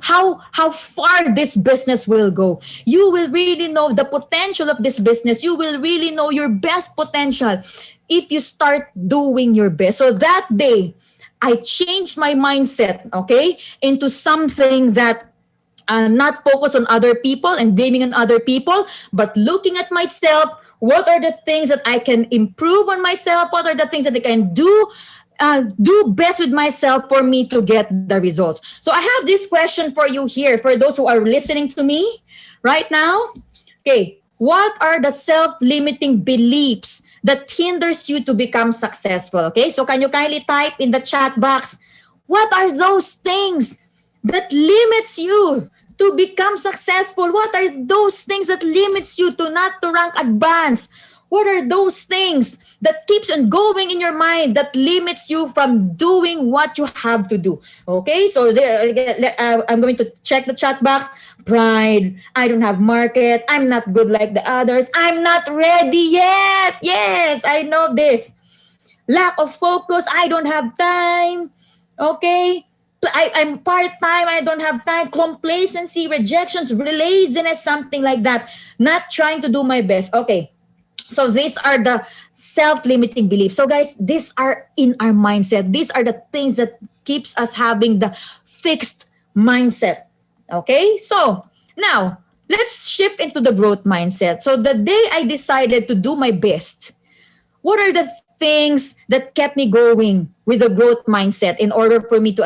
S7: far this business will go. You will really know the potential of this business. You will really know your best potential if you start doing your best. So that day, I changed my mindset, okay, into something that not focus on other people and blaming on other people, but looking at myself. What are the things that I can improve on myself? What are the things that I can do best with myself for me to get the results? So I have this question for you here, for those who are listening to me right now. Okay, what are the self-limiting beliefs that hinders you to become successful? Okay, so can you kindly type in the chat box, what are those things that limits you to become successful? What are those things that limits you to not to rank advanced? What are those things that keeps on going in your mind that limits you from doing what you have to do? Okay, so I'm going to check the chat box. Pride. I don't have market. I'm not good like the others. I'm not ready yet. Yes, I know this. Lack of focus. I don't have time. Okay. I'm part-time. I don't have time. Complacency, rejections, laziness, something like that. Not trying to do my best. Okay. So these are the self-limiting beliefs. So guys, these are in our mindset. These are the things that keeps us having the fixed mindset. Okay? So now, let's shift into the growth mindset. So the day I decided to do my best, what are the things that kept me going with a growth mindset in order for me to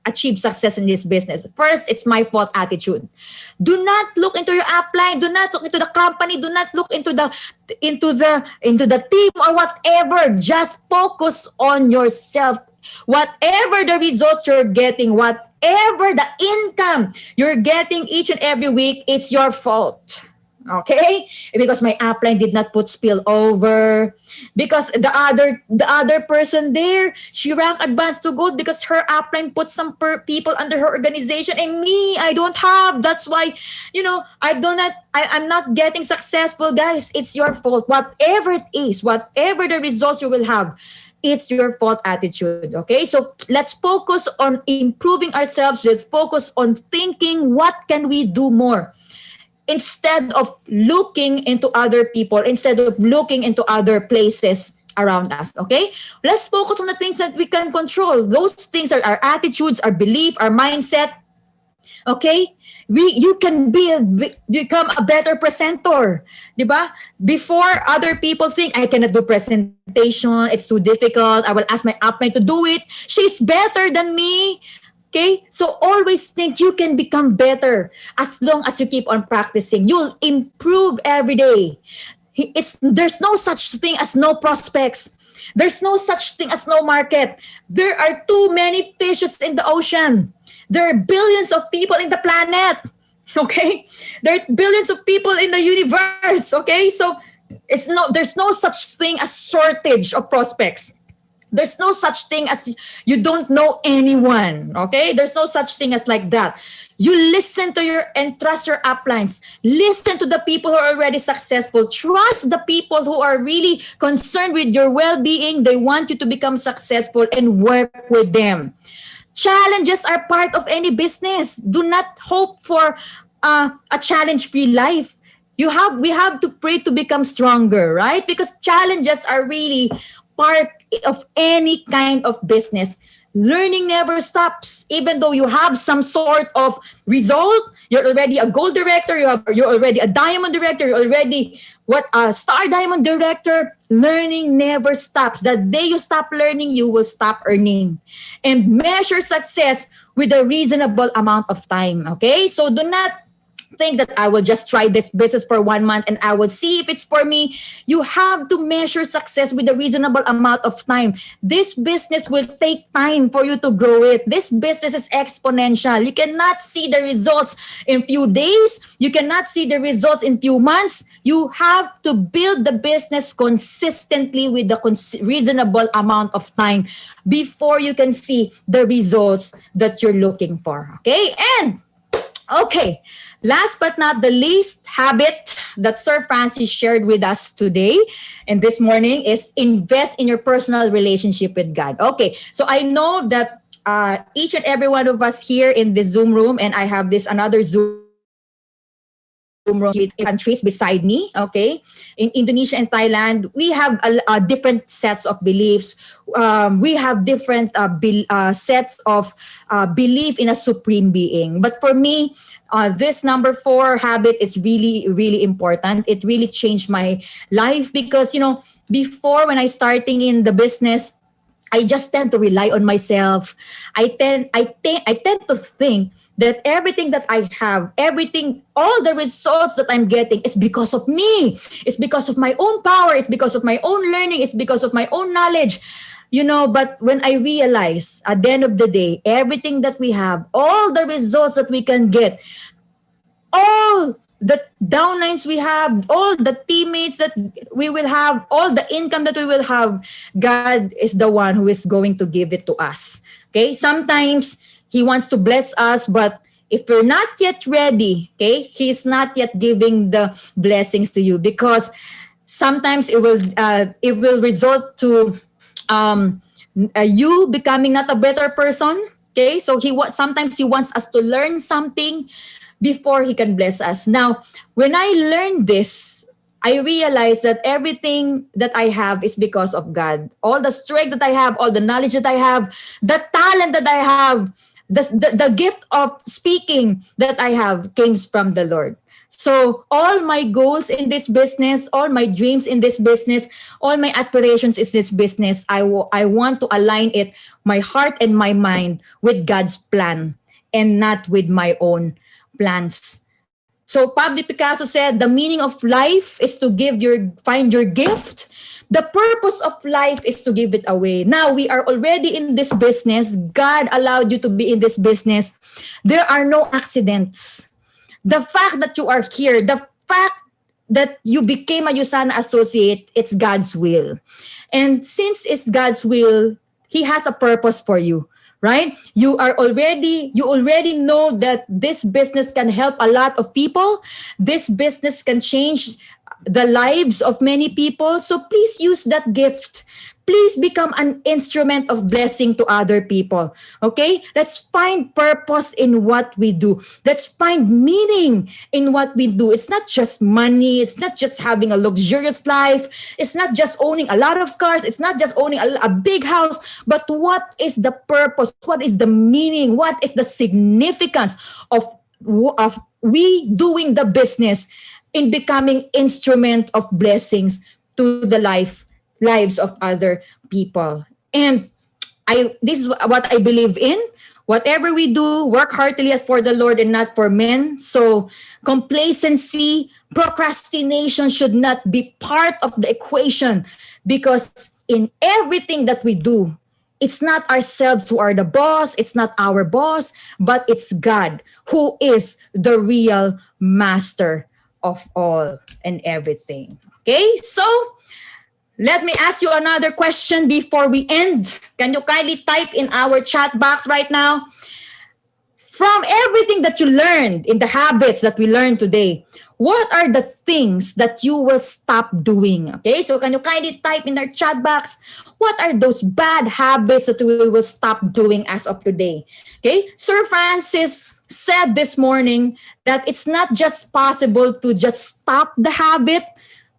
S7: achieve success in this business? First, it's my fault attitude. Do not look into your upline. Do not look into the company. Do not look into the team or whatever. Just focus on yourself. Whatever the results you're getting, whatever the income you're getting each and every week, it's your fault. Okay, because my upline did not put spillover, because the other person there, she ranked advanced to good because her upline put some people under her organization, and me, I don't have. That's why, I'm not getting successful. Guys, it's your fault. Whatever it is, whatever the results you will have, it's your fault attitude. Okay, so let's focus on improving ourselves. Let's focus on thinking, what can we do more? instead of looking into other people, instead of looking into other places around us. Okay, let's focus on the things that we can control. Those things are our attitudes, our belief, our mindset. Okay, you can become a better presenter, di ba? Before other people think I cannot do presentation, it's too difficult, I will ask my upline to do it, she's better than me. Okay, so always think you can become better. As long as you keep on practicing, you'll improve every day. There's no such thing as no prospects. There's no such thing as no market. There are too many fishes in the ocean. There are billions of people in the planet. Okay? There are billions of people in the universe. Okay? So there's no such thing as shortage of prospects. There's no such thing as you don't know anyone. Okay? There's no such thing as like that. You listen to and trust your uplines. Listen to the people who are already successful. Trust the people who are really concerned with your well-being. They want you to become successful and work with them. Challenges are part of any business. Do not hope for a challenge-free life. We have to pray to become stronger, right? Because challenges are really part of any kind of business. Learning never stops. Even though you have some sort of result, you're already a gold director, you're already a diamond director, you're already a star diamond director. Learning never stops. The day you stop learning, you will stop earning. And measure success with a reasonable amount of time. Okay? So do not think that I will just try this business for 1 month and I will see if it's for me. You have to measure success with a reasonable amount of time. This business will take time for you to grow it. This business is exponential. You cannot see the results in few days. You cannot see the results in few months. You have to build the business consistently with the reasonable amount of time before you can see the results that you're looking for. Okay? And okay, last but not the least habit that Sir Francis shared with us today and this morning is invest in your personal relationship with God. Okay, so I know that each and every one of us here in this Zoom room, and I have this another Zoom room countries beside me, okay? In Indonesia and Thailand, we have different sets of beliefs. We have different sets of belief in a supreme being. But for me, this number 4 habit is really, really important. It really changed my life because, before when I starting in the business, I just tend to rely on myself. I tend to think that everything that I have, all the results that I'm getting is because of me. It's because of my own power. It's because of my own learning. It's because of my own knowledge. But when I realize at the end of the day, everything that we have, all the results that we can get, all the downlines we have, all the teammates that we will have, all the income that we will have, God is the one who is going to give it to us. Okay? Sometimes He wants to bless us, but if we're not yet ready, okay, He's not yet giving the blessings to you because sometimes it will result to you becoming not a better person. Okay? So sometimes He wants us to learn something before He can bless us. Now, when I learned this, I realized that everything that I have is because of God. All the strength that I have, all the knowledge that I have, the talent that I have, the gift of speaking that I have came from the Lord. So all my goals in this business, all my dreams in this business, all my aspirations in this business, I want to align it, my heart and my mind, with God's plan and not with my own plans. So Pablo Picasso said, the meaning of life is to find your gift. The purpose of life is to give it away. Now we are already in this business. God allowed you to be in this business. There are no accidents. The fact that you are here, the fact that you became a Usana associate, it's God's will. And since it's God's will, He has a purpose for you. Right? You already know that this business can help a lot of people. This business can change the lives of many people. So please use that gift. please become an instrument of blessing to other people. Okay? Let's find purpose in what we do. Let's find meaning in what we do. It's not just money. It's not just having a luxurious life. It's not just owning a lot of cars. It's not just owning a big house. But what is the purpose? What is the meaning? What is the significance of we doing the business in becoming instrument of blessings to the lives of other people. And this is what I believe in. Whatever we do, work heartily as for the Lord and not for men. So complacency, procrastination should not be part of the equation, because in everything that we do, it's not ourselves who are the boss, it's not our boss, but it's God who is the real master of all and everything. Okay? So, let me ask you another question before we end. Can you kindly type in our chat box right now? From everything that you learned in the habits that we learned today, what are the things that you will stop doing? Okay, so can you kindly type in our chat box, what are those bad habits that we will stop doing as of today? Okay, Sir Francis said this morning that it's not just possible to just stop the habit,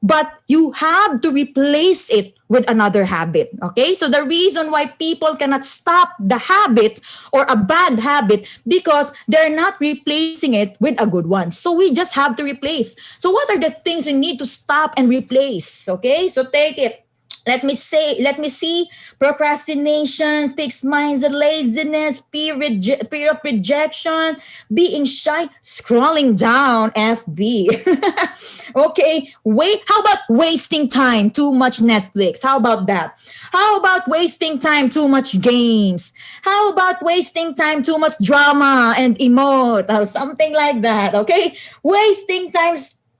S7: but you have to replace it with another habit. Okay, so the reason why people cannot stop the habit or a bad habit, because they're not replacing it with a good one. So we just have to replace. So what are the things you need to stop and replace? Okay, so take it. Let me see. Procrastination, fixed minds, laziness, fear of rejection, being shy, scrolling down FB. Okay, wait. How about wasting time, too much Netflix? How about that? How about wasting time, too much games? How about wasting time, too much drama and emote, or something like that? Okay, wasting time,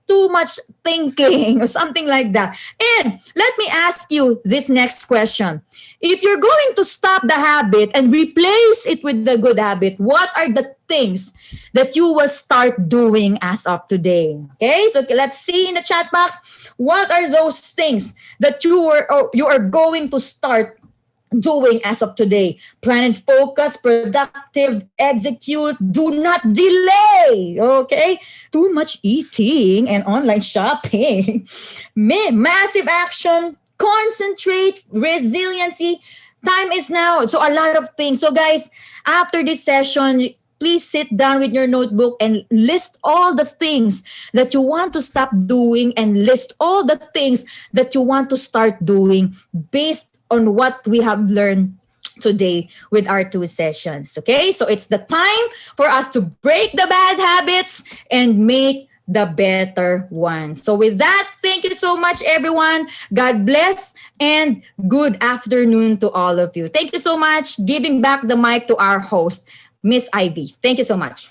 S7: too much thinking or something like that. And let me ask you this next question. If you're going to stop the habit and replace it with the good habit, what are the things that you will start doing as of today? Okay, so let's see in the chat box, what are those things that you are going to start doing as of today? Plan and focus, productive, execute, do not delay. Okay? Too much eating and online shopping. Massive action, concentrate, resiliency. Time is now. So a lot of things. So guys, after this session, please sit down with your notebook and list all the things that you want to stop doing, and list all the things that you want to start doing based on what we have learned today with our two sessions. Okay, so it's the time for us to break the bad habits and make the better one. So with that, thank you so much, everyone. God bless and good afternoon to all of you. Thank you so much. Giving back the mic to our host, Miss Ivy. Thank you so much.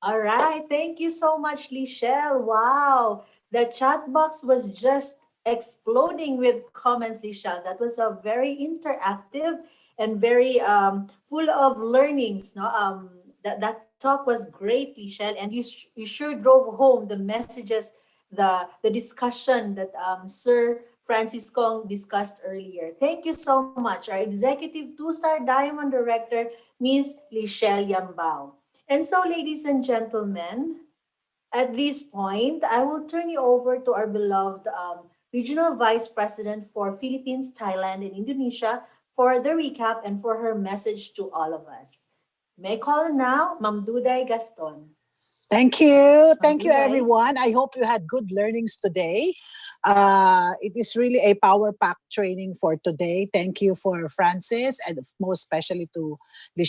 S1: All right. Thank you so much, Lichelle. Wow. The chat box was just exploding with comments, Lichelle. That was a very interactive and very full of learnings. No, that talk was great, Lichelle, and you sure drove home the messages, the discussion that Sir Francis Kong discussed earlier. Thank you so much. Our executive two-star diamond director, Miss Lichelle Yambao. And so, ladies and gentlemen, at this point, I will turn you over to our beloved Regional Vice President for Philippines, Thailand, and Indonesia for the recap and for her message to all of us. May I call now Ma'am Duday Gaston.
S8: Thank you.
S1: Ma'am
S8: Thank you,
S1: Duday.
S8: everyone. I hope you had good learnings today. It is really a power pack training for today. Thank you for Francis, and most especially to